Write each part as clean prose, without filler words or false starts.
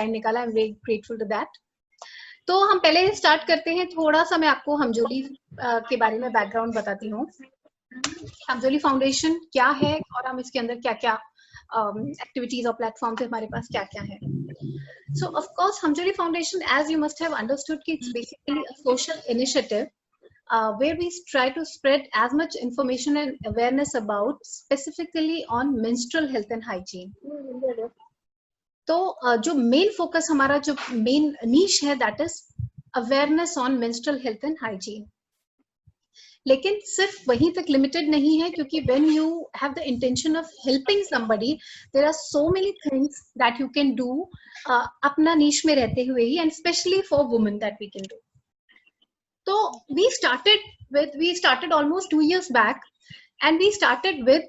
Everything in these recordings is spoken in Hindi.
टाइम निकाला, I am very grateful to that. तो हम पहले स्टार्ट करते हैं, थोड़ा सा मैं आपको हमजोली के बारे में बैकग्राउंड बताती हूँ। हमजोली फाउंडेशन क्या है और हम इसके अंदर क्या क्या एक्टिविटीज और प्लेटफॉर्म्स हमारे पास क्या क्या है। So of course, Hamjali Foundation, as you must have understood, it's basically a social initiative where we try to spread as much information and awareness about specifically on menstrual health and hygiene. तो जो मेन फोकस हमारा जो मेन नीश है that is awareness on menstrual health and hygiene. लेकिन सिर्फ वहीं तक लिमिटेड नहीं है, क्योंकि when you have the intention of helping somebody, there are so many things that you can do अपना नीश में रहते हुए ही, and specially for women that we can do. तो we started almost 2 years back, and we started with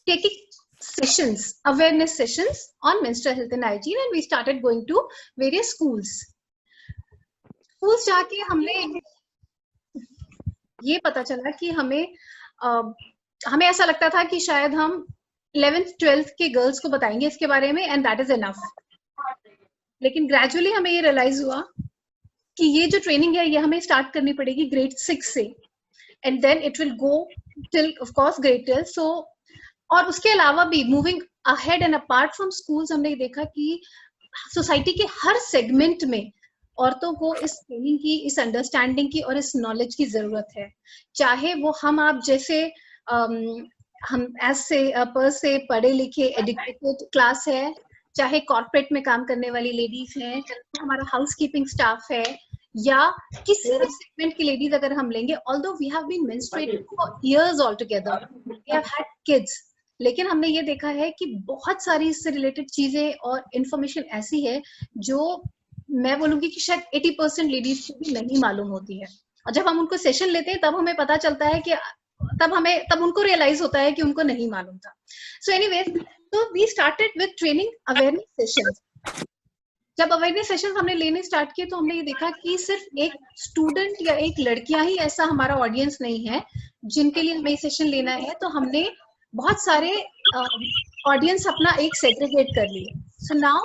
taking sessions, awareness sessions on menstrual health and hygiene, and we started going to various schools जाके हमने ये पता चला कि हमें ऐसा लगता था कि शायद हम 11th 12th के गर्ल्स को बताएंगे इसके बारे में, एंड दैट इज इनफ। लेकिन ग्रेजुअली हमें ये रियलाइज हुआ कि ये जो ट्रेनिंग है ये हमें स्टार्ट करनी पड़ेगी grade 6 से, and then it will go till of course grade 12। So और उसके अलावा भी moving ahead and apart from schools, हमने देखा कि सोसाइटी के हर सेगमेंट में औरतों को इस ट्रेनिंग की, इस अंडरस्टैंडिंग की और इस नॉलेज की जरूरत है। चाहे वो हम आप जैसे हम से पढ़े लिखे एजुकेटेड क्लास है, चाहे कॉर्पोरेट में काम करने वाली लेडीज हैं, हमारा हाउस कीपिंग स्टाफ है, या किसी भी सेगमेंट की लेडीज अगर हम लेंगे, although we have been menstruating for years all together, we have had kids, लेकिन हमने ये देखा है कि बहुत सारी इससे रिलेटेड चीजें और इंफॉर्मेशन ऐसी है जो मैं बोलूंगी कि शायद 80% लेडीज को भी नहीं मालूम होती है। और जब हम उनको सेशन लेते हैं तब हमें पता चलता है कि तब उनको रियलाइज होता है कि उनको नहीं मालूम था। सो एनीवेज, तो we started with training awareness sessions. जब अवेयरनेस सेशंस हमने लेने स्टार्ट किए तो हमने ये देखा कि सिर्फ एक स्टूडेंट या एक लड़कियां ही ऐसा हमारा ऑडियंस नहीं है जिनके लिए हमें सेशन लेना है। तो हमने बहुत सारे ऑडियंस अपना एक सेग्रीगेट कर लिए। So now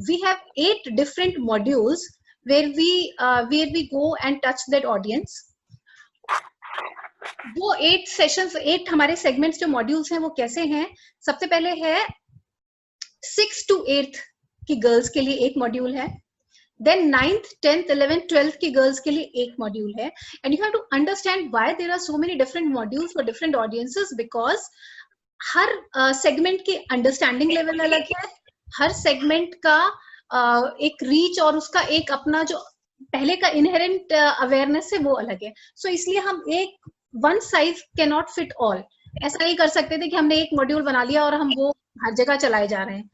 we have 8 different modules where we go and touch that audience. वो 8 सेशंस, 8 हमारे सेगमेंट्स जो मॉड्यूल्स हैं वो कैसे हैं? सबसे पहले है 6 to 8 की गर्ल्स के लिए एक मॉड्यूल है, then 9th 10th 11th 12th की गर्ल्स के लिए एक मॉड्यूल है। And you have to understand why there are so many different modules for different audiences, because हर सेगमेंट की अंडरस्टैंडिंग लेवल अलग है, हर सेगमेंट का एक रीच और उसका एक अपना जो पहले का इनहेरेंट अवेयरनेस है वो अलग है। सो इसलिए हम एक one size can not fit all, ऐसा नहीं कर सकते थे कि हमने एक मॉड्यूल बना लिया और हम वो हर जगह चलाए जा रहे हैं।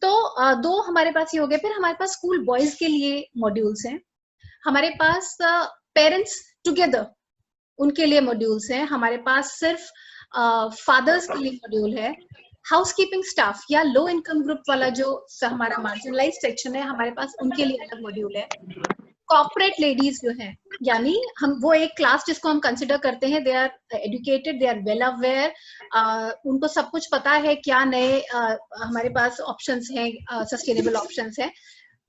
तो 2 हमारे पास ये हो गए। फिर हमारे पास स्कूल बॉयज के लिए मॉड्यूल्स हैं, हमारे पास पेरेंट्स टुगेदर उनके लिए मॉड्यूल्स हैं, हमारे पास सिर्फ फादर्स के लिए मॉड्यूल है, हाउस कीपिंग स्टाफ या लो इनकम ग्रुप वाला जो हमारा मार्जिनलाइज सेक्शन है हमारे पास उनके लिए अलग मॉड्यूल है। कॉर्पोरेट लेडीज जो हैं, यानी हम वो एक क्लास जिसको हम कंसिडर करते हैं, they are educated, they are well aware, उनको सब कुछ पता है क्या नए हमारे पास ऑप्शंस हैं, सस्टेनेबल ऑप्शंस हैं,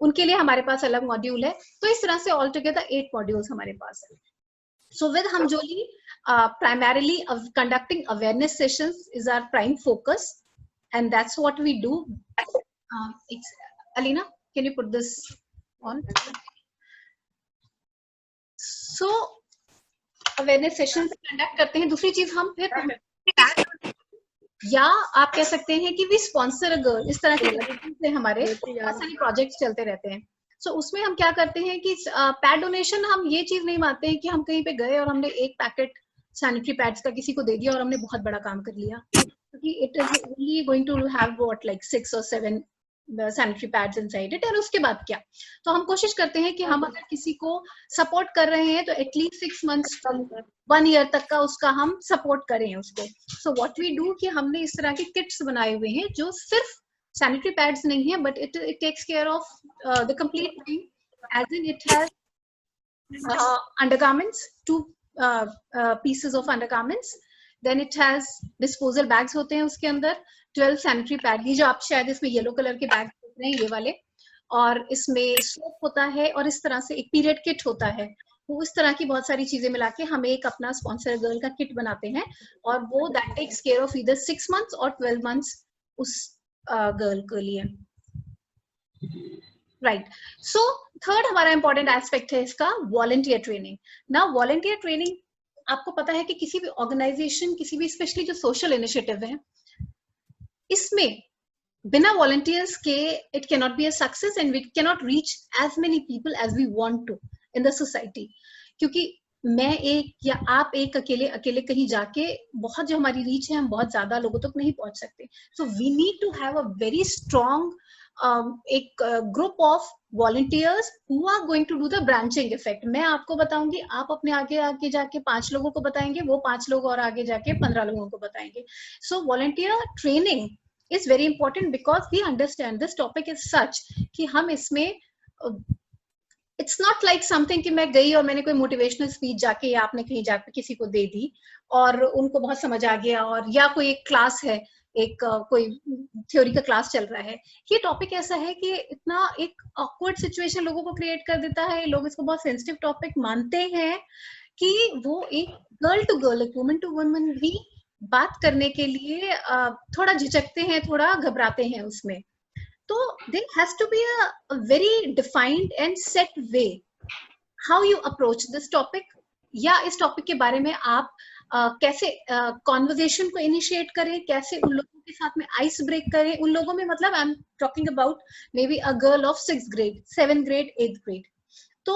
उनके लिए हमारे पास अलग मॉड्यूल है। तो इस तरह से ऑल टुगेदर 8 मॉड्यूल्स हमारे पास है। So with Hamjoli, primarily conducting awareness sessions is our prime focus, and that's what we do. Alina, can you put this on? So awareness sessions conduct करते हैं। दूसरी चीज हम फिर या आप कह सकते हैं कि we sponsor a girl, इस तरह के हमारे बहुत सारे प्रोजेक्ट्स चलते रहते हैं। सो उसमें हम क्या करते हैं कि पैड डोनेशन, हम ये चीज नहीं मानते हैं कि हम कहीं पे गए और हमने एक पैकेट सैनिटरी पैड्स का किसी को दे दिया और हमने बहुत बड़ा काम कर लिया, क्योंकि it is only going to have what like 6 or 7 sanitary pads inside it, और उसके बाद क्या। तो हम कोशिश करते हैं कि हम अगर किसी को सपोर्ट कर रहे हैं तो एटलीस्ट 6 months 1 year तक का उसका हम सपोर्ट करें उसको। सो व्हाट वी डू कि हमने इस तरह के किट्स बनाए हुए हैं जो सिर्फ sanitary pads नहीं है, but it takes care of the complete thing, as in it has undergarments, 2 pieces of undergarments, then it has disposal bags होते हैं उसके अंदर, 12 sanitary pads, ये जो आप शायद इसमें येलो कलर के बैग हैं ये वाले, और इसमें सोप होता है और इस तरह से एक पीरियड किट होता है। वो इस तरह की बहुत सारी चीजें मिला के हम एक अपना स्पॉन्सर गर्ल का किट बनाते हैं, और वो that takes care of either 6 months और 12 मंथ्स उस गर्ल के लिए। राइट, सो थर्ड हमारा इंपॉर्टेंट एस्पेक्ट है इसका वॉलंटियर ट्रेनिंग। ना वॉलंटियर ट्रेनिंग, आपको पता है कि किसी भी ऑर्गेनाइजेशन, किसी भी स्पेशली जो सोशल इनिशिएटिव है, इसमें बिना वॉलंटियर्स के it can not be a success and we can not reach as many people as we want to in the society. क्योंकि मैं एक या आप एक अकेले कहीं जाके बहुत जो हमारी रीच है, हम बहुत ज्यादा लोगों तक नहीं पहुंच सकते। So we need to have a very strong एक group of volunteers who are going to do the branching effect. मैं आपको बताऊंगी, आप अपने आगे आगे जाके 5 लोगों को बताएंगे, वो 5 लोग और आगे जाके 15 लोगों को बताएंगे। So volunteer training is very important because we understand this topic is such कि हम इसमें it's not like something कि मैं गई और मैंने कोई मोटिवेशनल स्पीच जाके या आपने कहीं जाके किसी को दे दी और उनको बहुत समझ आ गया, और या कोई एक क्लास है, एक कोई थ्योरी का क्लास चल रहा है। ये टॉपिक ऐसा है कि इतना एक ऑकवर्ड सिचुएशन लोगों को क्रिएट कर देता है, लोग इसको बहुत सेंसिटिव टॉपिक मानते हैं कि वो एक गर्ल टू गर्ल, एक वुमन टू वुमन भी बात करने के लिए थोड़ा झिझकते हैं, थोड़ा घबराते हैं उसमें। तो there has to be a very defined and set way how you approach this topic, या इस टॉपिक के बारे में आप कैसे कॉन्वर्जेशन को इनिशिएट करें, कैसे उन लोगों के साथ में आइस ब्रेक करें। उन लोगों में मतलब I am talking about may be a girl of 6th grade, 7th grade, 8th grade। तो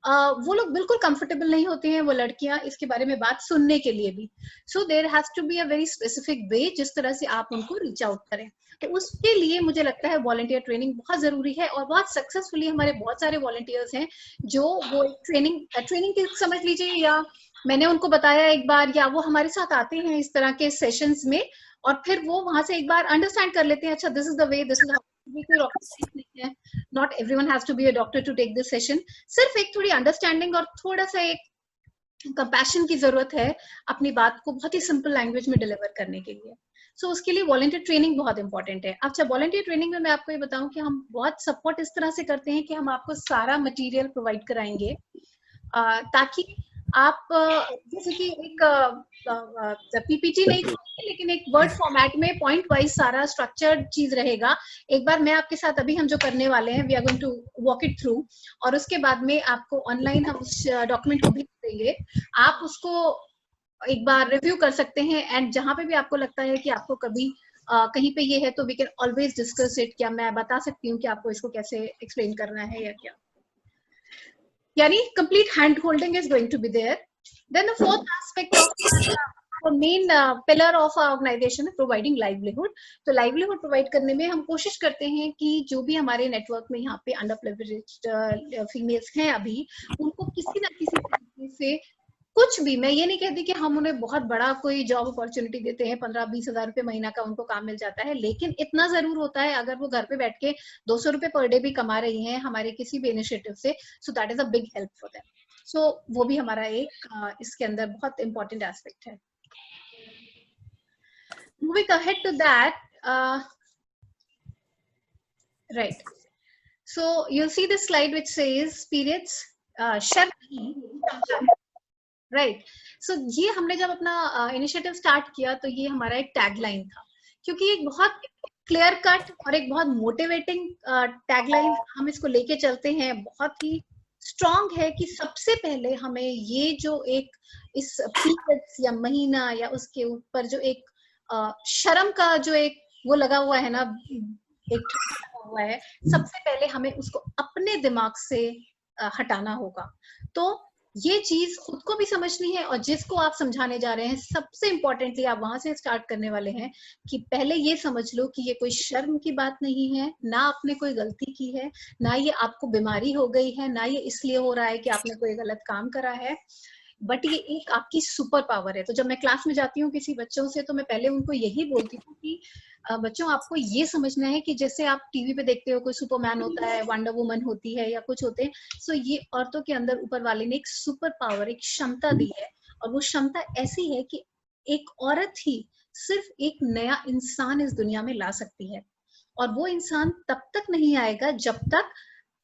वो लोग बिल्कुल कंफर्टेबल नहीं होते हैं, वो लड़कियां, इसके बारे में बात सुनने के लिए भी। So there has to be a very specific way जिस तरह से आप उनको रीच आउट करें। तो उसके लिए मुझे लगता है वॉलंटियर ट्रेनिंग बहुत जरूरी है, और बहुत सक्सेसफुली हमारे बहुत सारे वॉलंटियर्स हैं जो वो ट्रेनिंग की समझ लीजिए, या मैंने उनको बताया एक बार, या वो हमारे साथ आते हैं इस तरह के सेशंस में, और फिर वो वहां से एक बार अंडरस्टैंड कर लेते हैं, अच्छा this is the way, this is how. नहीं है, not everyone has to be a doctor to take this session. सिर्फ एक थोड़ी अंडरस्टैंडिंग और थोड़ा सा एक कंपैशन की जरूरत है अपनी बात को बहुत ही सिंपल लैंग्वेज में डिलीवर करने के लिए। सो उसके लिए वॉलंटियर ट्रेनिंग बहुत इंपॉर्टेंट है। अच्छा, वॉलंटियर ट्रेनिंग में मैं आपको ये बताऊं कि हम बहुत सपोर्ट इस तरह से करते हैं कि हम आपको सारा मटेरियल प्रोवाइड कराएंगे, ताकि आप जैसे कि एक पीपीटी नहीं करेंगे, लेकिन एक वर्ड फॉर्मेट में पॉइंट वाइज सारा स्ट्रक्चर्ड चीज रहेगा। एक बार मैं आपके साथ अभी हम जो करने वाले हैं, we are going to walk it through, और उसके बाद में आपको ऑनलाइन हम उस डॉक्यूमेंट को भेज देंगे, आप उसको एक बार रिव्यू कर सकते हैं। एंड जहां पे भी आपको लगता है कि आपको कभी कहीं पे ये है, तो we can always discuss it, क्या मैं बता सकती हूँ कि आपको इसको कैसे एक्सप्लेन करना है या क्या। Yani complete hand holding is going to be there. Then the fourth aspect of our main pillar of our organization is providing livelihood. तो livelihood provide करने में हम कोशिश करते हैं कि जो भी हमारे नेटवर्क में यहाँ पे underprivileged females हैं अभी, उनको किसी ना किसी तरीके से कुछ भी, मैं ये नहीं कहती कि हम उन्हें बहुत बड़ा कोई जॉब अपॉर्चुनिटी देते हैं, 15-20 हजार रुपए महीना का उनको काम मिल जाता है, लेकिन इतना जरूर होता है अगर वो घर पे बैठ के 200 रुपए पर डे भी कमा रही हैं हमारे किसी भी इनिशिएटिव से, so that is a big help for them. So वो भी हमारा एक इसके अंदर बहुत इंपॉर्टेंट एस्पेक्ट है। Moving ahead to that, right, so you'll see this slide which says periods, right. So ये हमने जब अपना इनिशिएटिव स्टार्ट किया तो ये हमारा एक टैगलाइन था, क्योंकि एक बहुत क्लियर कट और एक बहुत मोटिवेटिंग टैगलाइन हम इसको लेके चलते हैं, बहुत ही स्ट्रॉन्ग है कि सबसे पहले हमें ये जो एक इस पीरियड्स या महीना या उसके ऊपर जो एक शर्म का जो एक वो लगा हुआ है ना, एक हुआ है, सबसे पहले हमें उसको अपने दिमाग से हटाना होगा। तो ये चीज खुद को भी समझनी है, और जिसको आप समझाने जा रहे हैं सबसे इंपॉर्टेंटली आप वहां से स्टार्ट करने वाले हैं कि पहले ये समझ लो कि ये कोई शर्म की बात नहीं है, ना आपने कोई गलती की है, ना ये आपको बीमारी हो गई है, ना ये इसलिए हो रहा है कि आपने कोई गलत काम करा है, बट ये एक आपकी सुपर पावर है। तो जब मैं क्लास में जाती हूँ किसी बच्चों से, तो मैं पहले उनको यही बोलती हूँ कि बच्चों आपको ये समझना है कि जैसे आप टीवी पे देखते हो कोई सुपरमैन होता है, वंडर वुमन होती है या कुछ होते हैं, सो ये औरतों के अंदर ऊपर वाले ने एक सुपर पावर, एक क्षमता दी है, और वो क्षमता ऐसी है कि एक औरत ही सिर्फ एक नया इंसान इस दुनिया में ला सकती है। और वो इंसान तब तक नहीं आएगा जब तक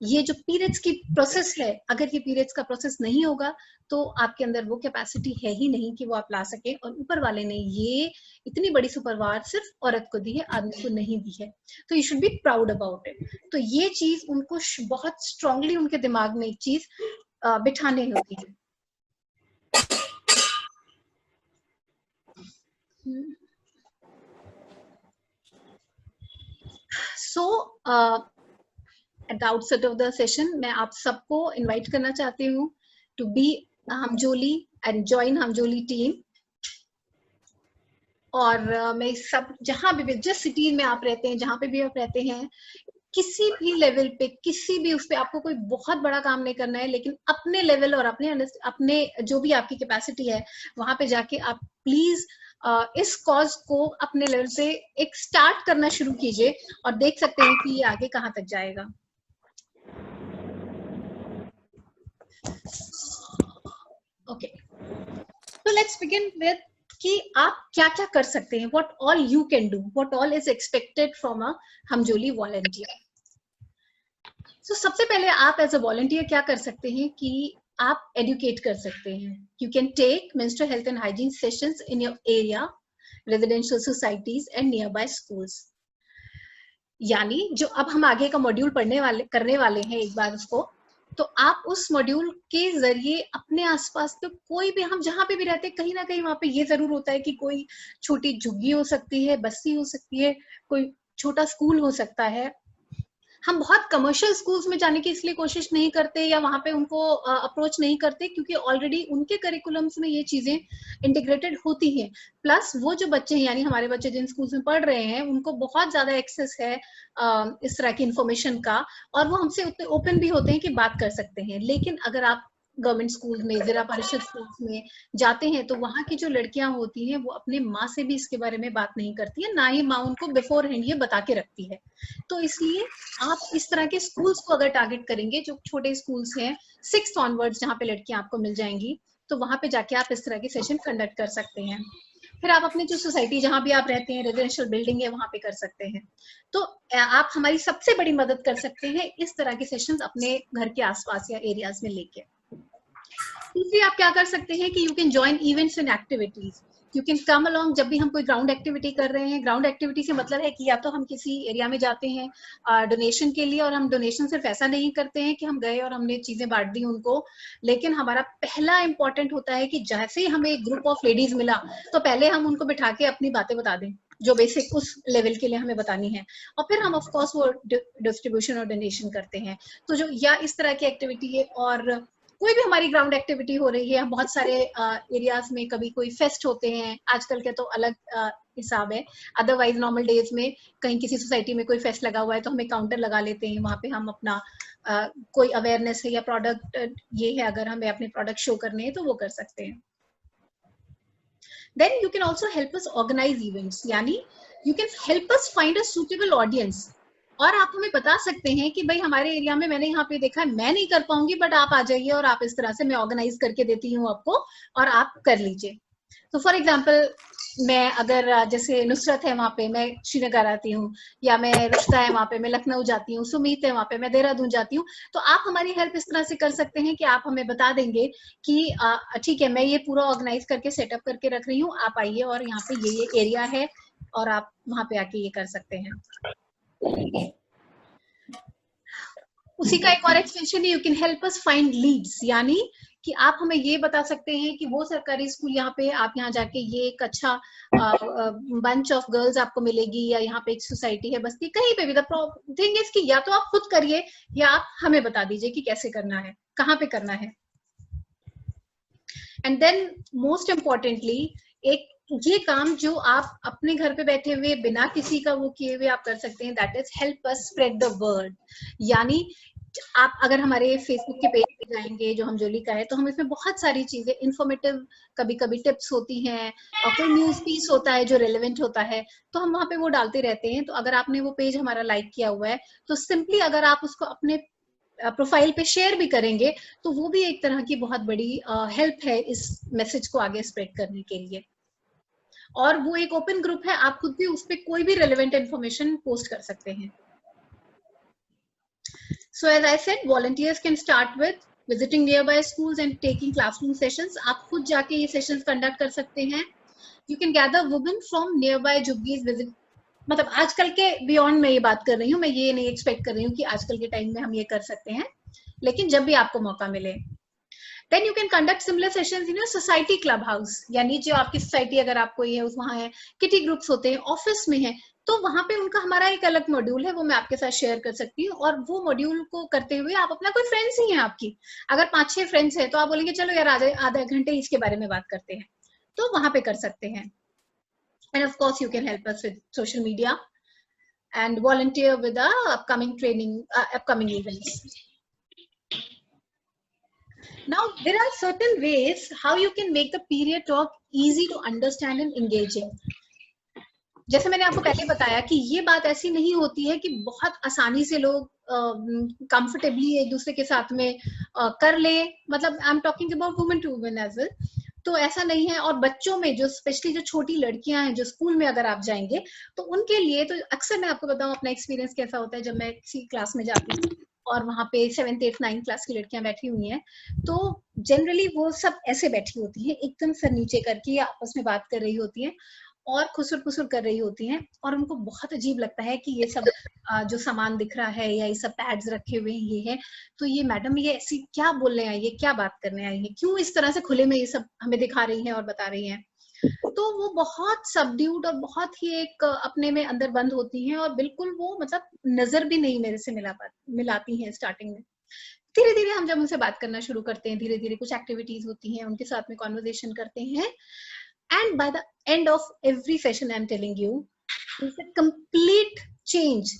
ये जो पीरियड्स की प्रोसेस है, अगर ये पीरियड्स का प्रोसेस नहीं होगा तो आपके अंदर वो कैपेसिटी है ही नहीं कि वो आप ला सके। और ऊपर वाले ने ये इतनी बड़ी सुपर पावर सिर्फ औरत को दी है, आदमी को नहीं दी है, तो you should be proud about it. तो ये चीज उनको बहुत स्ट्रांगली उनके दिमाग में एक चीज बिठाने होती है। So at the outset of the session मैं आप सबको इनवाइट करना चाहती हूँ to be Hamjoli and join Hamjoli team. और मैं सब जहां भी जिस सिटी में आप रहते हैं, जहां पे भी आप रहते हैं, किसी भी लेवल पे, किसी भी उस पे आपको कोई बहुत बड़ा काम नहीं करना है, लेकिन अपने लेवल और अपने जो भी आपकी कैपेसिटी है वहां पे जाके आप प्लीज इस कॉज को अपने लेवल पे एक स्टार्ट करना शुरू कीजिए और देख सकते हैं कि ये आगे कहाँ तक जाएगा। ओके, तो लेट्स बिगिन विद कि आप क्या क्या कर सकते हैं, what all you can do, what all is expected from a Hamjoli volunteer. तो सबसे पहले आप एज अ वॉलंटियर क्या कर सकते हैं कि आप एडुकेट कर सकते हैं। You can take menstrual health and hygiene sessions in your area, residential societies and near by schools. यानी जो अब हम आगे का मॉड्यूल करने वाले हैं एक बार उसको, तो आप उस मॉड्यूल के जरिए अपने आसपास तो कोई भी, हम जहां पे भी रहते हैं कहीं ना कहीं वहां पे ये जरूर होता है कि कोई छोटी झुग्गी हो सकती है, बस्ती हो सकती है, कोई छोटा स्कूल हो सकता है। हम बहुत कमर्शियल स्कूल्स में जाने की इसलिए कोशिश नहीं करते या वहां पे उनको अप्रोच नहीं करते क्योंकि ऑलरेडी उनके करिकुलम्स में ये चीजें इंटीग्रेटेड होती हैं। प्लस वो जो बच्चे हैं, यानी हमारे बच्चे जिन स्कूल्स में पढ़ रहे हैं, उनको बहुत ज्यादा एक्सेस है इस तरह की इंफॉर्मेशन का, और वो हमसे उतने ओपन भी होते हैं कि बात कर सकते हैं। लेकिन अगर आप गवर्नमेंट स्कूल में, जिला परिषद स्कूल्स में जाते हैं तो वहां की जो लड़कियां होती हैं वो अपने माँ से भी इसके बारे में बात नहीं करती है, ना ही माँ उनको बिफोर हैंड ये बता के रखती है। तो इसलिए आप इस तरह के स्कूल्स को अगर टारगेट करेंगे, जो छोटे स्कूल्स हैं 6th ऑनवर्ड्स, जहाँ पे लड़कियां आपको मिल जाएंगी, तो वहां पे जाके आप इस तरह के सेशन कंडक्ट कर सकते हैं। फिर आप अपनी जो सोसाइटी जहां भी आप रहते हैं, रेजिडेंशियल बिल्डिंग है, वहां पे कर सकते हैं। तो आप हमारी सबसे बड़ी मदद कर सकते हैं इस तरह के सेशंस अपने घर के आसपास या एरियाज में लेके। तीसरी आप क्या कर सकते हैं कि you can join events and activities, you can come along. जब भी हम कोई ग्राउंड एक्टिविटी कर रहे हैं, ग्राउंड एक्टिविटी से मतलब है कि या तो हम किसी एरिया में जाते हैं डोनेशन के लिए, और हम डोनेशन सिर्फ ऐसा नहीं करते हैं कि हम गए और हमने चीजें बांट दी उनको, लेकिन हमारा पहला इंपॉर्टेंट होता है कि जैसे ही हमें एक ग्रुप ऑफ लेडीज मिला तो पहले हम उनको बिठा के अपनी बातें बता दें जो बेसिक उस लेवल के लिए हमें बतानी है, और फिर हम ऑफ कोर्स वो डिस्ट्रीब्यूशन और डोनेशन करते हैं। तो जो या इस तरह की एक्टिविटी है, और कोई भी हमारी ग्राउंड एक्टिविटी हो रही है, बहुत सारे एरियाज में कभी कोई फेस्ट होते हैं, आजकल के तो अलग हिसाब है, अदरवाइज नॉर्मल डेज में कहीं किसी सोसाइटी में कोई फेस्ट लगा हुआ है तो हम एक काउंटर लगा लेते हैं, वहां पे हम अपना कोई अवेयरनेस है या प्रोडक्ट ये है, अगर हमें अपने प्रोडक्ट शो करने हैं तो वो कर सकते हैं। Then you can also help us organize events, यानी you can help us find a suitable audience, और आप हमें बता सकते हैं कि भाई हमारे एरिया में मैंने यहाँ पे देखा है, मैं नहीं कर पाऊंगी बट आप आ जाइए और आप इस तरह से मैं ऑर्गेनाइज करके देती हूँ आपको और आप कर लीजिए। तो फॉर एग्जाम्पल मैं अगर जैसे नुसरत है वहां पे, मैं श्रीनगर आती हूँ, या मैं रुश्ता है वहां पे, मैं लखनऊ जाती हूँ, सुमीत है वहां पे, मैं देहरादून जाती हूँ, तो आप हमारी हेल्प इस तरह से कर सकते हैं कि आप हमें बता देंगे कि ठीक है, मैं ये पूरा ऑर्गेनाइज करके सेटअप करके रख रही हूँ, आप आइए और यहाँ पे ये एरिया है और आप वहां पे आके ये कर सकते हैं। उसी का एक और एक्सटेंशन है, you can help us find leads, यानी कि आप हमें ये बता सकते हैं कि वो सरकारी स्कूल यहाँ पे, आप यहाँ जाके ये एक अच्छा बंच ऑफ गर्ल्स आपको मिलेगी, या यहाँ पे एक सोसाइटी है, बस्ती, कहीं पे भी। द थिंग इज कि या तो आप खुद करिए या आप हमें बता दीजिए कि कैसे करना है, कहाँ पे करना है। एंड देन मोस्ट इम्पोर्टेंटली, एक ये काम जो आप अपने घर पे बैठे हुए बिना किसी का वो किए हुए आप कर सकते हैं, that is help us spread the word. यानी आप अगर हमारे फेसबुक के पेज पे जाएंगे जो हमजोली का है, तो हम इसमें बहुत सारी चीजें इन्फॉर्मेटिव, कभी कभी टिप्स होती हैं, और कोई न्यूज पीस होता है जो रेलेवेंट होता है, तो हम वहां पे वो डालते रहते हैं। तो अगर आपने वो पेज हमारा लाइक किया हुआ है, तो सिंपली अगर आप उसको अपने प्रोफाइल पे शेयर भी करेंगे तो वो भी एक तरह की बहुत बड़ी हेल्प है इस मैसेज को आगे स्प्रेड करने के लिए। और वो एक ओपन ग्रुप है, आप खुद भी उस पर कोई भी रेलेवेंट इन्फॉर्मेशन पोस्ट कर सकते हैं. So as I said, volunteers can start with visiting nearby schools and taking classroom sessions. आप खुद जाके ये sessions conduct कर सकते हैं. You can gather women from nearby झुग्गीज visit. मतलब आजकल के बियॉन्ड मैं ये बात कर रही हूँ, मैं ये नहीं एक्सपेक्ट कर रही हूँ कि आजकल के टाइम में हम ये कर सकते हैं, लेकिन जब भी आपको मौका मिले. Then you can conduct similar sessions in your society club house. यानी जो आपकी सोसाइटी अगर आपको ये वहाँ है, किटी ग्रुप्स होते हैं, ऑफिस में है, तो वहां पे उनका हमारा एक अलग मॉड्यूल है, वो मैं आपके साथ शेयर कर सकती हूँ. और वो मॉड्यूल को करते हुए आप अपना कोई फ्रेंड्स ही हैं आपकी, अगर 5-6 फ्रेंड्स हैं तो आप बोलेंगे चलो यार आधा घंटे इसके बारे में बात करते हैं, तो वहां पे कर सकते हैं. And of course you can help us with social media and volunteer with the upcoming training, upcoming events. Now, there are certain ways how you can make the period talk easy to understand and engaging. जैसे मैंने आपको पहले बताया कि ये बात ऐसी नहीं होती है कि बहुत आसानी से लोग कंफर्टेबली एक दूसरे के साथ में कर ले. मतलब I am talking about women to women as well, तो ऐसा नहीं है. और बच्चों में जो स्पेशली जो छोटी लड़कियां हैं, जो स्कूल में अगर आप जाएंगे तो उनके लिए तो अक्सर मैं आपको बताऊं अपना एक्सपीरियंस कैसा होता है. जब मैं किसी क्लास में जाती हूँ और वहां पे 7th 8th 9th क्लास की लड़कियां बैठी हुई हैं, तो जनरली वो सब ऐसे बैठी होती है, एकदम सर नीचे करके आपस में बात कर रही होती है और खुसुर खुसुर कर रही होती हैं, और उनको बहुत अजीब लगता है कि ये सब जो सामान दिख रहा है या ये सब पैड्स रखे हुए हैं ये है, तो ये मैडम ये ऐसी क्या बोलने आई है, क्या बात करने आई है, क्यों इस तरह से खुले में ये सब हमें दिखा रही हैं और बता रही हैं. तो वो बहुत सबड्यूड और बहुत ही एक अपने में अंदर बंद होती हैं और बिल्कुल वो मतलब नजर भी नहीं मेरे से मिलाती हैं स्टार्टिंग में. धीरे धीरे हम जब उनसे बात करना शुरू करते हैं, धीरे धीरे कुछ एक्टिविटीज होती हैं, उनके साथ में कॉन्वर्सेशन करते हैं, and by the end of every session I'm telling you is a complete change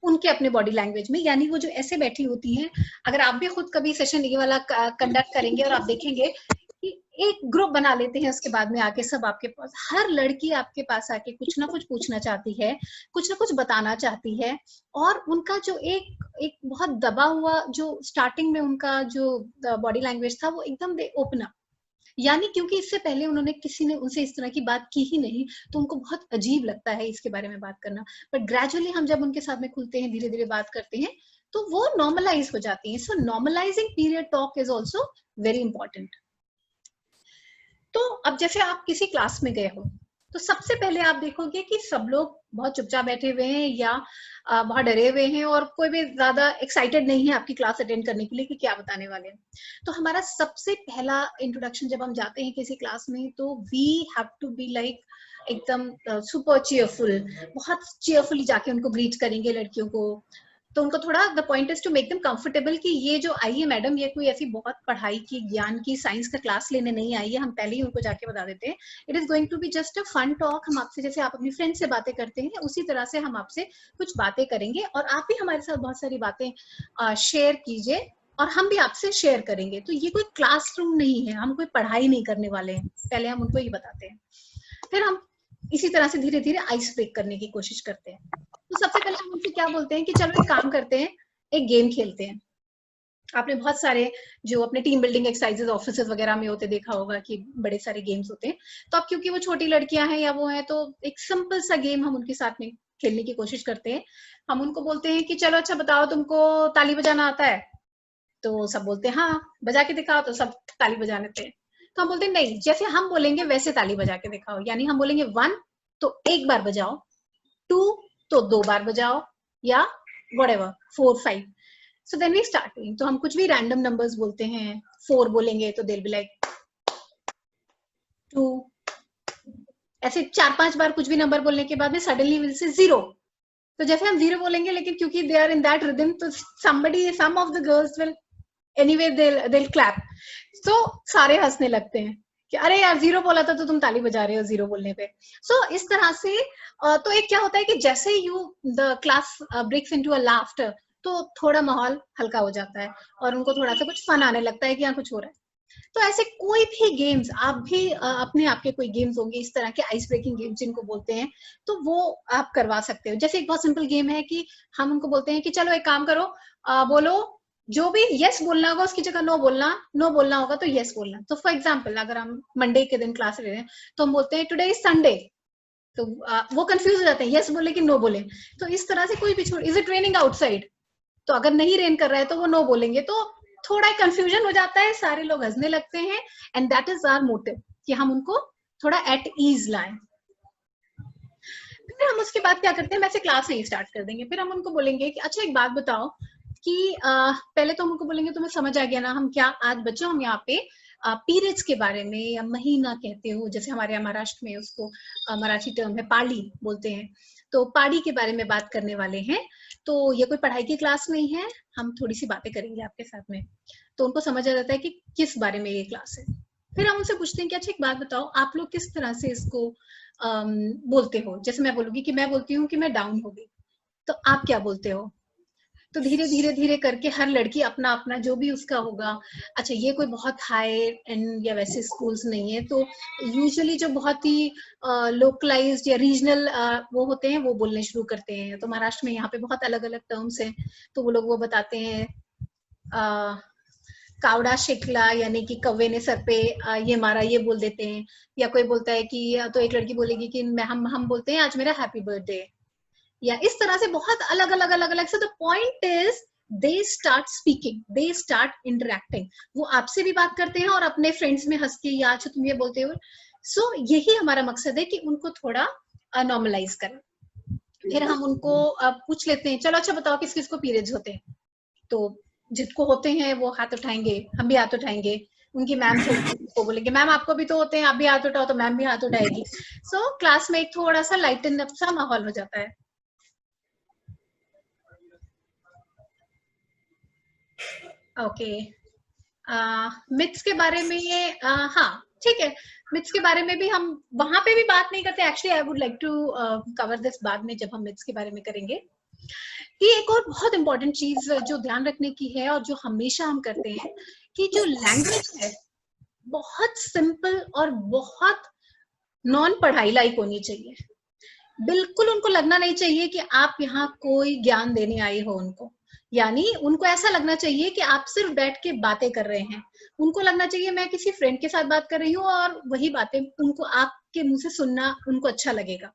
उनके अपने बॉडी लैंग्वेज में. यानी वो जो ऐसे बैठी होती हैं, अगर आप भी खुद कभी सेशन ये वाला कंडक्ट करेंगे और आप देखेंगे कि एक ग्रुप बना लेते हैं, उसके बाद में आके सब आपके पास, हर लड़की आपके पास आके कुछ ना कुछ पूछना चाहती है, कुछ ना कुछ बताना चाहती है. और उनका जो एक बहुत दबा हुआ जो स्टार्टिंग में उनका जो बॉडी लैंग्वेज था, वो एकदम दे ओपन अप. यानी क्योंकि इससे पहले उन्होंने किसी ने उनसे इस तरह की बात की ही नहीं, तो उनको बहुत अजीब लगता है इसके बारे में बात करना. बट ग्रेजुअली हम जब उनके साथ में खुलते हैं, धीरे धीरे बात करते हैं, तो वो नॉर्मलाइज हो जाती हैं. So normalizing period talk is also very important. तो अब जैसे आप किसी क्लास में गए हो, तो सबसे पहले आप देखोगे कि सब लोग बहुत चुपचाप बैठे हुए हैं या बहुत डरे हुए हैं और कोई भी ज्यादा एक्साइटेड नहीं है आपकी क्लास अटेंड करने के लिए कि क्या बताने वाले हैं. तो हमारा सबसे पहला इंट्रोडक्शन जब हम जाते हैं किसी क्लास में, तो we have to be like एकदम सुपर चीयरफुल, बहुत चीयरफुली जाके उनको ग्रीट करेंगे लड़कियों को. तो उनको थोड़ा the point is to make them comfortable कि ये जो आई है मैडम, ये कोई ऐसी बहुत पढ़ाई की, ज्ञान की, साइंस का क्लास लेने नहीं आई है. हम पहले ही उनको जाके बता देते हैं it is going to be just a fun talk. हम आपसे जैसे आप अपनी फ्रेंड से बातें करते हैं, उसी तरह से हम आपसे कुछ बातें करेंगे और आप भी हमारे साथ बहुत सारी बातें शेयर कीजिए और हम भी आपसे शेयर करेंगे. तो ये कोई क्लासरूम नहीं है, हम कोई पढ़ाई नहीं करने वाले हैं, पहले हम उनको ये बताते हैं. फिर हम इसी तरह से धीरे धीरे आइस ब्रेक करने की कोशिश करते हैं. तो सबसे पहले हम उनसे क्या बोलते हैं कि चलो एक काम करते हैं, एक गेम खेलते हैं. आपने बहुत सारे जो अपने टीम बिल्डिंग एक्सरसाइजेस ऑफिस वगैरह में होते देखा होगा कि बड़े सारे गेम्स होते हैं. तो अब क्योंकि वो छोटी लड़कियां हैं या वो हैं, तो एक सिंपल सा गेम हम उनके साथ में खेलने की कोशिश करते हैं. हम उनको बोलते हैं कि चलो अच्छा बताओ, तुमको ताली बजाना आता है? तो सब बोलते हैं हाँ, बजा के दिखाओ. तो सब ताली बजा लेते हैं. तो हम बोलते हैं नहीं, जैसे हम बोलेंगे वैसे ताली बजा के दिखाओ. यानी हम बोलेंगे 1 तो एक बार बजाओ, 2 तो 2 बार बजाओ, या whatever 4 5. So then we start doing. तो हम कुछ भी रैंडम नंबर्स बोलते हैं. 4 बोलेंगे तो they'll be like 2. ऐसे 4-5 बार कुछ भी नंबर बोलने के बाद में suddenly we'll say 0. तो जैसे हम 0 बोलेंगे, लेकिन क्योंकि they are in that rhythm, तो some of the girls will anyway they'll clap. So सारे हंसने लगते हैं कि अरे यार 0 बोला था तो तुम ताली बजा रहे हो 0 बोलने पे. सो इस तरह से तो एक क्या होता है कि जैसे the class breaks into a laughter, तो थोड़ा माहौल हल्का हो जाता है और उनको थोड़ा सा कुछ फन आने लगता है कि यहाँ कुछ हो रहा है. तो ऐसे कोई भी गेम्स, आप भी अपने आपके कोई गेम्स होंगे इस तरह के आइस ब्रेकिंग गेम्स जिनको बोलते हैं, तो वो आप करवा सकते हो. जैसे एक बहुत सिंपल गेम है कि हम उनको बोलते हैं कि चलो एक काम करो, बोलो जो भी यस बोलना होगा उसकी जगह नो बोलना, नो बोलना होगा तो यस बोलना। तो फॉर एग्जाम्पल अगर हम मंडे के दिन क्लास ले रहे हैं तो हम बोलते हैं टुडे इज संडे, तो वो कंफ्यूज हो जाते हैं यस बोले कि नो बोले। तो इस तरह से कोई भी छोड़, इज इट रेनिंग आउटसाइड, तो अगर नहीं रेन कर रहा है तो वो नो बोलेंगे, तो थोड़ा कंफ्यूजन हो जाता है, सारे लोग हंसने लगते हैं, and that is our motive कि हम उनको थोड़ा एट ईज लाएं। फिर हम उसके बाद क्या करते हैं, वैसे क्लास नहीं स्टार्ट कर देंगे, फिर हम उनको बोलेंगे कि अच्छा एक बात बताओ कि पहले तो हम उनको बोलेंगे तुम्हें समझ आ गया ना हम क्या आज बच्चों हम यहाँ पे पीरियड्स के बारे में, या महीना कहते हो जैसे हमारे यहाँ महाराष्ट्र में उसको मराठी टर्म है पाली बोलते हैं, तो पाड़ी के बारे में बात करने वाले हैं। तो ये कोई पढ़ाई की क्लास नहीं है, हम थोड़ी सी बातें करेंगे आपके साथ में। तो उनको समझ आ जाता है कि किस बारे में ये क्लास है। फिर हम उनसे पूछते हैं कि अच्छा एक बात बताओ आप लोग किस तरह से इसको बोलते हो। जैसे मैं बोलूंगी कि मैं बोलती हूँ कि मैं डाउन हो गई, तो आप क्या बोलते हो। तो धीरे धीरे धीरे करके हर लड़की अपना अपना जो भी उसका होगा। अच्छा ये कोई बहुत हाई एंड या वैसे स्कूल्स नहीं है, तो यूजुअली जो बहुत ही लोकलाइज्ड या रीजनल वो होते हैं वो बोलने शुरू करते हैं। तो महाराष्ट्र में यहाँ पे बहुत अलग अलग टर्म्स हैं, तो वो लोग वो बताते हैं कावड़ा शिकला यानी कि कौवे ने सर पे ये मारा, ये बोल देते हैं। या कोई बोलता है कि तो एक लड़की बोलेगी कि हम बोलते हैं आज मेरा हैप्पी बर्थडे, या इस तरह से बहुत अलग अलग अलग अलग। So the point is they start speaking, they start interacting, वो आपसे भी बात करते हैं और अपने फ्रेंड्स में हंस के या अच्छा तुम ये बोलते हो। सो यही हमारा मकसद है कि उनको थोड़ा नॉर्मलाइज करें। फिर हम उनको पूछ लेते हैं चलो अच्छा बताओ किस किस को पीरियड्स होते हैं। तो जिसको होते हैं वो हाथ उठाएंगे, हम भी हाथ उठाएंगे। उनकी मैम को बोलेंगे मैम आपको भी तो होते हैं, आप भी हाथ उठाओ, तो मैम भी हाथ उठाएगी। सो क्लास में एक थोड़ा सा लाइटन अप सा माहौल हो जाता है। ओके, मिथ्स के बारे में ये हाँ ठीक है, मिथ्स के बारे में भी हम वहां पे भी बात नहीं करते। Actually I would like to cover this बाद में जब हम मिथ्स के बारे में करेंगे। कि एक और बहुत इंपॉर्टेंट चीज जो ध्यान रखने की है और जो हमेशा हम करते हैं कि जो लैंग्वेज है बहुत सिंपल और बहुत नॉन पढ़ाई लायक होनी चाहिए। बिल्कुल उनको लगना नहीं चाहिए कि आप यहाँ कोई ज्ञान देने आए हो उनको, यानी उनको ऐसा लगना चाहिए कि आप सिर्फ बैठ के बातें कर रहे हैं। उनको लगना चाहिए मैं किसी फ्रेंड के साथ बात कर रही हूँ और वही बातें उनको आपके मुंह से सुनना उनको अच्छा लगेगा।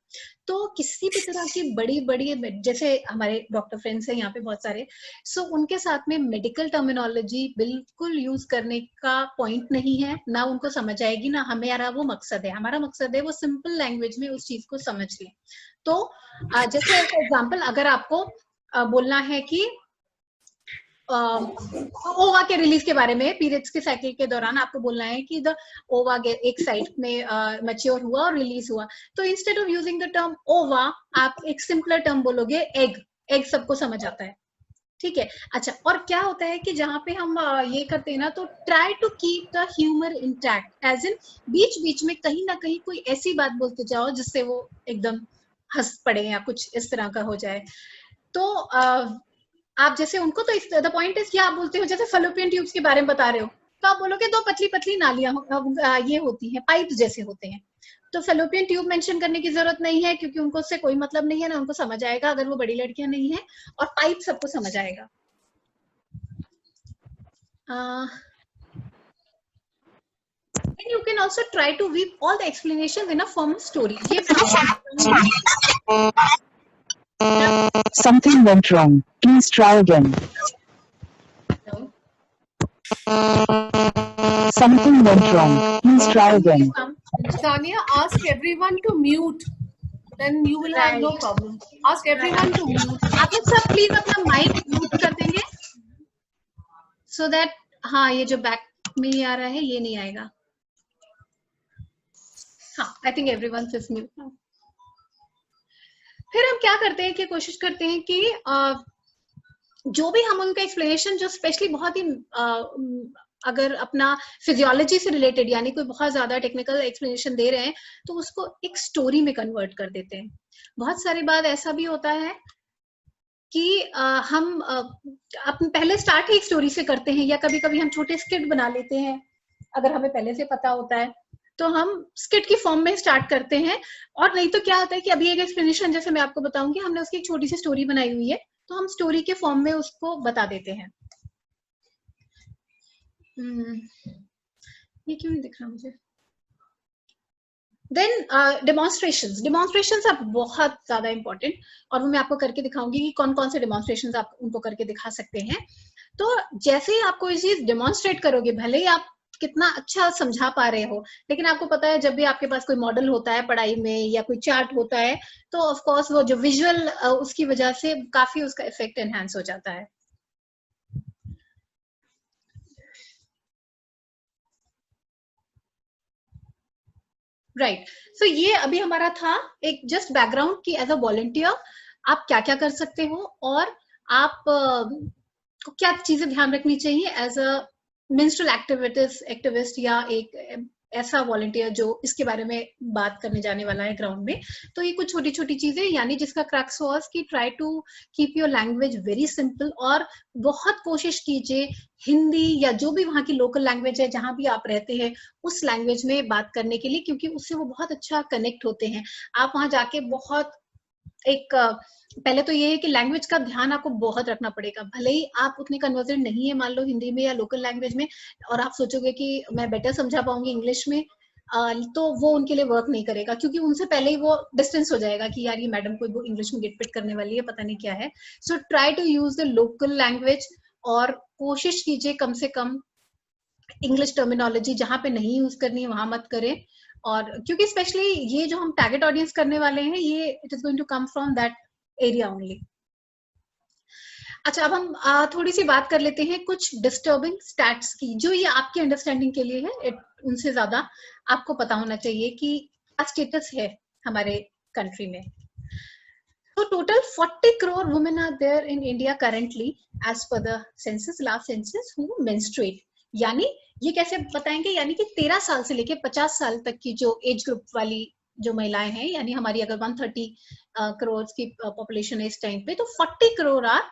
तो किसी भी तरह की बड़ी बड़ी जैसे हमारे डॉक्टर फ्रेंड्स हैं यहाँ पे बहुत सारे, सो उनके साथ में मेडिकल टर्मिनोलॉजी बिल्कुल यूज करने का पॉइंट नहीं है, ना उनको समझ आएगी ना हमारा वो मकसद है। हमारा मकसद है वो सिंपल लैंग्वेज में उस चीज को समझ लें। तो जैसे फॉर एग्जाम्पल अगर आपको बोलना है कि ओवा के रिलीज के बारे में, पीरियड्स के साइकिल के दौरान आपको बोलना है कि द ओवा एक साइड में मैच्योर हुआ और रिलीज हुआ, तो instead of using the term ओवा आप एक सिंपलर टर्म बोलोगे एग। एग सबको समझ आता है, ठीक है। अच्छा और क्या होता है कि जहाँ पे हम ये करते हैं ना, तो try to keep the humour intact, as in बीच बीच में कहीं ना कहीं कोई ऐसी बात बोलते जाओ जिससे वो एकदम हंस पड़े या कुछ इस तरह का हो जाए। तो आप जैसे उनको तो द पॉइंट इज क्या आप बोलते हो, जैसे फलोपियन ट्यूब्स के बारे में बता रहे हो तो आप बोलोगे दो पतली पतली नालियां ये होती हैं, पाइप जैसे होते हैं। तो फेलोपियन ट्यूब मेंशन करने की जरूरत नहीं है क्योंकि उनको उससे कोई मतलब नहीं है ना, उनको समझ आएगा अगर वो बड़ी लड़कियां नहीं है, और पाइप सबको समझ आएगा। And you can also try to weave all the explanations in a form of story. Something went wrong. Please try again. No. Something went wrong. Please try again. Tanya, ask everyone to mute. Then you will have no problem. Ask everyone to mute. आप लोग सब प्लीज अपना माइक म्यूट कर देंगे so that हाँ ये जो बैक में ही आ रहा है ये नहीं आएगा। हाँ I think everyone is mute now. फिर हम क्या करते हैं कि कोशिश करते हैं कि जो भी हम उनका एक्सप्लेनेशन जो स्पेशली बहुत ही अगर अपना फिजियोलॉजी से रिलेटेड यानी कोई बहुत ज्यादा टेक्निकल एक्सप्लेनेशन दे रहे हैं तो उसको एक स्टोरी में कन्वर्ट कर देते हैं। बहुत सारी बार ऐसा भी होता है कि हम अपन पहले स्टार्ट ही एक स्टोरी से करते हैं, या कभी कभी हम छोटे स्किट बना लेते हैं अगर हमें पहले से पता होता है तो हम स्किट की फॉर्म में स्टार्ट करते हैं। और नहीं तो क्या होता है कि अभी एक एक्सप्लेनेशन जैसे मैं आपको बताऊंगी, हमने उसकी एक छोटी सी स्टोरी बनाई हुई है तो हम स्टोरी के फॉर्म में उसको बता देते हैं। ये क्यों नहीं दिख रहा मुझे? देन डेमोन्स्ट्रेशंस आर बहुत ज्यादा इंपॉर्टेंट, और वो मैं आपको करके दिखाऊंगी कि कौन कौन से डेमोन्स्ट्रेशंस आप उनको करके दिखा सकते हैं। तो जैसे ही आप कोई चीज डेमोन्स्ट्रेट करोगे, भले ही आप कितना अच्छा समझा पा रहे हो, लेकिन आपको पता है जब भी आपके पास कोई मॉडल होता है पढ़ाई में या कोई चार्ट होता है, तो ऑफ कोर्स वो जो विजुअल उसकी वजह से काफी उसका इफेक्ट एनहांस हो जाता है। राइट, सो ये अभी हमारा था एक जस्ट बैकग्राउंड की एज अ वॉलंटियर आप क्या क्या कर सकते हो, और आप को क्या चीजें ध्यान रखनी चाहिए एज अ मेंस्ट्रुअल एक्टिविस्ट या एक ऐसा वॉलंटियर जो इसके बारे में बात करने जाने वाला है ग्राउंड में। तो ये कुछ छोटी छोटी चीजें, यानी जिसका क्रक्स वाज कि try to keep your language very simple, और बहुत कोशिश कीजिए हिंदी या जो भी वहाँ की लोकल लैंग्वेज है जहाँ भी आप रहते हैं उस लैंग्वेज में बात करने के लिए, क्योंकि उससे वो बहुत अच्छा कनेक्ट होते हैं। आप वहाँ जाके बहुत एक पहले तो ये है कि लैंग्वेज का ध्यान आपको बहुत रखना पड़ेगा, भले ही आप उतने कन्वर्सेंट नहीं है मान लो हिंदी में या लोकल लैंग्वेज में, और आप सोचोगे कि मैं बेटर समझा पाऊंगी इंग्लिश में, तो वो उनके लिए वर्क नहीं करेगा, क्योंकि उनसे पहले ही वो डिस्टेंस हो जाएगा कि यार ये मैडम कोई वो इंग्लिश में गिटपिट करने वाली है, पता नहीं क्या है। So try to use the local language, और कोशिश कीजिए कम से कम इंग्लिश टर्मिनोलॉजी जहां पे नहीं यूज करनी है वहां मत करें, और क्योंकि स्पेशली ये जो हम टारगेट ऑडियंस करने वाले हैं ये it is going to come from that area only. अच्छा, अब हम थोड़ी सी बात कर लेते हैं कुछ डिस्टर्बिंग स्टैट्स की, जो ये आपके अंडरस्टैंडिंग के लिए है, उनसे ज्यादा आपको पता होना चाहिए कि क्या स्टेटस है हमारे कंट्री में। तो total 40 crore women are there in India currently as per the census, last census, who menstruate। यानी ये कैसे बताएंगे, यानी कि 13 साल से लेके 50 साल तक की जो एज ग्रुप वाली जो महिलाएं हैं, यानी हमारी अगर 130 करोड़ की पॉपुलेशन है इस टाइम पे, तो 40 crore आर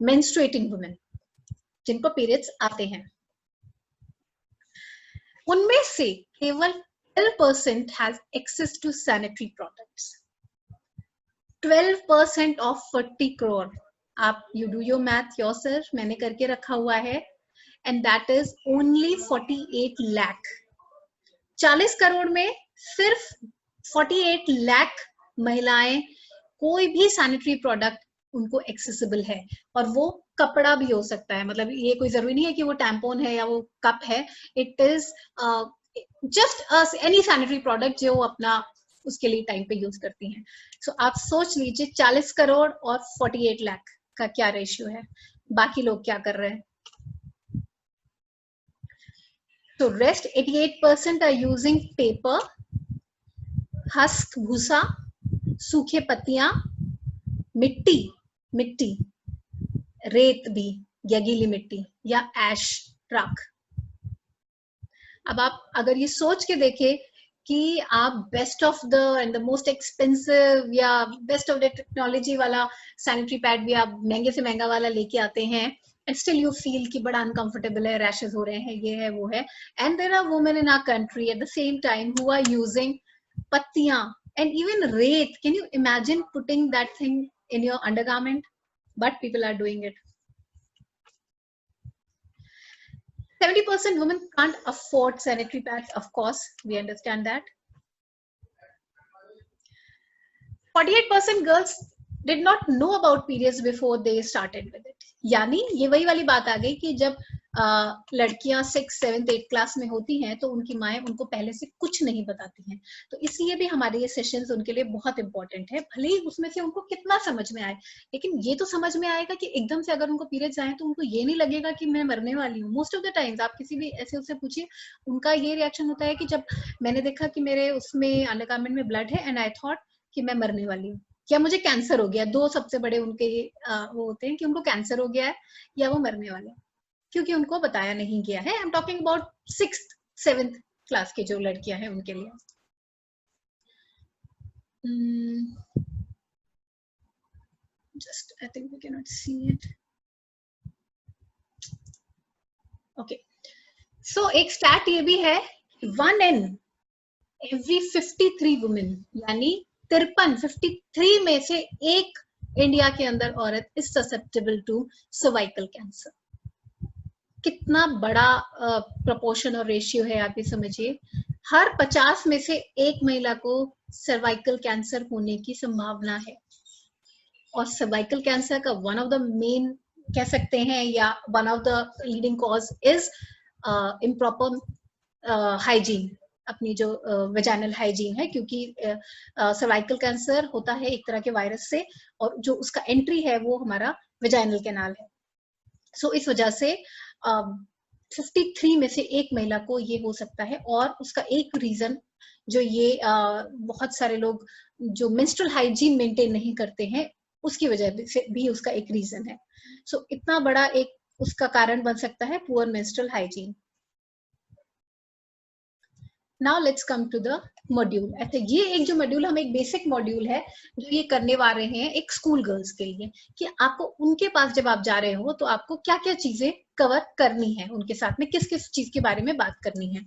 मेंस्ट्रुएटिंग वुमेन जिनको पीरियड्स आते हैं। उनमें से केवल 12% has access to sanitary products. 12% of 40 crore। आप you do your math yourself, मैंने करके रखा हुआ है, and that is only 48 lakh. 40 crore में सिर्फ 48 लाख महिलाएं कोई भी सैनिटरी प्रोडक्ट उनको एक्सेसिबल है, और वो कपड़ा भी हो सकता है, मतलब ये कोई जरूरी नहीं है कि वो टैम्पोन है या वो कप है, it is just any sanitary product जो अपना उसके लिए टाइम पे यूज करती हैं। सो आप सोच लीजिए 40 करोड़ और 48 लाख का क्या रेशियो है, बाकी लोग क्या कर रहे हैं। तो rest 88% are using paper, husk भूसा, सूखे पत्तियां, मिट्टी, रेत भी या गीली मिट्टी या ऐश राख। अब आप अगर ये सोच के देखें कि आप best of the end the most expensive या बेस्ट ऑफ द टेक्नोलॉजी वाला सैनिटरी पैड भी आप महंगे से महंगा वाला लेके आते हैं, and still you feel कि बड़ा uncomfortable है, रैशेस हो रहे हैं, ये है वो है, and there are women in our country at the same time who are using पत्तियां and even रेत. Can you imagine putting that thing in your undergarment? But people are doing it. 70% women can't afford sanitary pads, of course, we understand that. 48% girls did not know about periods before they started with it. यानी ये वही वाली बात आ गई कि जब लड़कियां 6th 7th 8th क्लास में होती हैं तो उनकी माएं उनको पहले से कुछ नहीं बताती हैं। तो इसलिए भी हमारे ये सेशंस उनके लिए बहुत इंपॉर्टेंट है, भले ही उसमें से उनको कितना समझ में आए, लेकिन ये तो समझ में आएगा कि एकदम से अगर उनको पीरियड्स आए तो उनको ये नहीं लगेगा कि मैं मरने वाली हूँ। मोस्ट ऑफ द टाइम्स आप किसी भी ऐसे उससे पूछिए, उनका ये रिएक्शन होता है कि जब मैंने देखा कि मेरे उसमें अंडरगारमेंट में ब्लड है एंड आई थॉट कि मैं मरने वाली हूँ या मुझे कैंसर हो गया। दो सबसे बड़े उनके वो होते हैं कि उनको कैंसर हो गया है या वो मरने वाले हैं, क्योंकि उनको बताया नहीं गया है। I am talking about 6th 7th class के जो लड़कियां हैं उनके लिए। Just I think we can not see it. Okay, so एक स्टैट ये भी है, 1 in every 53 वुमेन, यानी 53 में से एक इंडिया के अंदर औरत is susceptible to cervical cancer. कितना बड़ा प्रोपोर्शन और रेशियो है, आप ये समझिए। हर 50 में से एक महिला को सर्वाइकल कैंसर होने की संभावना है। और सर्वाइकल कैंसर का वन ऑफ द मेन कह सकते हैं या one of the leading cause is improper hygiene, अपनी जो वेजाइनल हाइजीन है, क्योंकि सर्वाइकल कैंसर होता है एक तरह के वायरस से, और जो उसका एंट्री है वो हमारा वेजाइनल कैनाल है। सो इस वजह से 53 में से एक महिला को ये हो सकता है। और उसका एक रीजन जो ये बहुत सारे लोग जो मेंस्ट्रुअल हाइजीन मेंटेन नहीं करते हैं, उसकी वजह से भी उसका एक रीजन है। सो इतना बड़ा एक उसका कारण बन सकता है poor menstrual hygiene. Now let's come to the module. अच्छा, ये एक जो मॉड्यूल हम एक बेसिक मॉड्यूल है जो ये करने वाले हैं एक स्कूल गर्ल्स के लिए, कि आपको उनके पास जब आप जा रहे हो तो आपको क्या क्या चीजें कवर करनी है, उनके साथ में किस किस चीज के बारे में बात करनी है।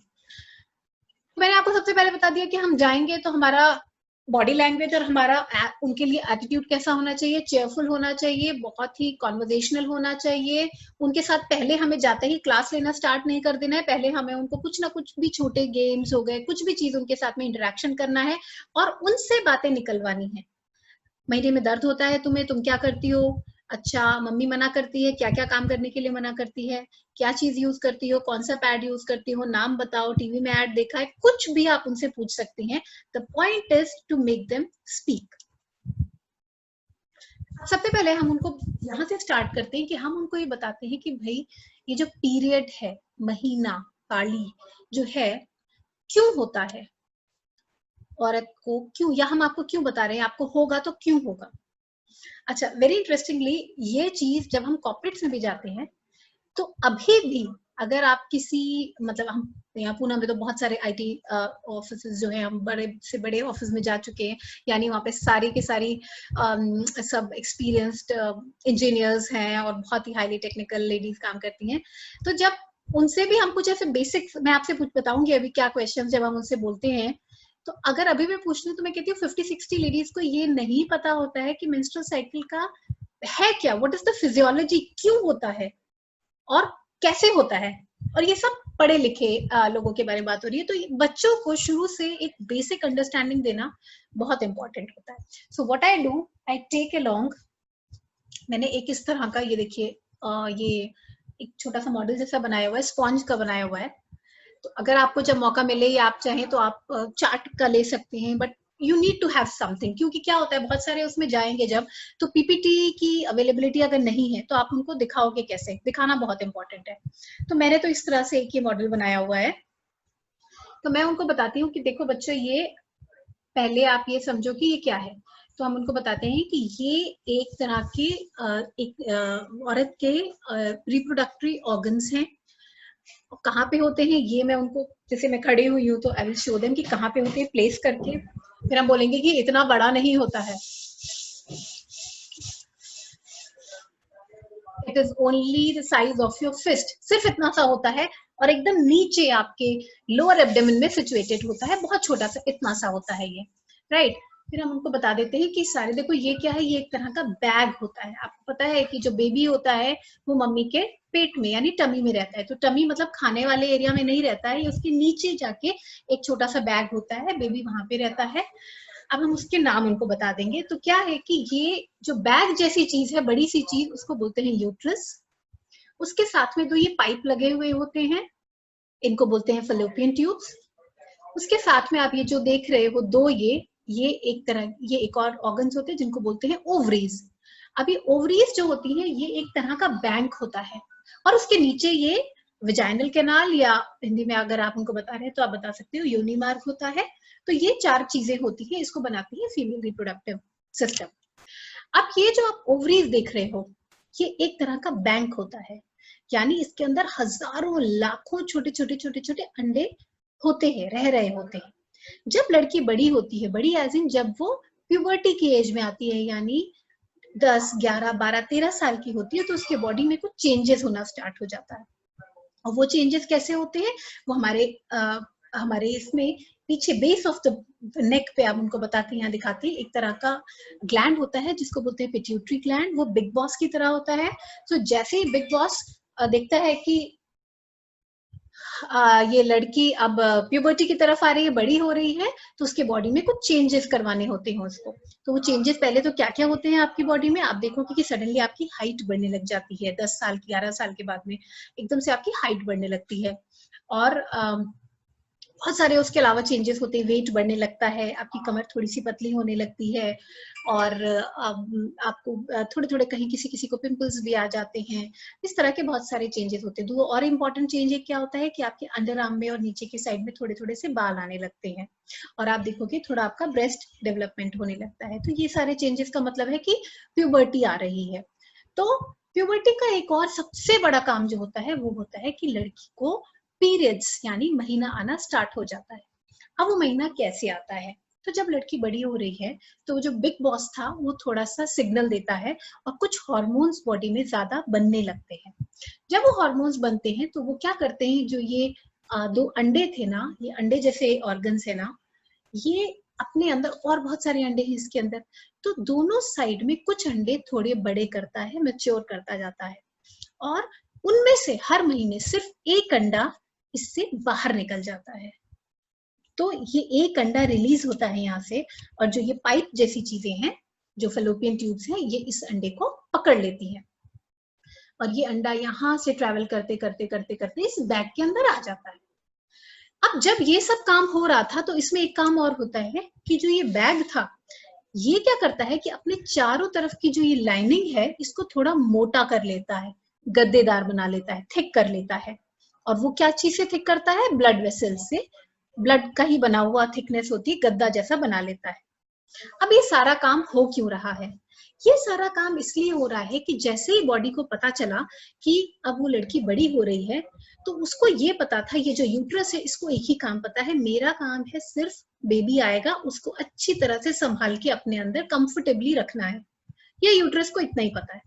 मैंने आपको सबसे पहले बता दिया कि हम जाएंगे तो हमारा बॉडी लैंग्वेज और हमारा उनके लिए एटीट्यूड कैसा होना चाहिए, चेयरफुल होना चाहिए, बहुत ही कॉन्वर्जेशनल होना चाहिए। उनके साथ पहले हमें जाते ही क्लास लेना स्टार्ट नहीं कर देना है, पहले हमें उनको कुछ ना कुछ भी, छोटे गेम्स हो गए, कुछ भी चीज उनके साथ में इंटरेक्शन करना है और उनसे बातें निकलवानी है। महीने में दर्द होता है तुम्हें, तुम क्या करती हो, अच्छा मम्मी मना करती है, क्या क्या काम करने के लिए मना करती है, क्या चीज यूज करती हो, कौन सा पैड यूज करती हो, नाम बताओ, टीवी में ऐड देखा है, कुछ भी आप उनसे पूछ सकती हैं। The point is to make them speak. सबसे पहले हम उनको यहाँ से स्टार्ट करते हैं कि हम उनको ये बताते हैं कि भाई ये जो पीरियड है, महीना काली जो है, क्यों होता है औरत को, क्यों, या हम आपको क्यों बता रहे हैं, आपको होगा तो क्यों होगा। अच्छा, वेरी इंटरेस्टिंगली ये चीज जब हम कॉर्पोरेट्स में भी जाते हैं तो अभी भी अगर आप किसी, मतलब हम यहाँ पूना में तो बहुत सारे आईटी ऑफिस जो हैं, हम बड़े से बड़े ऑफिस में जा चुके हैं, यानी वहाँ पे सारी की सारी सब एक्सपीरियंस्ड इंजीनियर्स हैं और बहुत ही हाईली टेक्निकल लेडीज काम करती हैं। तो जब उनसे भी हम कुछ ऐसे बेसिक, मैं आपसे कुछ बताऊंगी अभी क्या क्वेश्चन जब हम उनसे बोलते हैं, तो अगर अभी मैं पूछ लूं तो मैं कहती हूँ 50-60 लेडीज को ये नहीं पता होता है कि मेंस्ट्रुअल साइकिल का है क्या, व्हाट इज द फिजियोलॉजी, क्यों होता है और कैसे होता है। और ये सब पढ़े लिखे लोगों के बारे में बात हो रही है, तो बच्चों को शुरू से एक बेसिक अंडरस्टैंडिंग देना बहुत इंपॉर्टेंट होता है। So what I do, I take along, मैंने एक इस तरह का, ये देखिए ये एक छोटा सा मॉडल जैसा बनाया हुआ है, स्पॉन्ज का बनाया हुआ है। तो अगर आपको जब मौका मिले या आप चाहें तो आप चार्ट का ले सकते हैं, but you need to have something, क्योंकि क्या होता है बहुत सारे उसमें जाएंगे जब, तो पीपीटी की अवेलेबिलिटी अगर नहीं है तो आप उनको दिखाओगे कैसे, दिखाना बहुत इंपॉर्टेंट है। तो मैंने तो इस तरह से एक ये मॉडल बनाया हुआ है। तो मैं उनको बताती हूँ कि देखो बच्चों, ये पहले आप ये समझो कि ये क्या है। तो हम उनको बताते हैं कि ये एक तरह के एक औरत के रिप्रोडक्टरी ऑर्गन्स हैं। कहाँ पे होते हैं ये मैं उनको, जैसे मैं खड़ी हुई हूँ तो आई विल शो देम कि कहाँ पे होते हैं प्लेस करके, फिर हम बोलेंगे कि इतना बड़ा नहीं होता है, it is only the size of your fist, सिर्फ इतना सा होता है, और एकदम नीचे आपके लोअर एब्डोमेन में सिचुएटेड होता है, बहुत छोटा सा इतना सा होता है ये, राइट। फिर हम उनको बता देते हैं कि सारे देखो ये क्या है, ये एक तरह का बैग होता है। आपको पता है कि जो बेबी होता है वो मम्मी के पेट में यानी टमी में रहता है, तो टमी मतलब खाने वाले एरिया में नहीं रहता है, ये उसके नीचे जाके एक छोटा सा बैग होता है, बेबी वहां पे रहता है। अब हम उसके नाम उनको बता देंगे। तो क्या है कि ये जो बैग जैसी चीज है, बड़ी सी चीज, उसको बोलते हैं यूट्रस। उसके साथ में 2 ये पाइप लगे हुए होते हैं, इनको बोलते हैं फैलोपियन ट्यूब्स। उसके साथ में आप ये जो देख रहे हो 2 ये एक तरह, ये एक और ऑर्गन्स होते हैं जिनको बोलते हैं ओवरीज। अब ये ओवरीज जो होती है ये एक तरह का बैंक होता है, और उसके नीचे ये विजाइनल कैनाल, या हिंदी में अगर आप उनको बता रहे हैं तो आप बता सकते हो योनि मार्ग होता है। तो ये 4 चीजें होती है, इसको बनाती है फीमेल रिप्रोडक्टिव सिस्टम। अब ये जो आप ओवरीज देख रहे हो ये एक तरह का बैंक होता है, यानी इसके अंदर हजारों लाखों छोटे छोटे छोटे छोटे अंडे होते हैं, रह रहे होते हैं। जब लड़की बड़ी होती है, बड़ी एज इन जब वो प्यूबर्टी की एज में आती है, यानी 10, 11, 12, 13 साल की होती है, तो उसके बॉडी में कुछ चेंजेस होना स्टार्ट हो जाता है। और वो चेंजेस कैसे होते हैं, वो हमारे इसमें पीछे बेस ऑफ द नेक पे आप उनको बताते हैं, यहाँ दिखाते हैं, एक तरह का ग्लैंड होता है जिसको बोलते हैं पिट्यूटरी ग्लैंड, वो बिग बॉस की तरह होता है। तो जैसे ही बिग बॉस देखता है कि ये लड़की अब प्यूबर्टी की तरफ आ रही है, बड़ी हो रही है, तो उसके बॉडी में कुछ चेंजेस करवाने होते हैं उसको। तो वो चेंजेस पहले तो क्या क्या होते हैं आपकी बॉडी में, आप देखोगे कि सडनली आपकी हाइट बढ़ने लग जाती है 10 साल की 11 साल के बाद में एकदम से आपकी हाइट बढ़ने लगती है। और बहुत सारे उसके अलावा चेंजेस होते हैं, वेट बढ़ने लगता है, आपकी कमर थोड़ी सी पतली होने लगती है, और आपको थोड़े थोड़े कहीं किसी किसी को पिंपल्स भी आ जाते हैं। इस तरह के बहुत सारे चेंजेस होते हैं। दो और इम्पोर्टेंट चेंज क्या होता है कि आपके अंडर आर्म में और नीचे की साइड में थोड़े थोड़े से बाल आने लगते हैं, और आप देखोगे थोड़ा आपका ब्रेस्ट डेवलपमेंट होने लगता है। तो ये सारे चेंजेस का मतलब है कि प्यूबर्टी आ रही है। तो प्यूबर्टी का एक और सबसे बड़ा काम जो होता है वो होता है कि लड़की को पीरियड्स यानी महीना आना स्टार्ट हो जाता है। अब वो महीना कैसे आता है, तो जब लड़की बड़ी हो रही है तो वो जो बिग बॉस था वो थोड़ा सा सिग्नल देता है और कुछ हार्मोन्स बॉडी में ज्यादा बनने लगते हैं। जब वो हार्मोन्स बनते हैं तो वो क्या करते हैं, जो ये दो अंडे थे ना, ये अंडे जैसे ऑर्गन्स है ना, ये अपने अंदर और बहुत सारे अंडे हैं इसके अंदर, तो दोनों साइड में कुछ अंडे थोड़े बड़े करता है, मैच्योर करता जाता है, और उनमें से हर महीने सिर्फ एक अंडा इससे बाहर निकल जाता है। तो ये एक अंडा रिलीज होता है यहाँ से, और जो ये पाइप जैसी चीजें हैं, जो फेलोपियन ट्यूब्स हैं, ये इस अंडे को पकड़ लेती हैं, और ये अंडा यहाँ से ट्रेवल करते करते करते करते इस बैग के अंदर आ जाता है। अब जब ये सब काम हो रहा था तो इसमें एक काम और होता है कि जो ये बैग था, ये क्या करता है कि अपने चारों तरफ की जो ये लाइनिंग है इसको थोड़ा मोटा कर लेता है, गद्देदार बना लेता है, थिक कर लेता है। और वो क्या चीज से थिक करता है, ब्लड वेसल से, ब्लड का ही बना हुआ थिकनेस होती है, गद्दा जैसा बना लेता है। अब ये सारा काम हो क्यों रहा है, ये सारा काम इसलिए हो रहा है कि जैसे ही बॉडी को पता चला कि अब वो लड़की बड़ी हो रही है, तो उसको ये पता था, ये जो यूट्रस है इसको एक ही काम पता है, मेरा काम है सिर्फ बेबी आएगा उसको अच्छी तरह से संभाल के अपने अंदर कंफर्टेबली रखना है। ये यूट्रस को इतना ही पता है,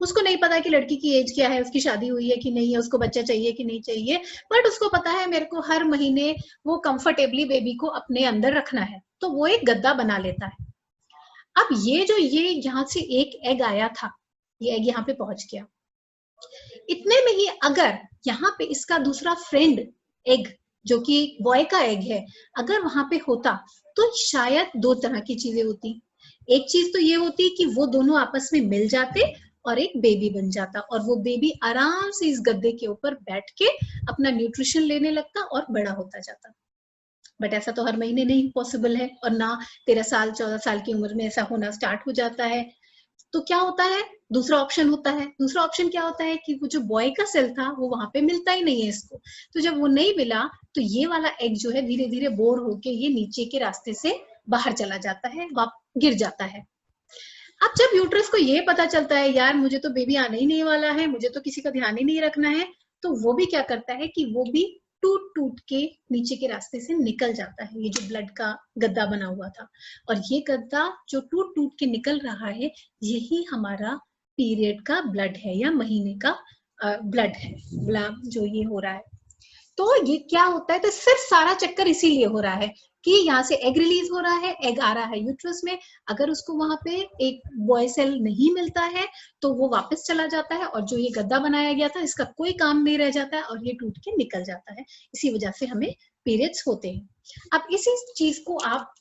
उसको नहीं पता कि लड़की की एज क्या है, उसकी शादी हुई है कि नहीं है, उसको बच्चा चाहिए कि नहीं चाहिए, बट उसको पता है मेरे को हर महीने वो कंफर्टेबली बेबी को अपने अंदर रखना है, तो वो एक गद्दा बना लेता है। अब ये यहाँ से एक एग आया था, ये एग यहाँ पे पहुंच गया, इतने में ही अगर यहाँ पे इसका दूसरा फ्रेंड एग जो कि बॉय का एग है अगर वहां पे होता, तो शायद दो तरह की चीजें होती। एक चीज तो ये होती कि वो दोनों आपस में मिल जाते और एक बेबी बन जाता, और वो बेबी आराम से इस गद्दे के ऊपर बैठ के अपना न्यूट्रिशन लेने लगता और बड़ा होता जाता। बट ऐसा तो हर महीने नहीं पॉसिबल है, और ना 13 साल 14 साल की उम्र में ऐसा होना स्टार्ट हो जाता है। तो क्या होता है, दूसरा ऑप्शन होता है। दूसरा ऑप्शन क्या होता है कि वो जो बॉय का सेल था वो वहां पे मिलता ही नहीं है इसको, तो जब वो नहीं मिला तो ये वाला एग जो है धीरे धीरे बोर होके ये नीचे के रास्ते से बाहर चला जाता है, गिर जाता है। अब जब यूट्रस को ये पता चलता है यार मुझे तो बेबी आने ही नहीं वाला है, मुझे तो किसी का ध्यान ही नहीं रखना है, तो वो भी क्या करता है कि वो भी टूट टूट के नीचे के रास्ते से निकल जाता है, ये जो ब्लड का गद्दा बना हुआ था। और ये गद्दा जो टूट टूट के निकल रहा है यही हमारा पीरियड का ब्लड है या महीने का ब्लड है, जो ये हो रहा है। तो ये क्या होता है, तो सिर्फ सारा चक्कर इसीलिए हो रहा है कि यहाँ से एग रिलीज हो रहा है, एग आ रहा है यूट्रस में, अगर उसको वहां पे एक बॉय सेल नहीं मिलता है तो वो वापस चला जाता है, और जो ये गद्दा बनाया गया था इसका कोई काम नहीं रह जाता है और ये टूट के निकल जाता है। इसी वजह से हमें पीरियड्स होते हैं। अब इसी चीज को आप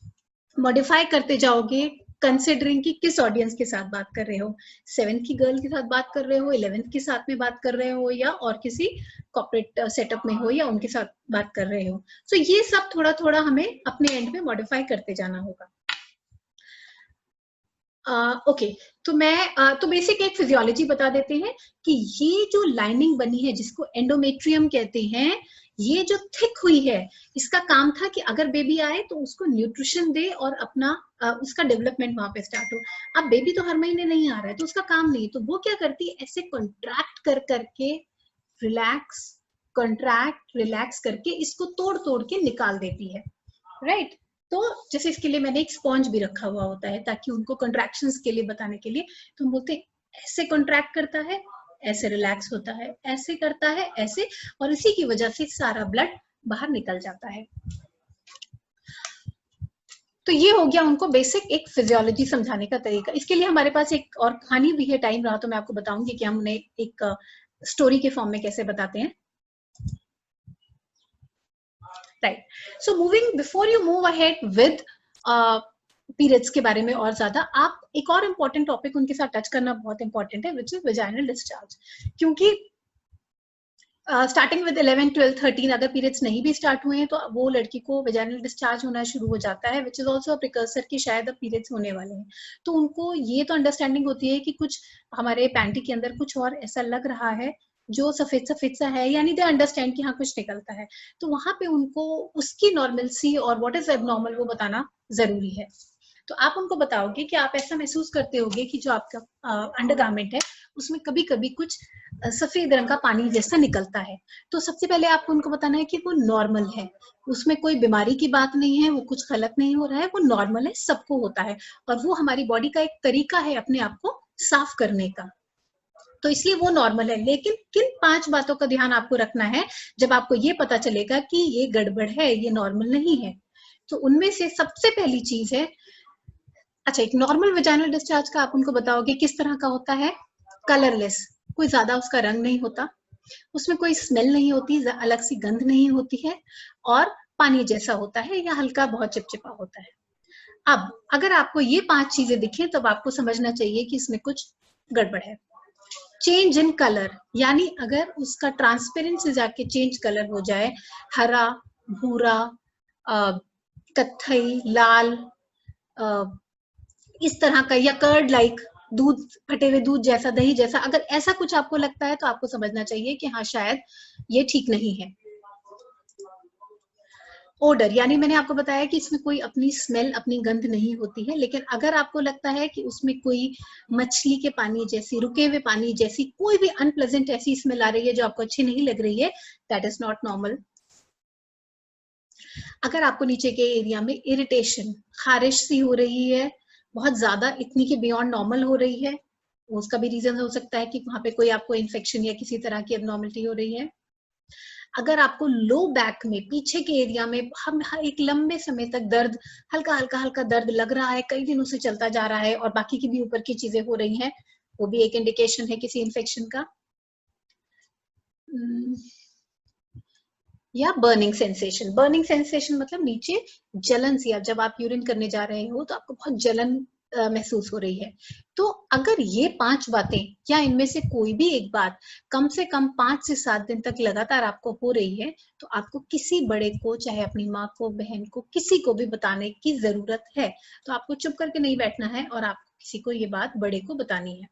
मॉडिफाई करते जाओगे कंसिडरिंग कि किस ऑडियंस के साथ बात कर रहे हो, 7th की गर्ल के साथ बात कर रहे हो, 11th के साथ में बात कर रहे हो, या और किसी कॉर्पोरेट सेटअप में हो या उनके साथ बात कर रहे हो। सो ये सब थोड़ा थोड़ा हमें अपने एंड में मॉडिफाई करते जाना होगा। ओके, तो मैं तो बेसिक एक फिजियोलॉजी बता देते हैं कि ये जो लाइनिंग बनी है जिसको एंडोमेट्रियम कहते हैं, ये जो थिक हुई है इसका काम था कि अगर बेबी आए तो उसको न्यूट्रिशन दे और अपना उसका डेवलपमेंट वहां पे स्टार्ट हो। अब बेबी तो हर महीने नहीं आ रहा है तो उसका काम नहीं, तो वो क्या करती है ऐसे कॉन्ट्रैक्ट कर करके रिलैक्स, कॉन्ट्रैक्ट रिलैक्स करके इसको तोड़ तोड़ के निकाल देती है, राइट। तो जैसे इसके लिए मैंने एक स्पॉन्ज भी रखा हुआ होता है ताकि उनको कॉन्ट्रैक्शंस के लिए बताने के लिए, तो हम बोलते हैं ऐसे कॉन्ट्रैक्ट करता है, ऐसे रिलैक्स होता है, ऐसे करता है, ऐसे, और इसी की वजह से सारा ब्लड बाहर निकल जाता है। तो ये हो गया उनको बेसिक एक फिजियोलॉजी समझाने का तरीका। इसके लिए हमारे पास एक और कहानी भी है, टाइम रहा तो मैं आपको बताऊंगी कि हम उन्हें एक स्टोरी के फॉर्म में कैसे बताते हैं। Right. So moving, before you move ahead with periods के बारे में और ज्यादा, आप एक और इम्पोर्टेंट टॉपिक उनके साथ टच करना बहुत इंपॉर्टेंट है, विच इज वेजाइनल डिस्चार्ज. क्योंकि स्टार्टिंग विद 11, 12, 13 अगर पीरियड्स नहीं भी स्टार्ट हुए हैं तो वो लड़की को वेजाइनल डिस्चार्ज होना शुरू हो जाता है, विच इज ऑल्सो प्रिकर्सर कि शायद अब पीरियड्स होने वाले हैं. तो उनको ये तो अंडरस्टैंडिंग होती है कि कुछ हमारे पैंटी के अंदर कुछ और ऐसा लग रहा है जो सफेद सफेद सा है, यानी दे अंडरस्टैंड कि हाँ कुछ निकलता है. तो वहां पे उनको उसकी नॉर्मलसी और व्हाट इज एबनॉर्मल वो बताना जरूरी है. तो आप उनको बताओगे कि आप ऐसा महसूस करते होगे कि जो आपका अंडरगारमेंट है उसमें कभी कभी कुछ सफेद रंग का पानी जैसा निकलता है. तो सबसे पहले आपको उनको बताना है कि वो नॉर्मल है, उसमें कोई बीमारी की बात नहीं है, वो कुछ गलत नहीं हो रहा है, वो नॉर्मल है, सबको होता है, और वो हमारी बॉडी का एक तरीका है अपने आप को साफ करने का. तो इसलिए वो नॉर्मल है. लेकिन किन 5 बातों का ध्यान आपको रखना है जब आपको ये पता चलेगा कि ये गड़बड़ है, ये नॉर्मल नहीं है? तो उनमें से सबसे पहली चीज है, अच्छा, एक नॉर्मल वेजाइनल डिस्चार्ज का आप उनको बताओगे किस तरह का होता है? कलरलेस, कोई ज्यादा उसका रंग नहीं होता, उसमें कोई स्मेल नहीं होती, अलग सी गंध नहीं होती है, और पानी जैसा होता है या हल्का बहुत चिपचिपा होता है. अब अगर आपको ये 5 चीजें दिखें तब आपको समझना चाहिए कि इसमें कुछ गड़बड़ है. चेंज इन कलर, यानी अगर उसका ट्रांसपेरेंसी जाके चेंज कलर हो जाए, हरा, भूरा, कत्थई, लाल, इस तरह का, या कर्ड लाइक, दूध, फटे हुए दूध जैसा, दही जैसा, अगर ऐसा कुछ आपको लगता है तो आपको समझना चाहिए कि हाँ शायद ये ठीक नहीं है. ओडर, यानी मैंने आपको बताया कि इसमें कोई अपनी स्मेल, अपनी गंध नहीं होती है, लेकिन अगर आपको लगता है कि उसमें कोई मछली के पानी जैसी, रुके हुए पानी जैसी कोई भी अनप्लेजेंट ऐसी स्मेल आ रही है जो आपको अच्छी नहीं लग रही है, दैट इज नॉट नॉर्मल. अगर आपको नीचे के एरिया में इरिटेशन, खारिश सी हो रही है, बहुत ज्यादा, इतनी के बियॉन्ड नॉर्मल हो रही है, उसका भी रीजन हो सकता है कि वहां पे कोई आपको इन्फेक्शन या किसी तरह की एबनॉर्मलिटी हो रही है. अगर आपको लो बैक में, पीछे के एरिया में हम एक लंबे समय तक दर्द, हल्का हल्का हल्का दर्द लग रहा है, कई दिनों से चलता जा रहा है, और बाकी की भी ऊपर की चीजें हो रही हैं, वो भी एक इंडिकेशन है किसी इन्फेक्शन का. या बर्निंग सेंसेशन, बर्निंग सेंसेशन मतलब नीचे जलन सी, जब आप यूरिन करने जा रहे हो तो आपको बहुत जलन महसूस हो रही है. तो अगर ये 5 बातें या इनमें से कोई भी एक बात कम से कम 5 से 7 दिन तक लगातार आपको हो रही है, तो आपको किसी बड़े को, चाहे अपनी माँ को, बहन को, किसी को भी बताने की जरूरत है. तो आपको चुप करके नहीं बैठना है और आपको किसी को ये बात, बड़े को, बतानी है.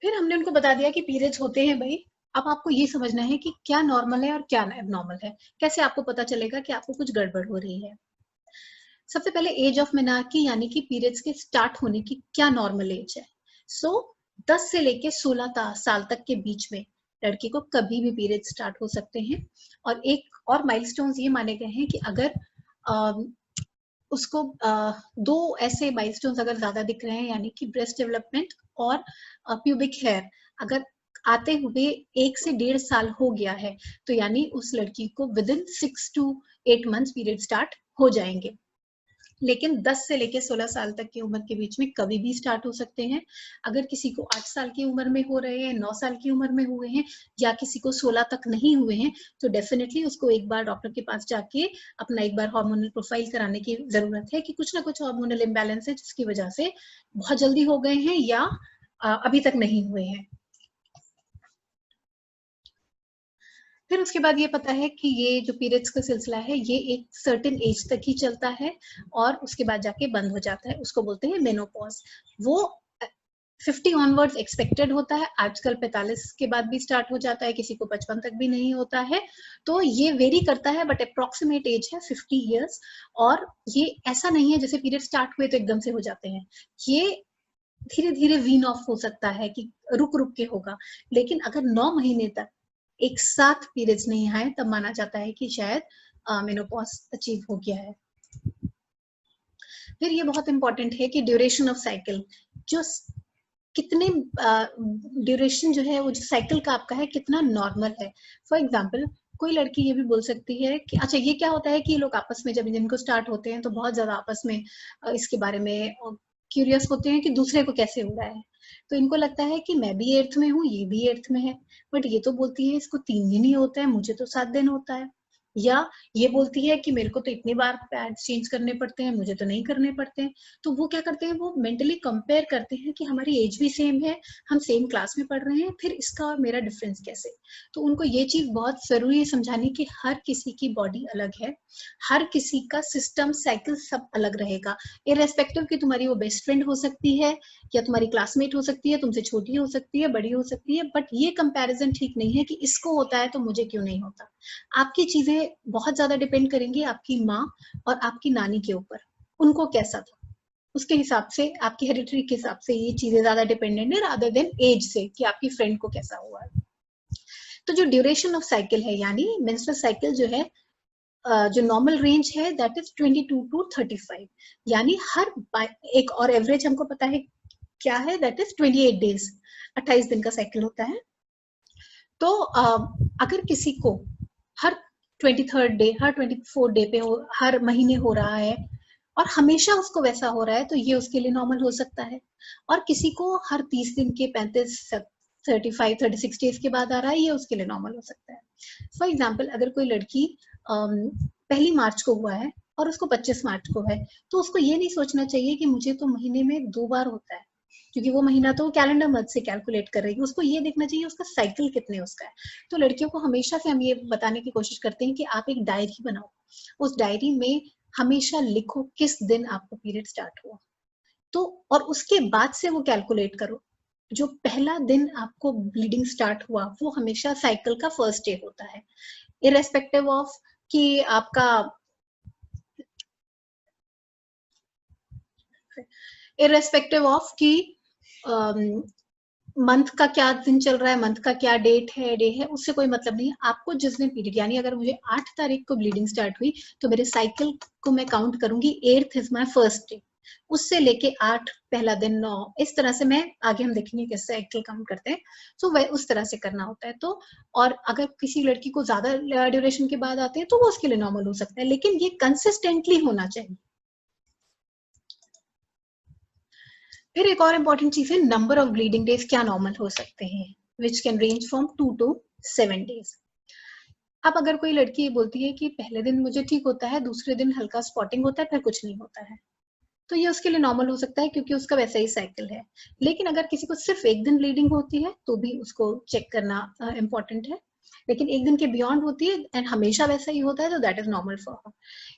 फिर हमने उनको बता दिया कि पीरियड्स होते हैं भाई. अब आपको ये समझना है कि क्या नॉर्मल है और क्या एबनॉर्मल है. कैसे आपको पता चलेगा कि आपको कुछ गड़बड़ हो रही है? सबसे पहले एज ऑफ मेनार्की, यानी कि पीरियड्स के स्टार्ट होने की क्या नॉर्मल एज है. सो 10 से लेके 16 साल तक के बीच में लड़की को कभी भी पीरियड स्टार्ट हो सकते हैं. और एक और माइलस्टोन्स ये माने गए हैं कि अगर उसको 2 ऐसे माइलस्टोन्स अगर ज्यादा दिख रहे हैं, यानी कि ब्रेस्ट डेवलपमेंट और प्यूबिक हेयर अगर आते हुए 1 से 1.5 साल हो गया है, तो यानी उस लड़की को within 6 to 8 months period start हो जाएंगे. लेकिन 10 से लेके 16 साल तक की उम्र के बीच में कभी भी स्टार्ट हो सकते हैं. अगर किसी को 8 साल की उम्र में हो रहे हैं, 9 साल की उम्र में हुए हैं, या किसी को 16 तक नहीं हुए हैं, तो डेफिनेटली उसको एक बार डॉक्टर के पास जाके अपना एक बार हार्मोनल प्रोफाइल कराने की जरूरत है कि कुछ ना कुछ हार्मोनल इम्बैलेंस है जिसकी वजह से बहुत जल्दी हो गए हैं या अभी तक नहीं हुए हैं. फिर उसके बाद ये पता है कि ये जो पीरियड्स का सिलसिला है ये एक सर्टेन एज तक ही चलता है और उसके बाद जाके बंद हो जाता है, उसको बोलते हैं मेनोपॉज. वो 50 ऑनवर्ड्स एक्सपेक्टेड होता है, आजकल 45 के बाद भी स्टार्ट हो जाता है, किसी को 55 तक भी नहीं होता है. तो ये वेरी करता है, बट अप्रोक्सीमेट एज है 50 ईयर्स. और ये ऐसा नहीं है जैसे पीरियड स्टार्ट हुए तो एकदम से हो जाते हैं, ये धीरे धीरे वीन ऑफ हो सकता है कि रुक रुक के होगा. लेकिन अगर 9 महीने तक एक साथ पीरियड्स नहीं आए तब माना जाता है कि शायद मेनोपॉज अचीव हो गया है. फिर ये बहुत इंपॉर्टेंट है कि ड्यूरेशन ऑफ साइकिल, जो कितने ड्यूरेशन जो है वो जो साइकिल का आपका है कितना नॉर्मल है. फॉर एग्जाम्पल कोई लड़की ये भी बोल सकती है कि अच्छा ये क्या होता है कि लोग आपस में जब इनको स्टार्ट होते हैं तो बहुत ज्यादा आपस में इसके बारे में क्यूरियस होते हैं कि दूसरे को कैसे हो रहा है। तो इनको लगता है कि मैं भी 8th में हूँ, ये भी 8th में है, बट ये तो बोलती है इसको 3 दिन ही होता है, मुझे तो 7 दिन होता है। या ये बोलती है कि मेरे को तो इतनी बार पैड्स चेंज करने पड़ते हैं, मुझे तो नहीं करने पड़ते हैं। तो वो क्या करते हैं, वो मेंटली कंपेयर करते हैं कि हमारी एज भी सेम है, हम सेम क्लास में पढ़ रहे हैं, फिर इसका और मेरा डिफरेंस कैसे। तो उनको ये चीज बहुत जरूरी है समझाने की हर किसी की बॉडी अलग है, हर किसी का सिस्टम साइकिल सब अलग रहेगा, इररेस्पेक्टिव कि तुम्हारी वो बेस्ट फ्रेंड हो सकती है या तुम्हारी क्लासमेट हो सकती है, तुमसे छोटी हो सकती है, बड़ी हो सकती है, बट ये कंपैरिजन ठीक नहीं है कि इसको होता है तो मुझे क्यों नहीं होता। आपकी चीजें बहुत ज्यादा डिपेंड करेंगी आपकी माँ और आपकी नानी के ऊपर, उनको कैसा था उसके हिसाब से, आपकी हेरिडिटरी के हिसाब से ये चीजें ज्यादा डिपेंडेंट है रादर देन एज से कि आपकी फ्रेंड को कैसा हुआ है। तो जो ड्यूरेशन ऑफ साइकिल है यानी मेंस्ट्रुअल साइकिल जो है, जो नॉर्मल रेंज है दैट इज 22 टू 35, यानी हर एक, और एवरेज हमको पता है क्या है, दैट इज 28 डेज, 28 दिन का साइकिल होता है। तो अगर किसी को हर 23rd डे, हर 24 डे पे हर महीने हो रहा है और हमेशा उसको वैसा हो रहा है तो ये उसके लिए नॉर्मल हो सकता है। और किसी को हर 30 दिन के 35 35 36 डेज के बाद आ रहा है, ये उसके लिए नॉर्मल हो सकता है। फॉर एग्जाम्पल अगर कोई लड़की 1 मार्च को हुआ है और उसको 25 मार्च को है, तो उसको ये नहीं सोचना चाहिए कि मुझे तो महीने में 2 बार होता है, क्योंकि वो महीना तो कैलेंडर मंथ से कैलकुलेट कर रही है, उसको ये देखना चाहिए उसका साइकिल कितने उसका है। तो लड़कियों को हमेशा से हम ये बताने की कोशिश करते हैं कि आप एक डायरी बनाओ, उस डायरी में हमेशा लिखो किस दिन आपको पीरियड स्टार्ट हुआ, तो और उसके बाद से वो कैलकुलेट करो। जो पहला दिन आपको ब्लीडिंग स्टार्ट हुआ वो हमेशा साइकिल का फर्स्ट डे होता है, इररेस्पेक्टिव ऑफ कि आपका इररेस्पेक्टिव ऑफ कि मंथ का क्या दिन चल रहा है, मंथ का क्या डेट है, डे है, उससे कोई मतलब नहीं है। आपको जिस दिन पीरियड, यानी अगर मुझे 8 तारीख को ब्लीडिंग स्टार्ट हुई तो मेरे साइकिल को मैं काउंट करूंगी 8th is my first day, उससे लेके 8 पहला दिन 9, इस तरह से मैं आगे हम देखेंगे कैसे साइकिल काउंट करते हैं। तो वह उस तरह से करना होता है। तो और अगर किसी लड़की को ज्यादा ड्यूरेशन के बाद आते हैं तो वो उसके लिए नॉर्मल हो सकता है, लेकिन ये कंसिस्टेंटली होना चाहिए। फिर एक और इम्पॉर्टेंट चीज है नंबर ऑफ ब्लीडिंग डेज क्या नॉर्मल हो सकते हैं, which can range from 2 to 7 days. अब अगर कोई लड़की ये बोलती है कि पहले दिन मुझे ठीक होता है, दूसरे दिन हल्का स्पॉटिंग होता है, फिर कुछ नहीं होता है, तो ये उसके लिए नॉर्मल हो सकता है क्योंकि उसका वैसा ही साइकिल है। लेकिन अगर किसी को सिर्फ एक दिन ब्लीडिंग होती है तो भी उसको चेक करना इम्पोर्टेंट है, लेकिन एक दिन के बियॉन्ड होती है एंड हमेशा वैसा ही होता है तो that is normal for her.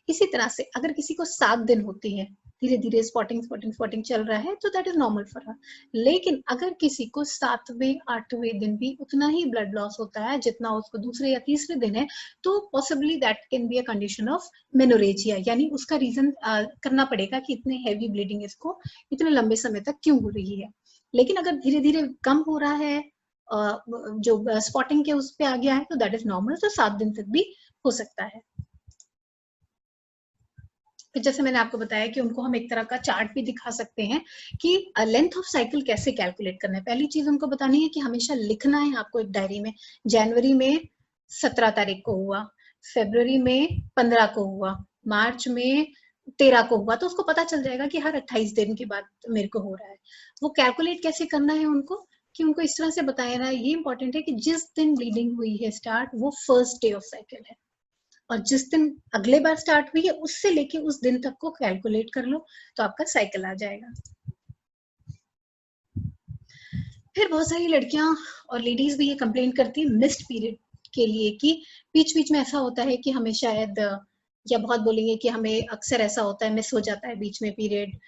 इसी तरह से अगर किसी को 7 दिन होती है, धीरे धीरे स्पॉटिंग चल रहा है, तो that is normal for her. लेकिन अगर किसी को 7वें 8वें दिन भी उतना ही ब्लड लॉस होता है जितना उसको दूसरे या तीसरे दिन है, तो possibly that can be a condition of menorrhagia, यानी उसका रीजन करना पड़ेगा कि इतने हैवी ब्लीडिंग इसको इतने लंबे समय तक क्यों हो रही है। लेकिन अगर धीरे धीरे कम हो रहा है, जो स्पॉटिंग के उस पे आ गया है, तो दैट इज नॉर्मल, तो 7 दिन तक भी हो सकता है। फिर जैसे मैंने आपको बताया कि उनको हम एक तरह का चार्ट भी दिखा सकते हैं कि लेंथ ऑफ साइकिल कैसे कैलकुलेट करना है। पहली चीज उनको बतानी है कि हमेशा लिखना है आपको एक डायरी में, जनवरी में 17 तारीख को हुआ, फरवरी में 15 को हुआ, मार्च में 13 को हुआ, तो उसको पता चल जाएगा कि हर 28 दिन के बाद मेरे को हो रहा है। वो कैलकुलेट कैसे करना है उनको, कि उनको इस तरह से बताया रहा है, ये इंपॉर्टेंट है कि जिस दिन ब्लीडिंग हुई है स्टार्ट वो फर्स्ट डे ऑफ साइकिल है, और जिस दिन अगले बार स्टार्ट हुई है उससे लेके उस दिन तक को कैलकुलेट कर लो तो आपका साइकिल आ जाएगा। फिर बहुत सारी लड़कियां और लेडीज भी ये कंप्लेंट करती है मिस्ड पीरियड के लिए कि बीच बीच में ऐसा होता है कि हमें शायद, या बहुत बोलेंगे कि हमें अक्सर ऐसा होता है मिस हो जाता है बीच में पीरियड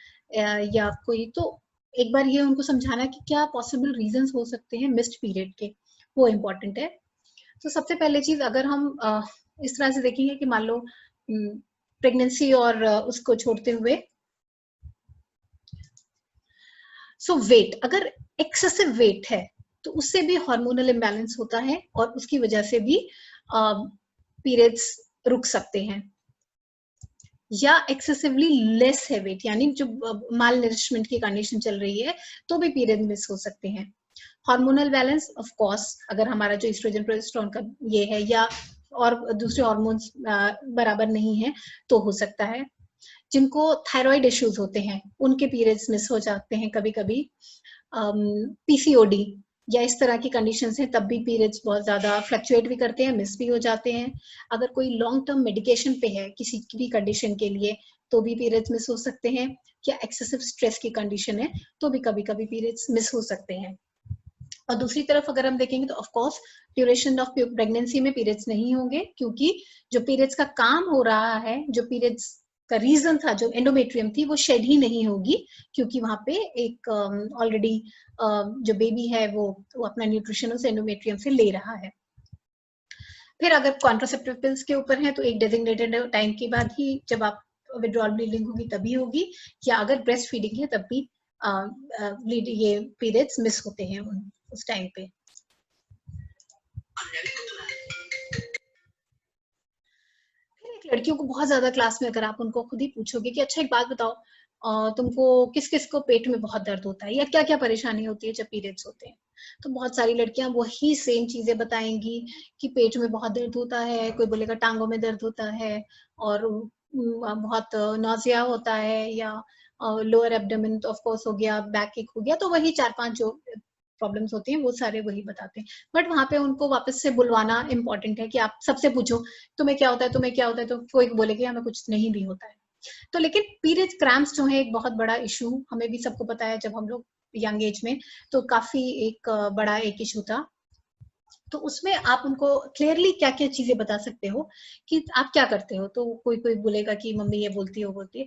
या कोई, तो एक बार ये उनको समझाना कि क्या पॉसिबल रीजंस हो सकते हैं मिस्ड पीरियड के, वो इम्पोर्टेंट है। तो सबसे पहले चीज अगर हम इस तरह से देखेंगे कि मान लो प्रेगनेंसी और उसको छोड़ते हुए, सो वेट, अगर एक्सेसिव वेट है तो उससे भी हार्मोनल इम्बैलेंस होता है और उसकी वजह से भी पीरियड्स रुक सकते हैं। या एक्सेसिवली लेस है वेट, यानी जो माल नरिशमेंट की कंडीशन चल रही है तो भी पीरियड मिस हो सकते हैं। हार्मोनल बैलेंस ऑफ कोर्स, अगर हमारा जो एस्ट्रोजन प्रोजेस्टेरोन का ये है या और दूसरे हार्मोन्स बराबर नहीं है तो हो सकता है। जिनको थायराइड इश्यूज होते हैं उनके पीरियड्स मिस हो जाते हैं कभी कभी, पीसीओडी या इस तरह की कंडीशंस हैं तब भी पीरियड्स बहुत ज़्यादा फ्लक्चुएट भी करते हैं, मिस भी हो जाते हैं। अगर कोई लॉन्ग टर्म मेडिकेशन पे है किसी भी कंडीशन के लिए तो भी पीरियड्स मिस हो सकते हैं, या एक्सेसिव स्ट्रेस की कंडीशन है तो भी कभी कभी पीरियड्स मिस हो सकते हैं। और दूसरी तरफ अगर हम देखेंगे तो of course duration of pregnancy में पीरियड्स नहीं होंगे, क्योंकि जो पीरियड्स का काम हो रहा है, जो पीरियड्स का रीजन था, जो एंडोमेट्रियम थी, वो शेड ही नहीं होगी, क्योंकि वहां पे एक ऑलरेडी जो बेबी है वो अपना न्यूट्रिशन उस एंडोमेट्रियम से ले रहा है। फिर अगर कॉन्ट्रासेप्टिव पिल्स के ऊपर है तो एक डेजिग्नेटेड टाइम के बाद ही, जब आप विड्रॉल ब्लीडिंग होगी तभी होगी, या अगर ब्रेस्ट फीडिंग है तब भी ये पीरियड्स मिस होते हैं उस टाइम पे। लड़कियों को बहुत ज्यादा क्लास में अगर आप उनको खुद ही पूछोगे कि अच्छा एक बात बताओ, तुमको किस किस को पेट में बहुत दर्द होता है या क्या क्या परेशानी होती है जब पीरियड्स होते हैं, तो बहुत सारी लड़कियां वही सेम चीजें बताएंगी कि पेट में बहुत दर्द होता है, कोई बोलेगा टांगों में दर्द होता है, और बहुत नौजिया होता है, या लोअर एब्डोमेन तो ऑफ कोर्स हो गया, बैक एक हो गया, तो वही 4-5 जो प्रॉब्लम्स होती हैं वो सारे वही बताते हैं। बट वहां पे उनको वापस से बुलवाना इंपॉर्टेंट है कि आप सबसे पूछो तुम्हें क्या होता है, तुम्हें क्या होता है, तो कोई बोलेगी हमें कुछ नहीं भी होता है। तो लेकिन पीरियड क्रैम्प्स जो है एक बहुत बड़ा इशू, हमें भी सबको पता है जब हम लोग यंग एज में, तो काफी एक बड़ा एक इशू था। तो उसमें आप उनको क्लियरली क्या क्या चीजें बता सकते हो कि आप क्या करते हो, तो कोई कोई बोलेगा कि मम्मी ये बोलती है,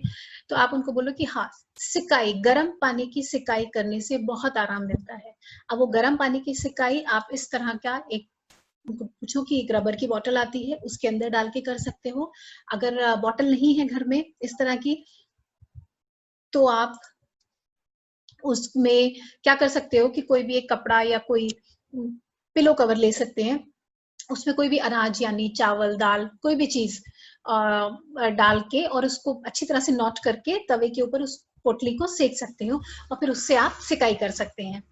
तो आप उनको बोलो कि हाँ, सिकाई, गर्म पानी की सिकाई करने से बहुत आराम मिलता है। अब वो गर्म पानी की सिकाई आप इस तरह का एक, उनको पूछो कि एक रबर की बोतल आती है उसके अंदर डाल के कर सकते हो। अगर बोतल नहीं है घर में इस तरह की, तो आप उसमें क्या कर सकते हो कि कोई भी एक कपड़ा या कोई पिलो कवर ले सकते हैं, उसमें कोई भी अनाज यानी चावल दाल कोई भी चीज डाल के और उसको अच्छी तरह से नॉट करके तवे के ऊपर उस पोटली को सेक सकते हो, और फिर उससे आप सिकाई कर सकते हैं।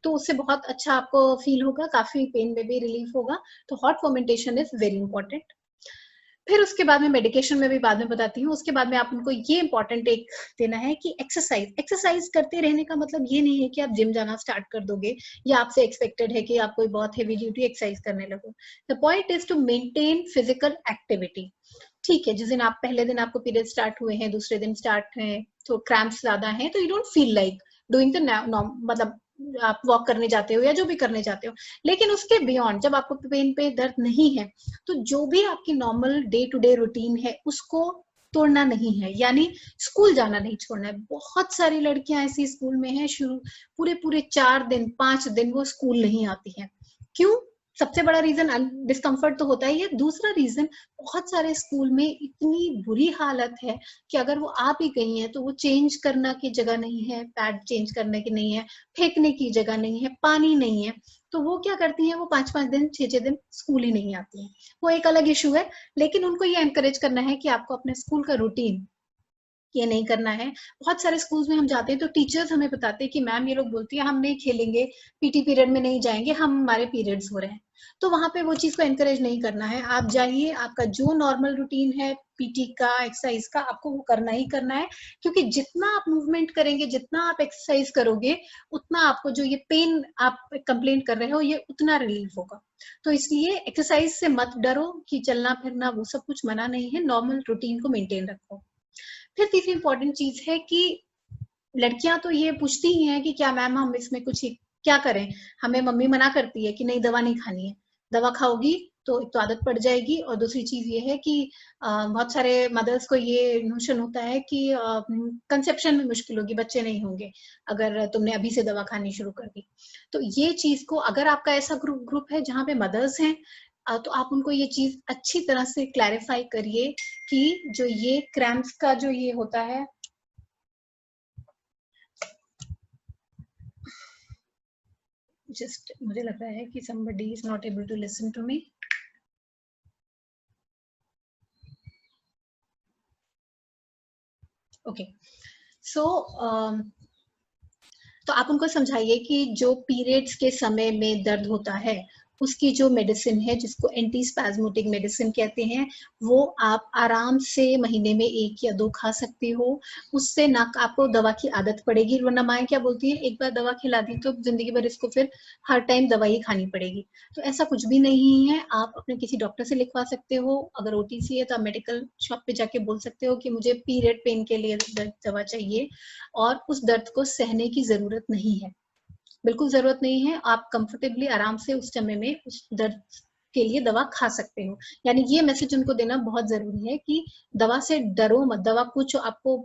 तो उससे बहुत अच्छा आपको फील होगा, काफी पेन में भी रिलीफ होगा। तो hot fermentation is very important. फिर उसके बाद में मेडिकेशन में भी बाद में बताती हूँ। उसके बाद में आप उनको ये इंपॉर्टेंट एक देना है कि एक्सरसाइज करते रहने का मतलब ये नहीं है कि आप जिम जाना स्टार्ट कर दोगे या आपसे एक्सपेक्टेड है कि आप कोई बहुत हेवी ड्यूटी एक्सरसाइज करने लगो। The point is to maintain physical activity. ठीक है, जिस दिन आप पहले दिन आपको पीरियड स्टार्ट हुए हैं, दूसरे दिन स्टार्ट है तो क्रैम्प्स ज्यादा हैं, तो you don't feel like doing the मतलब आप वॉक करने जाते हो या जो भी करने जाते हो, लेकिन उसके बियॉन्ड जब आपको पेन पे दर्द नहीं है तो जो भी आपकी normal day to day routine है उसको तोड़ना नहीं है, यानी स्कूल जाना नहीं छोड़ना है। बहुत सारी लड़कियां ऐसी स्कूल में हैं, शुरू पूरे पूरे 4 दिन 5 दिन वो स्कूल नहीं आती हैं। क्यों? सबसे बड़ा रीजन डिस्कम्फर्ट तो होता ही है, दूसरा रीजन बहुत सारे स्कूल में इतनी बुरी हालत है कि अगर वो आ भी गई है तो वो चेंज करना की जगह नहीं है, पैड चेंज करने की नहीं है, फेंकने की जगह नहीं है, पानी नहीं है, तो वो क्या करती हैं, वो 5-5 दिन 6-6 दिन स्कूल ही नहीं आती हैं। वो एक अलग इशू है, लेकिन उनको ये एनकरेज करना है कि आपको अपने स्कूल का रूटीन ये नहीं करना है। बहुत सारे स्कूल्स में हम जाते हैं तो टीचर्स हमें बताते हैं कि मैम ये लोग बोलती है हम नहीं खेलेंगे, पीटी पीरियड में नहीं जाएंगे, हमारे पीरियड्स हो रहे हैं। तो वहां पे वो चीज को एनकरेज नहीं करना है। आप जाइए, आपका जो नॉर्मल रूटीन है पीटी का, एक्सरसाइज का, आपको वो करना ही करना है, क्योंकि जितना आप मूवमेंट करेंगे, जितना आप एक्सरसाइज करोगे, उतना आपको जो ये पेन आप कंप्लेन कर रहे हो ये उतना रिलीफ होगा। तो इसलिए एक्सरसाइज से मत डरो कि चलना फिरना वो सब कुछ मना नहीं है, नॉर्मल रूटीन को मेंटेन रखो। फिर तीसरी इंपॉर्टेंट चीज है कि लड़कियां तो ये पूछती ही हैं कि क्या मैम हम इसमें कुछ क्या करें, हमें मम्मी मना करती है कि नहीं दवा नहीं खानी है, दवा खाओगी तो एक तो आदत पड़ जाएगी, और दूसरी चीज ये है कि बहुत सारे मदर्स को ये नोशन होता है कि कंसेप्शन में मुश्किल होगी, बच्चे नहीं होंगे अगर तुमने अभी से दवा खानी शुरू कर दी। तो ये चीज को, अगर आपका ऐसा ग्रुप है जहाँ पे मदर्स हैं, तो आप उनको ये चीज अच्छी तरह से क्लैरिफाई करिए कि जो ये क्रैम्प्स का जो ये होता है, जस्ट मुझे लग रहा है कि somebody is not able to listen to me. Okay, so तो आप उनको समझाइए कि जो पीरियड्स के समय में दर्द होता है उसकी जो मेडिसिन है, जिसको एंटी स्पैज्मोटिक मेडिसिन कहते हैं, वो आप आराम से महीने में 1 या 2 खा सकते हो। उससे ना आपको दवा की आदत पड़ेगी, वरना माएँ क्या बोलती हैं, एक बार दवा खिला दी तो जिंदगी भर इसको फिर हर टाइम दवा ही खानी पड़ेगी। तो ऐसा कुछ भी नहीं है, आप अपने किसी डॉक्टर से लिखवा सकते हो। अगर ओटीसी है तो आप मेडिकल शॉप पे जाके बोल सकते हो कि मुझे पीरियड पेन के लिए दवा चाहिए, और उस दर्द को सहने की जरूरत नहीं है, बिल्कुल जरूरत नहीं है। आप कंफर्टेबली आराम से उस समय में उस दर्द के लिए दवा खा सकते हो। यानी ये मैसेज उनको देना बहुत जरूरी है कि दवा से डरो मत, दवा कुछ आपको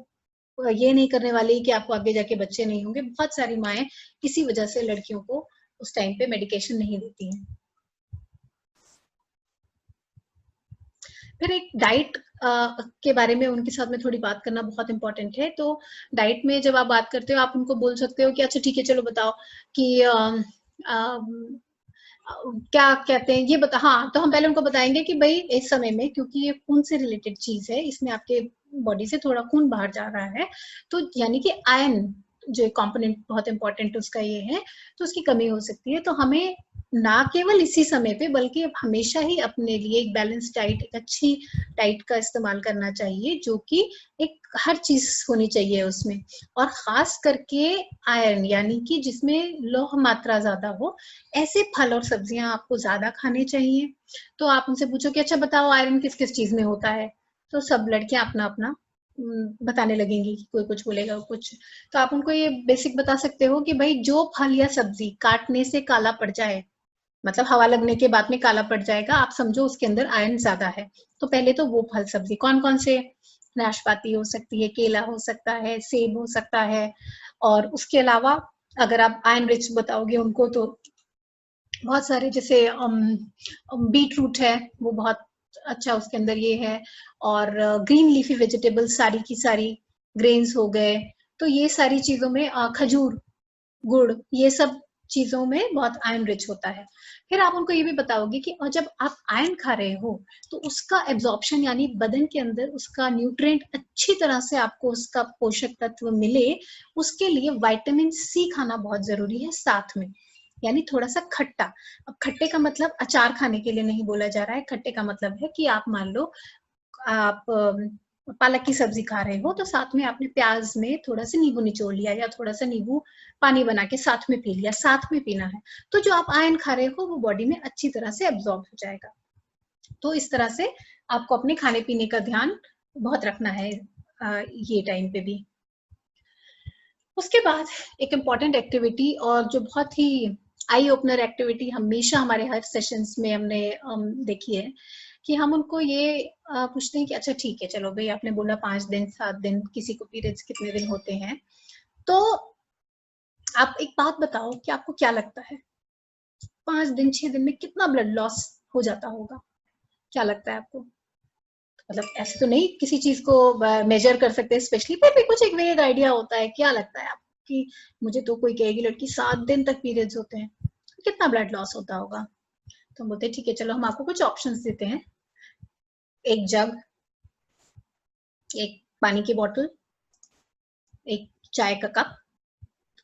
ये नहीं करने वाली कि आपको आगे जाके बच्चे नहीं होंगे। बहुत सारी माएँ इसी वजह से लड़कियों को उस टाइम पे मेडिकेशन नहीं देती हैं। फिर एक डाइट के बारे में उनके साथ में थोड़ी बात करना बहुत इंपॉर्टेंट है। तो डाइट में जब आप बात करते हो, आप उनको बोल सकते हो कि अच्छा ठीक है, चलो बताओ कि क्या कहते हैं ये बता, हाँ, तो हम पहले उनको बताएंगे कि भाई इस समय में, क्योंकि ये खून से रिलेटेड चीज है, इसमें आपके बॉडी से थोड़ा खून बाहर जा रहा है, तो यानी कि आयरन जो कंपोनेंट बहुत इंपॉर्टेंट उसका ये है, तो उसकी कमी हो सकती है। तो हमें ना केवल इसी समय पे, बल्कि हमेशा ही अपने लिए एक बैलेंस डाइट, एक अच्छी डाइट का इस्तेमाल करना चाहिए, जो कि एक हर चीज होनी चाहिए उसमें, और खास करके आयरन, यानी कि जिसमें लौह मात्रा ज्यादा हो, ऐसे फल और सब्जियां आपको ज्यादा खाने चाहिए। तो आप उनसे पूछो कि अच्छा बताओ आयरन किस किस चीज में होता है, तो सब लड़कियां अपना अपना बताने लगेंगी, कोई कुछ बोलेगा कुछ। तो आप उनको ये बेसिक बता सकते हो कि भाई जो फल या सब्जी काटने से काला पड़ जाए, मतलब हवा लगने के बाद में काला पड़ जाएगा, आप समझो उसके अंदर आयरन ज्यादा है। तो पहले तो वो फल सब्जी कौन कौन से, नाशपाती हो सकती है, केला हो सकता है, सेब हो सकता है, और उसके अलावा अगर आप आयरन रिच बताओगे उनको तो बहुत सारे, जैसे बीट रूट है, वो बहुत अच्छा उसके अंदर ये है, और ग्रीन लीफी वेजिटेबल्स सारी की सारी, ग्रेन्स हो गए, तो ये सारी चीजों में खजूर, गुड़, ये सब चीजों में बहुत आयरन रिच होता है। फिर आप उनको ये भी बताओगे कि जब आप आयरन खा रहे हो तो उसका एब्जॉर्प्शन, यानी बदन के अंदर उसका न्यूट्रिएंट अच्छी तरह से आपको उसका पोषक तत्व मिले, उसके लिए विटामिन सी खाना बहुत जरूरी है साथ में, यानी थोड़ा सा खट्टा। अब खट्टे का मतलब अचार खाने के लिए नहीं बोला जा रहा है, खट्टे का मतलब है कि आप मान लो आप पालक की सब्जी खा रहे हो, तो साथ में आपने प्याज में थोड़ा सा नींबू निचोड़ लिया, या थोड़ा सा नींबू पानी बना के साथ में पी लिया, साथ में पीना है। तो जो आप आयरन खा रहे हो वो बॉडी में अच्छी तरह से एब्जॉर्ब हो जाएगा। तो इस तरह से आपको अपने खाने पीने का ध्यान बहुत रखना है ये टाइम पे भी। उसके बाद एक इम्पॉर्टेंट एक्टिविटी, और जो बहुत ही आई ओपनर एक्टिविटी हमेशा हमारे हर सेशंस में हमने देखी है, कि हम उनको ये पूछते हैं कि अच्छा ठीक है, चलो भाई आपने बोला 5 दिन 7 दिन, किसी को पीरियड्स कितने दिन होते हैं, तो आप एक बात बताओ कि आपको क्या लगता है 5 दिन 6 दिन में कितना ब्लड लॉस हो जाता होगा, क्या लगता है आपको? मतलब ऐसे तो नहीं किसी चीज को मेजर कर सकते स्पेशली, पर भी कुछ एक वेग आइडिया होता है, क्या लगता है आपको कि मुझे तो कोई कहेगी लड़की 7 दिन तक पीरियड्स होते हैं, कितना ब्लड लॉस होता होगा? तो हम बोलते हैं ठीक है, चलो हम आपको कुछ ऑप्शंस देते हैं, एक जग, एक पानी की बोतल, एक चाय का कप,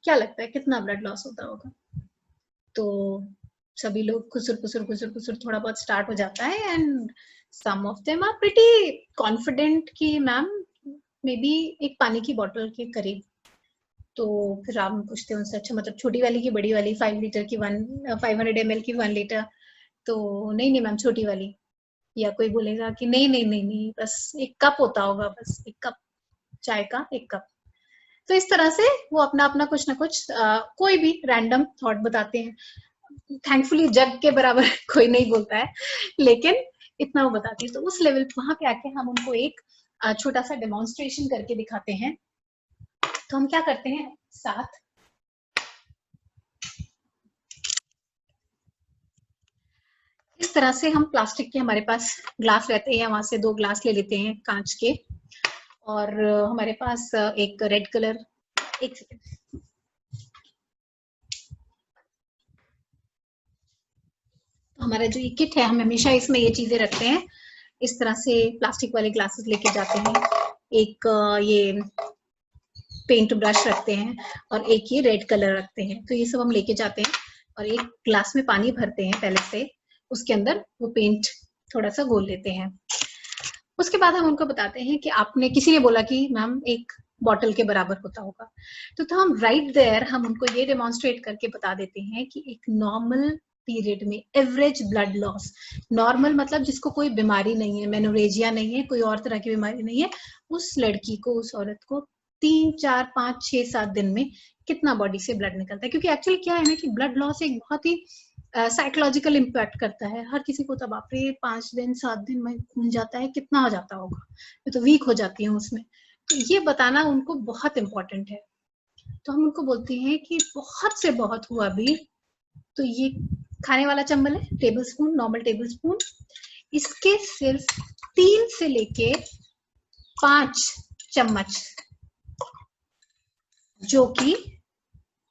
क्या लगता है कितना ब्लड लॉस होता होगा? तो सभी लोग खुसुर खुसुर खुसुर खुसुर थोड़ा बहुत स्टार्ट हो जाता है, and some of them are pretty confident कि मैम मे बी एक पानी की बोतल के करीब। तो फिर आप पूछते हैं उनसे, अच्छा मतलब छोटी वाली की बड़ी वाली, 5 लीटर की 500 ml की 1 लीटर? तो नहीं नहीं मैम छोटी वाली। या कोई बोलेगा कि नहीं नहीं नहीं नहीं, बस एक कप होता होगा, बस एक कप, चाय का एक कप। तो इस तरह से वो अपना अपना कुछ ना कुछ कोई भी रैंडम थॉट बताते हैं। थैंकफुली जग के बराबर कोई नहीं बोलता है, लेकिन इतना वो बताती है। तो उस लेवल वहां पे आके हम उनको एक छोटा सा डेमोन्स्ट्रेशन करके दिखाते हैं। तो हम क्या करते हैं, साथ इस तरह से हम प्लास्टिक के, हमारे पास ग्लास रहते हैं, वहां से 2 ग्लास ले लेते हैं कांच के, और हमारे पास एक रेड कलर, एक सेकेंड, हमारा जो ये किट है, हम हमेशा इसमें ये चीजें रखते हैं। इस तरह से प्लास्टिक वाले ग्लासेस लेके जाते हैं, एक ये पेंट ब्रश रखते हैं, और एक ये रेड कलर रखते हैं। तो ये सब हम लेके जाते हैं। और एक ग्लास में पानी भरते हैं पहले से, उसके अंदर वो पेंट थोड़ा सा घोल लेते हैं। उसके बाद हम उनको बताते हैं कि आपने, किसी ने बोला कि मैम एक बॉटल के बराबर होता होगा, तो हम राइट देयर हम उनको ये डेमोन्स्ट्रेट करके बता देते हैं कि एक नॉर्मल पीरियड में एवरेज ब्लड लॉस, नॉर्मल मतलब जिसको कोई बीमारी नहीं है, मेनोरेजिया नहीं है, कोई और तरह की बीमारी नहीं है, उस लड़की को, उस औरत को 3, 4, 5, 6, 7 दिन में कितना बॉडी से ब्लड निकलता है। क्योंकि एक्चुअली क्या है ना कि ब्लड लॉस एक बहुत ही साइकोलॉजिकल इम्पैक्ट करता है हर किसी को। तब आप 5 दिन 7 दिन में खून जाता है, कितना हो जाता होगा, मैं तो वीक हो जाती हूँ उसमें। तो ये बताना उनको बहुत इम्पोर्टेंट है। तो हम उनको बोलते हैं कि बहुत से बहुत हुआ भी तो ये खाने वाला चम्मच है, table spoon, normal table spoon, इसके सिर्फ 3 से लेके 5 चम्मच, जो कि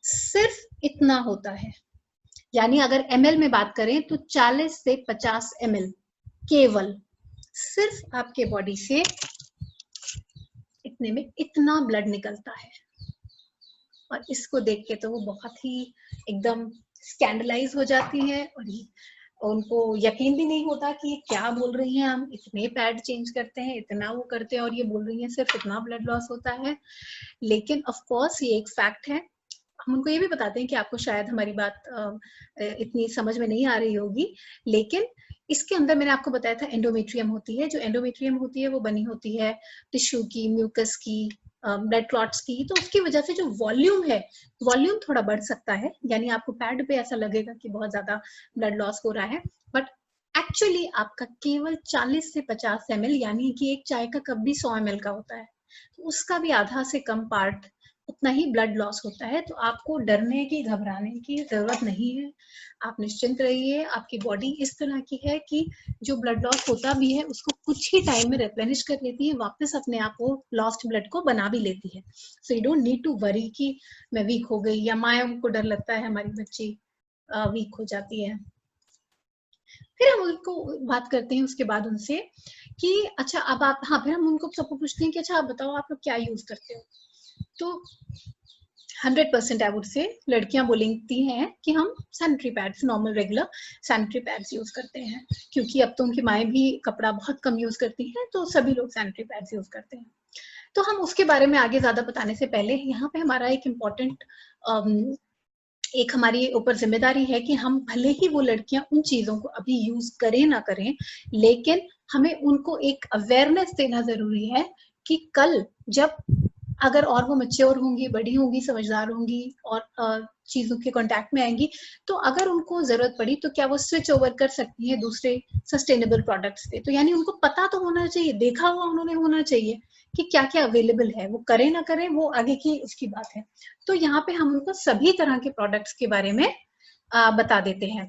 सिर्फ इतना होता है। यानी अगर ml में बात करें तो 40 से 50 ml केवल सिर्फ आपके बॉडी से इतने में इतना ब्लड निकलता है। और इसको देख के तो वो बहुत ही एकदम स्कैंडलाइज हो जाती है और उनको यकीन भी नहीं होता कि ये क्या बोल रही हैं, हम इतने पैड चेंज करते हैं, इतना वो करते हैं और ये बोल रही हैं सिर्फ इतना ब्लड लॉस होता है। लेकिन ऑफ कोर्स ये एक फैक्ट है। हम उनको ये भी बताते हैं कि आपको शायद हमारी बात इतनी समझ में नहीं आ रही होगी, लेकिन इसके अंदर मैंने आपको बताया था एंडोमेट्रियम होती है। जो एंडोमेट्रियम होती है वो बनी होती है टिश्यू की, म्यूकस की, ब्लड क्लॉट्स की। तो उसकी वजह से जो वॉल्यूम है, वॉल्यूम थोड़ा बढ़ सकता है। यानी आपको पैड पे ऐसा लगेगा कि बहुत ज्यादा ब्लड लॉस हो रहा है, बट एक्चुअली आपका केवल 40 से 50 ml, यानी कि एक चाय का कप भी 100 ml का होता है, तो उसका भी आधा से कम पार्ट उतना ही ब्लड लॉस होता है। तो आपको डरने की, घबराने की जरूरत नहीं है। आप निश्चिंत रहिए, आपकी बॉडी इस तरह की है कि जो ब्लड लॉस होता भी है उसको कुछ ही टाइम में रिप्लेनिश कर लेती है, वापस अपने आप वो लॉस्ट ब्लड को बना भी लेती है। So you don't need to worry कि मैं वीक हो गई, या माया को डर लगता है हमारी बच्ची वीक हो जाती है। फिर हम उनको बात करते हैं उसके बाद उनसे कि अच्छा अब आप, हाँ, फिर हम उनको सबको पूछते हैं कि अच्छा आप बताओ आप लोग क्या यूज करते हो। तो 100% आई वुड से लड़कियां बोलती हैं कि हम sanitary pads, normal regular sanitary pads use करते हैं, क्योंकि अब तो उनकी माएँ भी कपड़ा बहुत कम यूज करती हैं, तो सभी लोग सैनिटरी पैड्स यूज करते हैं। तो हम उसके बारे में आगे ज्यादा बताने से पहले यहाँ पे हमारा एक इम्पोर्टेंट एक हमारी ऊपर जिम्मेदारी है कि हम भले ही वो लड़कियां उन चीजों को अभी यूज करें ना करें, लेकिन हमें उनको एक अवेयरनेस देना जरूरी है कि कल जब अगर और वो मैच्योर होंगी, बड़ी होंगी, समझदार होंगी और चीजों के कांटेक्ट में आएंगी, तो अगर उनको जरूरत पड़ी तो क्या वो स्विच ओवर कर सकती है दूसरे सस्टेनेबल प्रोडक्ट्स पे। तो यानी उनको पता तो होना चाहिए, देखा हुआ उन्होंने होना चाहिए कि क्या क्या अवेलेबल है। वो करें ना करें वो आगे की उसकी बात है। तो यहाँ पे हम उनको सभी तरह के प्रोडक्ट्स के बारे में बता देते हैं।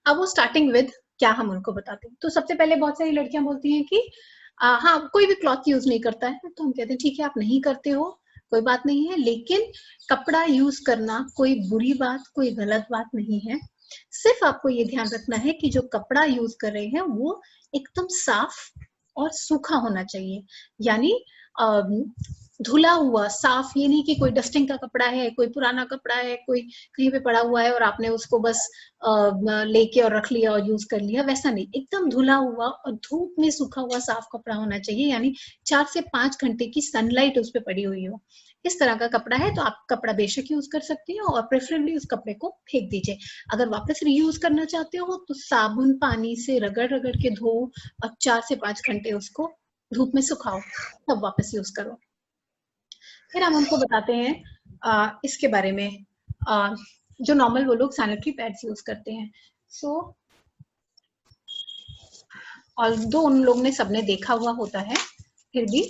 अब वो स्टार्टिंग विद क्या हम उनको बताते हैं। तो सबसे पहले बहुत सारी लड़कियां बोलती हैं कि हाँ, कोई भी क्लॉथ यूज नहीं करता है। तो हम कहते हैं ठीक है, आप नहीं करते हो, कोई बात नहीं है, लेकिन कपड़ा यूज करना कोई बुरी बात, कोई गलत बात नहीं है। सिर्फ आपको ये ध्यान रखना है कि जो कपड़ा यूज कर रहे हैं वो एकदम साफ और सूखा होना चाहिए। यानी धुला हुआ, साफ, ये नहीं कि कोई डस्टिंग का कपड़ा है, कोई पुराना कपड़ा है, कोई कहीं पे पड़ा हुआ है और आपने उसको बस लेके और रख लिया और यूज कर लिया, वैसा नहीं। एकदम धुला हुआ और धूप में सूखा हुआ साफ कपड़ा होना चाहिए, यानी 4 से 5 घंटे की सनलाइट उस पर पड़ी हुई हो। इस तरह का कपड़ा है तो आप कपड़ा बेशक यूज कर सकती हो और प्रेफरेबली उस कपड़े को फेंक दीजिए। अगर वापस रीयूज करना चाहते हो तो साबुन पानी से रगड़ रगड़ के धो और 4 से 5 घंटे उसको धूप में सुखाओ, तब वापस यूज करो। फिर हम उनको बताते हैं इसके बारे में जो नॉर्मल वो लोग सैनिटरी पैड्स यूज करते हैं। सो ऑल्दो उन लोग ने सबने देखा हुआ होता है, फिर भी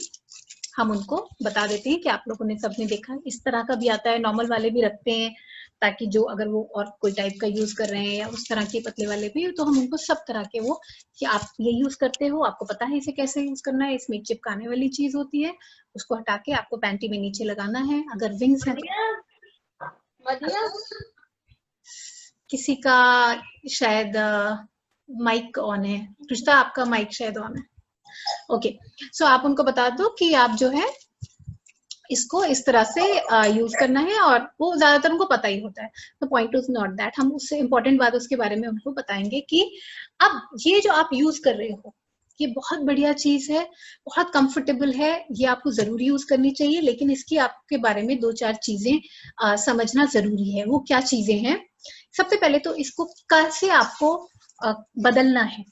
हम उनको बता देते हैं कि आप लोगों ने सबने देखा। इस तरह का भी आता है, नॉर्मल वाले भी रखते हैं, ताकि जो अगर वो और कोई टाइप का यूज कर रहे हैं या उस तरह के पतले वाले भी, तो हम उनको सब तरह के वो कि आप ये यूज करते हो, आपको पता है इसे कैसे यूज करना है, इसमें चिपकाने वाली चीज होती है, उसको हटा के आपको पैंटी में नीचे लगाना है। अगर विंग्स है तो किसी का शायद माइक ऑन है, रुचिता आपका माइक शायद ऑन है। ओके, सो आप उनको बता दो कि आप जो है इसको इस तरह से यूज करना है, और वो ज्यादातर उनको पता ही होता है। तो पॉइंट इज नॉट दैट, हम उससे इम्पोर्टेंट बात उसके बारे में उनको बताएंगे कि अब ये जो आप यूज कर रहे हो ये बहुत बढ़िया चीज है, बहुत कंफर्टेबल है, ये आपको जरूर यूज करनी चाहिए, लेकिन इसकी आपके बारे में 2-4 चीजें समझना जरूरी है। वो क्या चीजें हैं? सबसे पहले तो इसको कैसे आपको बदलना है।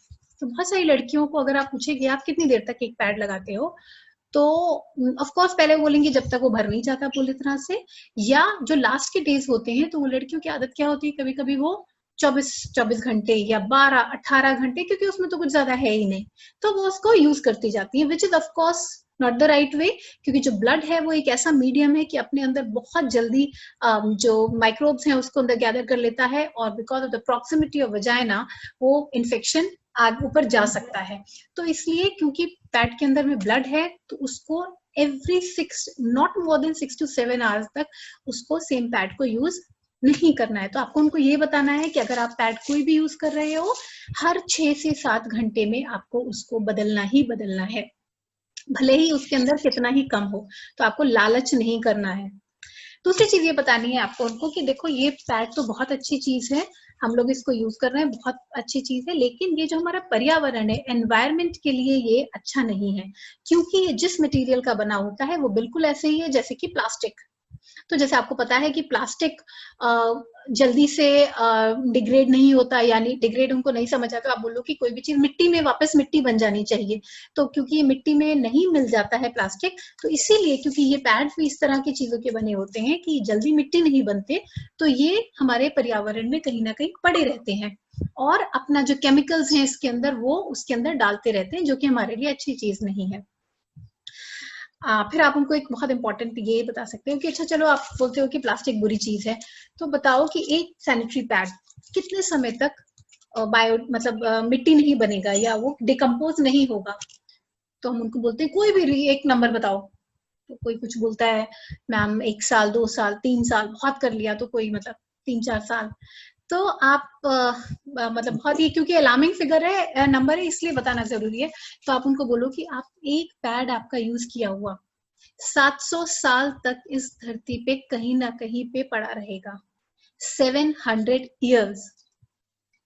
तो बहुत सारी लड़कियों को अगर आप पूछेंगे आप कितनी देर तक एक पैड लगाते हो, तो ऑफ कोर्स पहले बोलेंगे जब तक वो भर नहीं जाता पूरी तरह से, या जो लास्ट के डेज होते हैं तो वो लड़कियों की आदत क्या होती है, कभी कभी वो 24 घंटे या 12-18 घंटे, क्योंकि उसमें तो कुछ ज्यादा है ही नहीं, तो वो उसको यूज करती जाती है, which is of course not the right way. क्योंकि जो ब्लड है वो एक ऐसा मीडियम है कि अपने अंदर बहुत जल्दी जो माइक्रोब्स हैं उसको अंदर गैदर कर लेता है, और because of the proximity of vagina वो इन्फेक्शन ऊपर जा सकता है। तो इसलिए क्योंकि पैड के अंदर में ब्लड है, तो उसको every 6 not more than 6 to 7 hours तक उसको सेम पैड को यूज नहीं करना है। तो आपको उनको ये बताना है कि अगर आप पैड कोई भी यूज कर रहे हो, हर 6 से 7 घंटे में आपको उसको बदलना ही बदलना है, भले ही उसके अंदर कितना ही कम हो। तो आपको लालच नहीं करना है। दूसरी चीज ये बतानी है आपको उनको कि देखो ये पैड तो बहुत अच्छी चीज है, हम लोग इसको यूज कर रहे हैं, बहुत अच्छी चीज है, लेकिन ये जो हमारा पर्यावरण है, एनवायरमेंट के लिए ये अच्छा नहीं है, क्योंकि ये जिस मटेरियल का बना होता है वो बिल्कुल ऐसे ही है जैसे कि प्लास्टिक। तो जैसे आपको पता है कि प्लास्टिक जल्दी से डिग्रेड नहीं होता, यानी डिग्रेड उनको नहीं समझ आता, आप बोलो कि कोई भी चीज मिट्टी में वापस मिट्टी बन जानी चाहिए, तो क्योंकि ये मिट्टी में नहीं मिल जाता है प्लास्टिक, तो इसीलिए क्योंकि ये पैड भी इस तरह की चीजों के बने होते हैं कि जल्दी मिट्टी नहीं बनते, तो ये हमारे पर्यावरण में कहीं ना कहीं पड़े रहते हैं, और अपना जो केमिकल्स हैं इसके अंदर वो उसके अंदर डालते रहते हैं, जो कि हमारे लिए अच्छी चीज नहीं है। फिर आप उनको एक बहुत इंपॉर्टेंट ये बता सकते हो कि अच्छा चलो आप बोलते हो कि प्लास्टिक बुरी चीज है, तो बताओ कि एक सैनिटरी पैड कितने समय तक बायो मतलब मिट्टी नहीं बनेगा या वो डिकम्पोज नहीं होगा। तो हम उनको बोलते हैं कोई भी एक नंबर बताओ, तो कोई कुछ बोलता है मैम 1 साल 2 साल 3 साल, बहुत कर लिया तो कोई मतलब 3-4 साल। तो आप मतलब बहुत ही, क्योंकि अलार्मिंग फिगर है, नंबर है, इसलिए बताना जरूरी है। तो आप उनको बोलो कि आप एक पैड आपका यूज किया हुआ 700 साल तक इस धरती पे कहीं ना कहीं पे पड़ा रहेगा, 700 ईयर्स,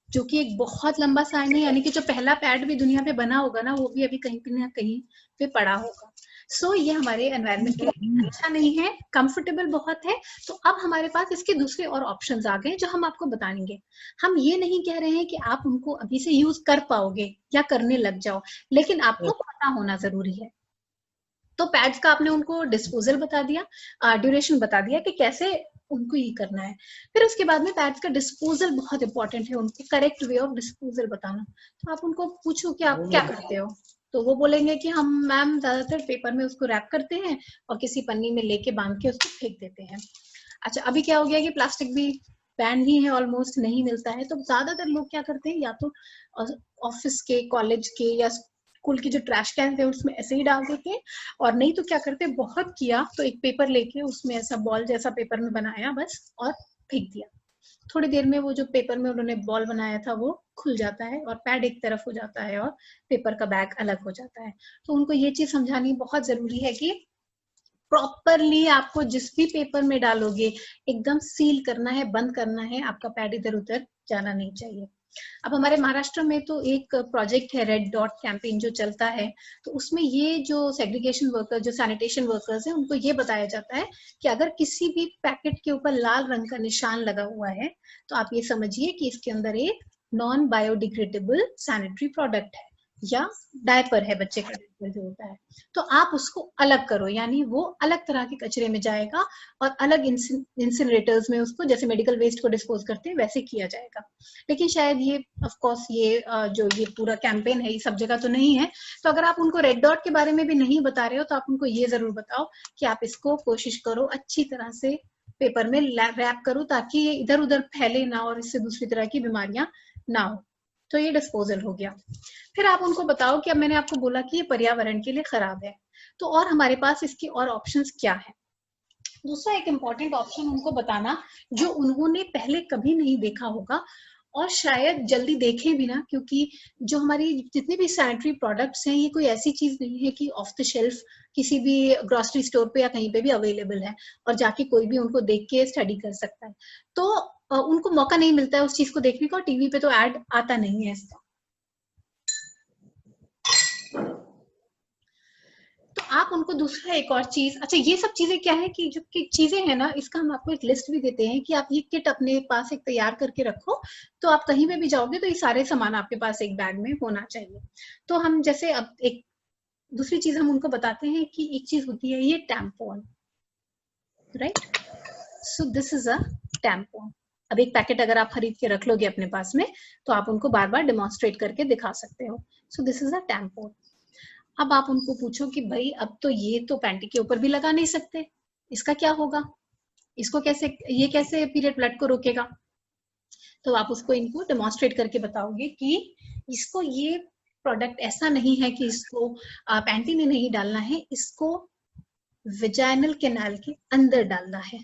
जो कि एक बहुत लंबा समय है, यानी कि जो पहला पैड भी दुनिया पे बना होगा ना, वो भी अभी कहीं ना कहीं पे पड़ा होगा। सो ये हमारे एनवायरनमेंट के लिए अच्छा नहीं है, कंफर्टेबल बहुत है। तो अब हमारे पास इसके दूसरे और ऑप्शंस आ गए जो हम आपको बताएंगे। हम ये नहीं कह रहे हैं कि आप उनको अभी से यूज कर पाओगे या करने लग जाओ, लेकिन आपको पता होना जरूरी है। तो पैड्स का आपने उनको डिस्पोजल बता दिया, ड्यूरेशन बता दिया कि कैसे उनको ये करना है। फिर उसके बाद में पैड्स का डिस्पोजल बहुत इंपॉर्टेंट है, उनको करेक्ट वे ऑफ डिस्पोजल बताना। तो आप उनको पूछो कि आप क्या करते हो, तो वो बोलेंगे कि हम मैम ज्यादातर पेपर में उसको रैप करते हैं और किसी पन्नी में लेके बांध के उसको फेंक देते हैं। अच्छा अभी क्या हो गया कि प्लास्टिक भी बैन ही है, ऑलमोस्ट नहीं मिलता है, तो ज्यादातर लोग क्या करते हैं, या तो ऑफिस के, कॉलेज के या स्कूल की जो ट्रैश कैन थे उसमें ऐसे ही डाल देते हैं, और नहीं तो क्या करते हैं, बहुत किया तो एक पेपर लेके उसमें ऐसा बॉल जैसा पेपर में बनाया बस और फेंक दिया। थोड़ी देर में वो जो पेपर में उन्होंने बॉल बनाया था वो खुल जाता है और पैड एक तरफ हो जाता है और पेपर का बैग अलग हो जाता है। तो उनको ये चीज समझानी बहुत जरूरी है कि प्रॉपरली आपको जिस भी पेपर में डालोगे एकदम सील करना है, बंद करना है, आपका पैड इधर उधर जाना नहीं चाहिए। अब हमारे महाराष्ट्र में तो एक प्रोजेक्ट है रेड डॉट कैंपेन जो चलता है, तो उसमें ये जो सेग्रीगेशन वर्कर, जो सैनिटेशन वर्कर्स हैं, उनको ये बताया जाता है कि अगर किसी भी पैकेट के ऊपर लाल रंग का निशान लगा हुआ है तो आप ये समझिए कि इसके अंदर एक नॉन बायोडिग्रेडेबल सैनिटरी प्रोडक्ट है या डायपर है, बच्चे का डायपर जो होता है। तो आप उसको अलग करो, यानी वो अलग तरह के कचरे में जाएगा और अलग इंसिनरेटर्स में उसको, जैसे मेडिकल वेस्ट को डिस्पोज करते हैं वैसे किया जाएगा। लेकिन शायद ये ऑफ कोर्स ये जो ये पूरा कैंपेन है ये सब जगह तो नहीं है। तो अगर आप उनको रेड डॉट के बारे में भी नहीं बता रहे हो तो आप उनको ये जरूर बताओ कि आप इसको कोशिश करो अच्छी तरह से पेपर में रैप करो, ताकि ये इधर उधर फैले ना और इससे दूसरी तरह की बीमारियां ना हो। तो ये डिस्पोजल हो गया। फिर आप उनको बताओ कि अब मैंने आपको बोला कि ये पर्यावरण के लिए खराब है, तो और हमारे पास इसके और ऑप्शंस क्या है। दूसरा एक इम्पॉर्टेंट ऑप्शन उनको बताना जो उन्होंने पहले कभी नहीं देखा होगा, और शायद जल्दी देखें भी ना, क्योंकि जो हमारी जितने भी सैनिटरी प्रोडक्ट्स हैं ये कोई ऐसी चीज नहीं है कि ऑफ द शेल्फ किसी भी ग्रोसरी स्टोर पे या कहीं पे भी अवेलेबल है और जाके कोई भी उनको देख के स्टडी कर सकता है। तो उनको मौका नहीं मिलता है उस चीज को देखने का, और टीवी पे तो ऐड आता नहीं है इसका। तो आप उनको दूसरा एक और चीज, अच्छा ये सब चीजें क्या है कि जो कि चीजें हैं ना, इसका हम आपको एक लिस्ट भी देते हैं कि आप ये किट अपने पास एक तैयार करके रखो, तो आप कहीं पे भी जाओगे तो ये सारे सामान आपके पास एक बैग में होना चाहिए। तो हम जैसे अब एक दूसरी चीज हम उनको बताते हैं कि एक चीज होती है ये tampon, right? So this is a tampon. अब एक पैकेट अगर आप खरीद के रख लोगे अपने पास में तो आप उनको बार बार डेमोन्स्ट्रेट करके दिखा सकते हो। So this is a tampon. अब आप उनको पूछो कि भाई अब तो ये तो पैंटी के ऊपर भी लगा नहीं सकते, इसका क्या होगा, इसको कैसे, ये कैसे पीरियड ब्लड को रोकेगा? तो आप उसको इनको डेमोन्स्ट्रेट करके बताओगे कि इसको ये प्रोडक्ट ऐसा नहीं है कि इसको पैंटी में नहीं डालना है, इसको विजाइनल कैनाल के अंदर डालना है,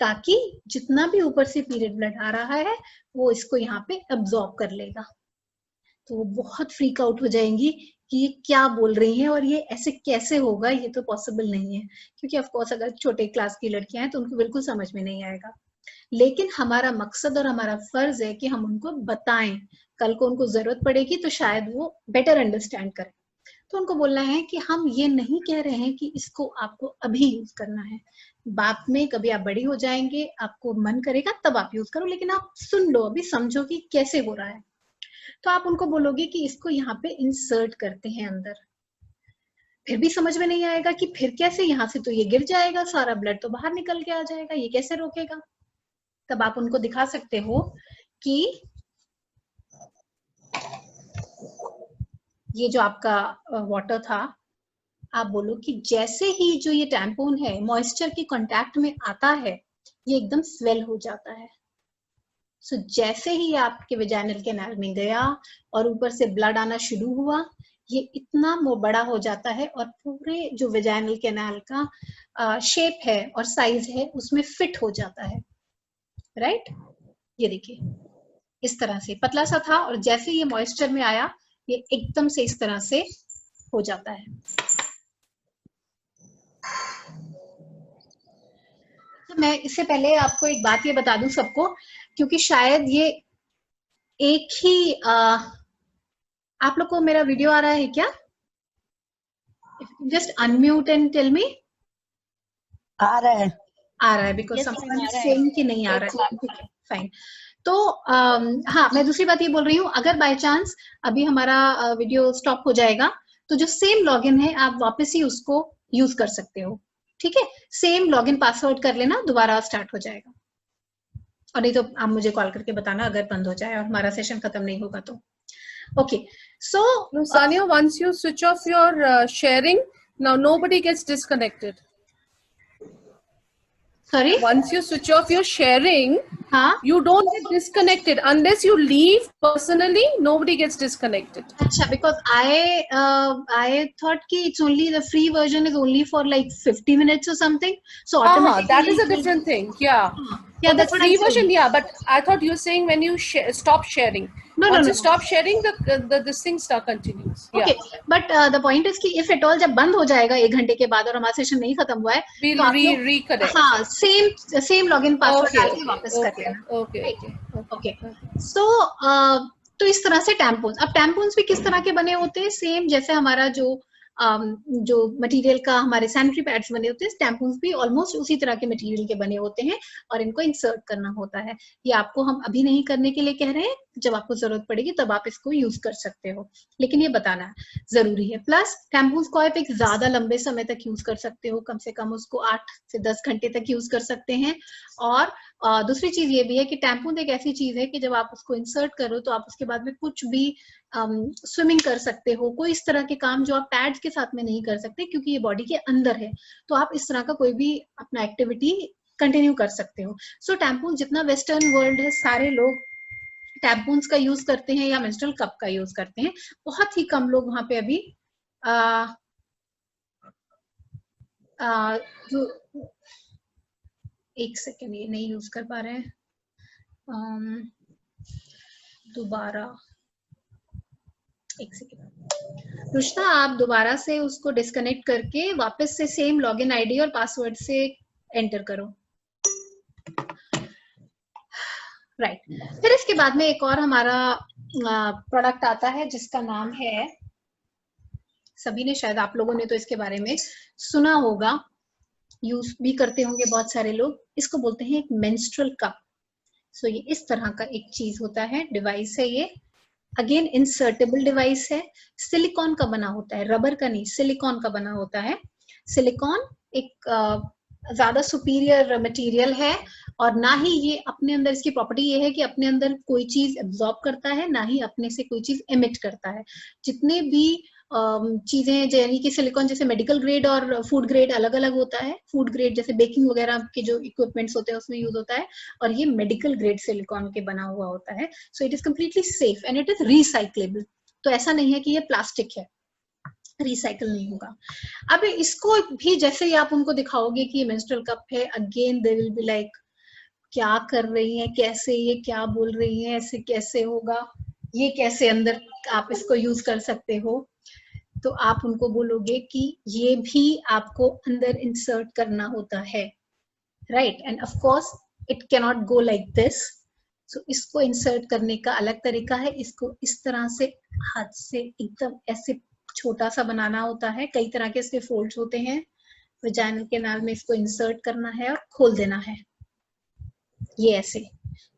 ताकि जितना भी ऊपर से पीरियड ब्लड आ रहा है वो इसको यहाँ पे अब्सॉर्ब कर लेगा। तो वो बहुत फ्रीक आउट हो जाएंगी कि ये क्या बोल रही हैं और ये ऐसे कैसे होगा, ये तो पॉसिबल नहीं है। क्योंकि ऑफ कोर्स अगर छोटे क्लास की लड़कियां हैं तो उनको बिल्कुल समझ में नहीं आएगा, लेकिन हमारा मकसद और हमारा फर्ज है कि हम उनको बताएं, कल को उनको जरूरत पड़ेगी तो शायद वो बेटर अंडरस्टैंड करें। तो उनको बोलना है कि हम ये नहीं कह रहे हैं कि इसको आपको अभी यूज करना है, बाद में कभी आप बड़ी हो जाएंगे, आपको मन करेगा तब आप यूज करो, लेकिन आप सुन लो, अभी समझो कि कैसे हो रहा है। तो आप उनको बोलोगे कि इसको यहाँ पे इंसर्ट करते हैं अंदर, फिर भी समझ में नहीं आएगा कि फिर कैसे, यहाँ से तो ये गिर जाएगा, सारा ब्लड तो बाहर निकल के आ जाएगा, ये कैसे रोकेगा? तब आप उनको दिखा सकते हो कि ये जो आपका वाटर था, आप बोलो कि जैसे ही जो ये टैम्पून है मॉइस्चर के कांटेक्ट में आता है ये एकदम स्वेल हो जाता है। सो जैसे ही आपके वेजाइनल कैनाल में गया और ऊपर से ब्लड आना शुरू हुआ, ये इतना बड़ा हो जाता है और पूरे जो वेजाइनल कैनाल का शेप है और साइज है उसमें फिट हो जाता है, राइट? ये देखिए इस तरह से पतला सा था और जैसे ये मॉइस्चर में आया ये एकदम से इस तरह से हो जाता है। तो मैं इससे पहले आपको एक बात ये बता दूं सबको, क्योंकि शायद ये एक ही आप लोग को मेरा वीडियो आ रहा है क्या? Just unmute and tell me. आ रहा है। आ रहा है, बिकॉज समवन सेइंग कि नहीं आ रहा है। ठीक है, फाइन। तो हाँ, मैं दूसरी बात ये बोल रही हूँ, अगर बाय चांस अभी हमारा वीडियो स्टॉप हो जाएगा तो जो सेम लॉगिन है आप वापस ही उसको यूज कर सकते हो, ठीक है? सेम लॉगिन पासवर्ड कर लेना, दोबारा स्टार्ट हो जाएगा। और नहीं तो आप मुझे कॉल करके बताना अगर बंद हो जाए और हमारा सेशन खत्म नहीं होगा तो। Okay, so No, Sania, once you switch off your sharing, now nobody gets disconnected. Sorry, Once you switch off your sharing, हाँ, you don't get disconnected. Unless you leave personally, nobody gets disconnected. अच्छा, because I thought कि it's only the free version is only for like 50 minutes or something, so automatically That is a it will- different thing. Yeah. Yeah, For the that's what I'm free saying. version, yeah. But I thought you were saying when you stop sharing. No, Once no, you no. stop sharing, this thing continues. Yeah. Okay, but the point is कि if at all जब बंद हो जाएगा 1 घंटे के बाद और हमारा सेशन नहीं खत्म हुआ है We'll तो आप लोग reconnect. हाँ सेम लॉगिन पासवर्ड डाल के वापस कर Okay. लेना। Okay. ओके, सो तो इस तरह से टैम्पून्स, अब टैम्पून्स भी किस तरह के बने होते हैं? सेम जैसे हमारा जो मटेरियल का हमारे सैनिटरी पैड्स बने होते हैं, टैम्पून्स भी ऑलमोस्ट उसी तरह के मटेरियल के बने होते हैं और इनको इंसर्ट करना होता है। ये आपको हम अभी नहीं करने के लिए कह रहे हैं, जब आपको जरूरत पड़ेगी तब आप इसको यूज कर सकते हो, लेकिन ये बताना जरूरी है। प्लस टैम्पून्स को आप एक ज्यादा लंबे समय तक यूज कर सकते हो, कम से कम उसको 8 से 10 घंटे तक यूज कर सकते हैं। और दूसरी चीज ये भी है कि टैम्पून एक ऐसी चीज है कि जब आप उसको इंसर्ट करो तो आप उसके बाद में कुछ भी स्विमिंग कर सकते हो, कोई इस तरह के काम जो आप पैड्स के साथ में नहीं कर सकते क्योंकि ये बॉडी के अंदर है, तो आप इस तरह का कोई भी अपना एक्टिविटी कंटिन्यू कर सकते हो। सो टैम्पून जितना वेस्टर्न वर्ल्ड है सारे लोग टैम्पून्स का यूज करते हैं या मेंस्ट्रुअल कप का यूज करते हैं। बहुत ही कम लोग वहां पे अभी जो एक सेकेंड ये नहीं यूज कर पा रहे हैं। दोबारा एक सेकेंड रुष्टा, आप दोबारा से उसको डिस्कनेक्ट करके वापस से सेम लॉगिन आईडी और पासवर्ड से एंटर करो। राइट फिर इसके बाद में एक और हमारा प्रोडक्ट आता है जिसका नाम है, सभी ने शायद, आप लोगों ने तो इसके बारे में सुना होगा, यूज भी करते होंगे बहुत सारे लोग, इसको बोलते हैं एक मेंस्ट्रुअल कप। सो ये इस तरह का एक चीज होता है, डिवाइस है ये, अगेन इंसर्टेबल डिवाइस है, सिलिकॉन का बना होता है, रबर का नहीं, सिलिकॉन का बना होता है। सिलिकॉन एक ज्यादा सुपीरियर मटेरियल है और ना ही ये अपने अंदर, इसकी प्रॉपर्टी ये है कि अपने अंदर कोई चीज एब्जॉर्ब करता है, ना ही अपने से कोई चीज एमिट करता है। जितने भी चीजें, यानी कि सिलिकॉन जैसे मेडिकल ग्रेड और फूड ग्रेड अलग अलग होता है। फूड ग्रेड जैसे बेकिंग वगैरह के जो इक्विपमेंट्स होते हैं उसमें यूज होता है, और ये मेडिकल ग्रेड सिलिकॉन के बना हुआ होता है। So it is completely safe and it is recyclable. तो ऐसा नहीं है कि ये प्लास्टिक है, रिसाइकल नहीं होगा। अब इसको भी जैसे ही आप उनको दिखाओगे कि ये मेंस्ट्रुअल कप है, again they will be like, क्या कर रही है, कैसे, ये क्या बोल रही है, ऐसे कैसे होगा, ये कैसे अंदर आप इसको यूज कर सकते हो। तो आप उनको बोलोगे कि ये भी आपको अंदर इंसर्ट करना होता है, right, and of course it can not go like this. So इसको इंसर्ट करने का अलग तरीका है, इसको इस तरह से हाथ से एकदम ऐसे छोटा सा बनाना होता है, कई तरह के इसके फोल्ड्स होते हैं, वजाइनल कैनाल में इसको इंसर्ट करना है और खोल देना है, ये ऐसे।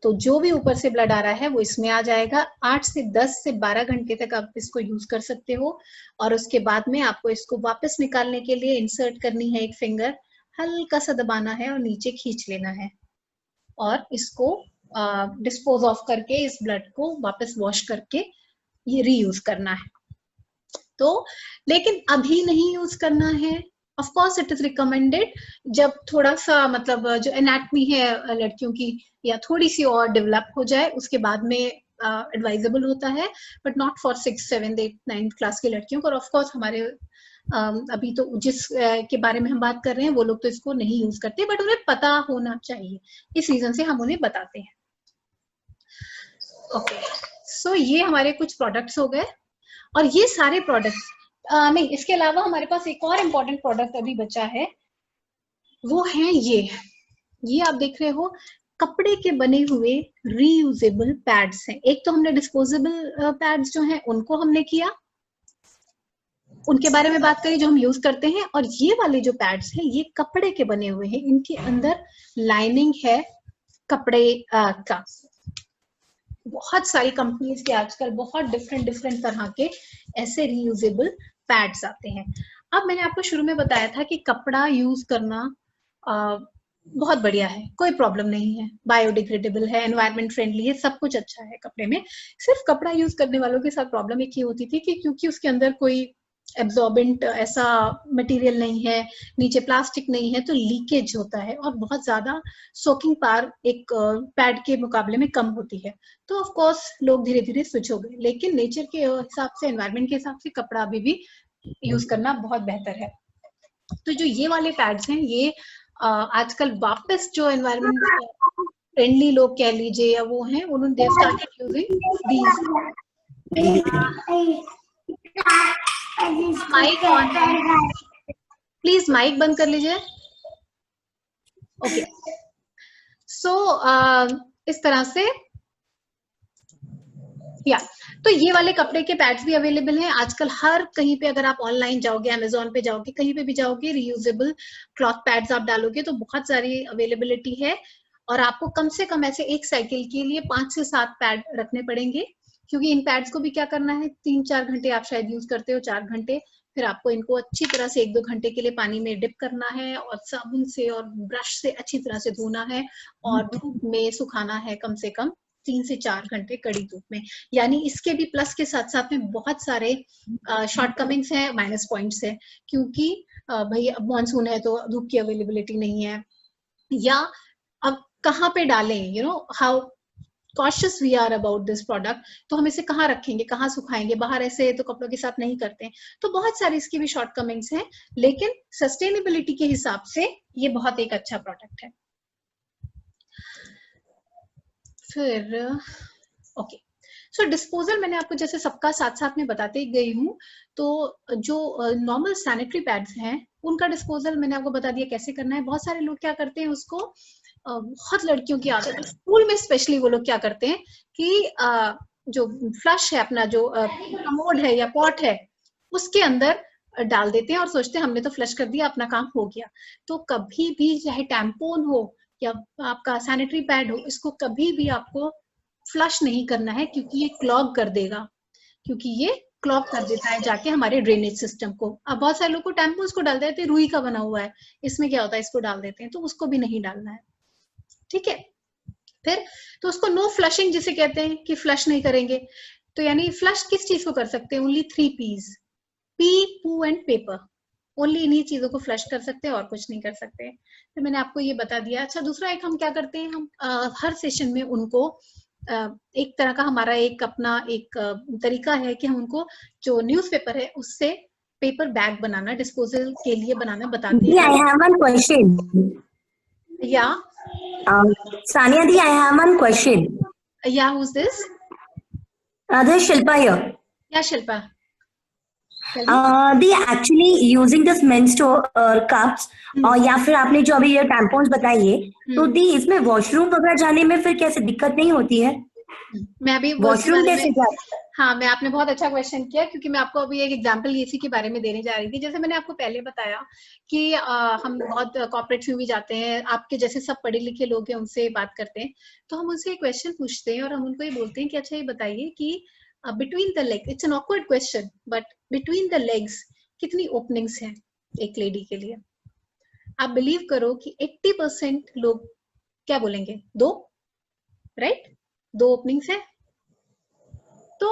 तो जो भी ऊपर से ब्लड आ रहा है वो इसमें आ जाएगा। 8 से 10 से 12 घंटे तक आप इसको यूज कर सकते हो, और उसके बाद में आपको इसको वापस निकालने के लिए इंसर्ट करनी है एक फिंगर, हल्का सा दबाना है और नीचे खींच लेना है, और इसको डिस्पोज ऑफ करके इस ब्लड को वापस वॉश करके ये रीयूज करना है। तो लेकिन अभी नहीं यूज करना है, of course it is recommended जब थोड़ा सा, मतलब जो एनाटमी है लड़कियों की या थोड़ी सी और डेवलप हो जाए, उसके बाद में एडवाइजेबल होता है, बट नॉट फॉर 6, 7, 8, 9 क्लास की लड़कियों को। और ऑफ कोर्स हमारे अभी तो जिस के बारे में हम बात कर रहे हैं वो लोग तो इसको नहीं यूज करते, बट उन्हें पता होना चाहिए, इस रीजन से हम उन्हें बताते हैं। ओके, सो ये हमारे कुछ प्रोडक्ट्स हो गए, और ये सारे प्रोडक्ट्स नहीं, इसके अलावा हमारे पास एक और इम्पोर्टेंट प्रोडक्ट अभी बचा है, वो है ये आप देख रहे हो, कपड़े के बने हुए रीयूजेबल पैड्स हैं। एक तो हमने डिस्पोजेबल पैड्स जो हैं उनको हमने किया, उनके बारे में बात करी जो हम यूज करते हैं, और ये वाले जो पैड्स हैं ये कपड़े के बने हुए हैं, इनके अंदर लाइनिंग है कपड़े का। बहुत सारी कंपनीज के आजकल बहुत डिफरेंट तरह के ऐसे रीयूजेबल पैड्स आते हैं। अब मैंने आपको शुरू में बताया था कि कपड़ा यूज करना बहुत बढ़िया है, कोई प्रॉब्लम नहीं है, बायोडिग्रेडेबल है, एनवायरमेंट फ्रेंडली है, सब कुछ अच्छा है कपड़े में। सिर्फ कपड़ा यूज करने वालों के साथ प्रॉब्लम एक ही होती थी कि क्योंकि उसके अंदर कोई एब्जॉर्बेंट ऐसा मटेरियल नहीं है, नीचे प्लास्टिक नहीं है, तो लीकेज होता है और बहुत ज्यादा सोकिंग पावर एक पैड के मुकाबले में कम होती है। तो ऑफ कोर्स लोग धीरे धीरे स्विच हो गए, लेकिन नेचर के हिसाब से, एनवायरमेंट के हिसाब से कपड़ा अभी भी यूज करना बहुत बेहतर है। तो जो ये वाले पैड्स हैं ये आजकल वापस जो एनवायरमेंट फ्रेंडली लोग कह लीजिए या वो हैं, उन्होंने they started using these. Mic on है, प्लीज माइक बंद कर लीजिए। ओके, सो इस तरह से या तो ये वाले कपड़े के पैड्स भी अवेलेबल हैं आजकल हर कहीं पे। अगर आप ऑनलाइन जाओगे, अमेजोन पे जाओगे, कहीं पे भी जाओगे, रीयूजेबल क्लॉथ पैड्स आप डालोगे तो बहुत सारी अवेलेबिलिटी है। और आपको कम से कम ऐसे एक साइकिल के लिए 5 से 7 पैड रखने पड़ेंगे, क्योंकि इन पैड्स को भी क्या करना है, 3-4 घंटे आप शायद यूज करते हो, 4 घंटे, फिर आपको इनको अच्छी तरह से 1-2 घंटे के लिए पानी में डिप करना है और साबुन से और ब्रश से अच्छी तरह से धोना है और धूप में सुखाना है कम से कम 3 से 4 घंटे कड़ी धूप में। यानी इसके भी प्लस के साथ साथ में बहुत सारे शॉर्टकमिंग्स हैं, माइनस पॉइंट्स है, क्योंकि भाई अब मानसून है तो धूप की अवेलेबिलिटी नहीं है, या अब कहाँ पे डालें, you know how cautious we are about this product, तो हम इसे कहाँ रखेंगे, कहाँ सुखाएंगे, बाहर ऐसे तो कपड़ों के साथ नहीं करते। तो बहुत सारी इसकी भी शॉर्टकमिंग्स हैं, लेकिन सस्टेनेबिलिटी के हिसाब से ये बहुत एक अच्छा प्रोडक्ट है। फिर ओके, सो डिस्पोजल मैंने आपको जैसे सबका साथ साथ में बताते गई हूँ, तो जो नॉर्मल सैनिटरी पैड्स हैं उनका डिस्पोजल मैंने आपको बता दिया कैसे करना है। बहुत सारे लोग क्या करते हैं उसको, बहुत लड़कियों की आदत है, स्कूल में स्पेशली वो लोग क्या करते हैं कि जो फ्लश है अपना, जो कमोड है या पॉट है, उसके अंदर डाल देते हैं और सोचते हैं हमने तो फ्लश कर दिया, अपना काम हो गया। तो कभी भी चाहे टैम्पोन हो या आपका सैनिटरी पैड हो, इसको कभी भी आपको फ्लश नहीं करना है, क्योंकि ये क्लॉग कर देगा, क्योंकि ये क्लॉग कर देता है जाके हमारे ड्रेनेज सिस्टम को। अब बहुत सारे लोग को टैम्पोन्स को डाल देते हैं, रुई का बना हुआ है, इसमें क्या होता है, इसको डाल देते हैं, तो उसको भी नहीं डालना है, ठीक है। फिर तो उसको नो फ्लशिंग जिसे कहते हैं कि फ्लश नहीं करेंगे, तो यानी फ्लश किस चीज को कर सकते हैं, ओनली 3 P's, पी, पू एंड पेपर, ओनली इन्हीं चीजों को फ्लश कर सकते हैं और कुछ नहीं कर सकते। तो मैंने आपको ये बता दिया। अच्छा, दूसरा एक हम क्या करते हैं, हम हर सेशन में उनको एक तरह का हमारा एक अपना एक तरीका है कि हम उनको जो न्यूज़पेपर है उससे पेपर बैग बनाना, डिस्पोजल के लिए बनाना बताते हैं। I have one question. Yeah. Sania Di, I have one question. Yeah, who's this? This is Shilpa here. Yeah, Shilpa. Tell me. They actually using this menstrual cups और या फिर आपने जो अभी ये टैम्पोन्स बताई है, तो दी इसमें वॉशरूम वगैरह जाने में फिर कैसे दिक्कत नहीं होती है? मैं अभी वॉशरूम कैसे जाते? हाँ, मैं आपने बहुत अच्छा क्वेश्चन किया, क्योंकि मैं आपको अभी एक एग्जांपल इसी के बारे में देने जा रही थी। जैसे मैंने आपको पहले बताया कि हम बहुत कॉर्पोरेट्स में भी जाते हैं, आपके जैसे सब पढ़े लिखे लोग हैं उनसे बात करते हैं, तो हम उनसे एक क्वेश्चन पूछते हैं और हम उनको ये बोलते हैं कि अच्छा ये बताइए कि between the leg, it's an awkward question, but between the legs कितनी ओपनिंग्स हैं एक लेडी के लिए? आप बिलीव करो कि 80% लोग क्या बोलेंगे, 2, राइट, 2 ओपनिंग्स है। तो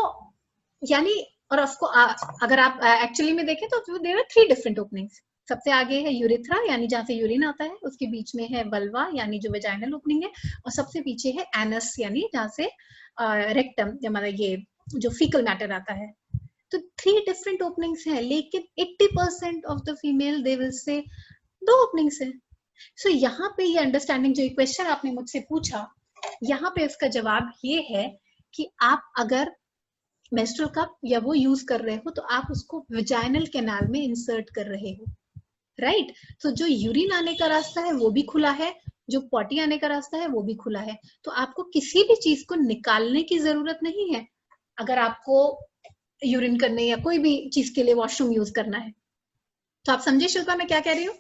यानी, और उसको अगर आप एक्चुअली में देखें तो देयर आर 3 डिफरेंट ओपनिंग्स। सबसे आगे है यूरेथ्रा, यानी जहां से यूरिन आता है, उसके बीच में है वल्वा यानी जो वेजाइनल ओपनिंग है, और सबसे पीछे है एनस यानी जहां से रेक्टम मतलब ये जो फीकल मैटर आता है। तो 3 डिफरेंट ओपनिंग्स हैं, लेकिन 80% of the female they will say 2 openings है। सो यहाँ पे ये अंडरस्टैंडिंग, जो क्वेश्चन आपने मुझसे पूछा, यहाँ पे इसका जवाब ये है कि आप अगर मेंस्ट्रुअल कप या वो यूज कर रहे हो तो आप उसको वेजाइनल कैनाल में इंसर्ट कर रहे हो, राइट। तो जो यूरिन आने का रास्ता है वो भी खुला है, जो पॉटी आने का रास्ता है वो भी खुला है, तो आपको किसी भी चीज को निकालने की जरूरत नहीं है अगर आपको यूरिन करने या कोई भी चीज के लिए वॉशरूम यूज करना है। तो आप समझे शिल्पा मैं क्या कह रही हूँ?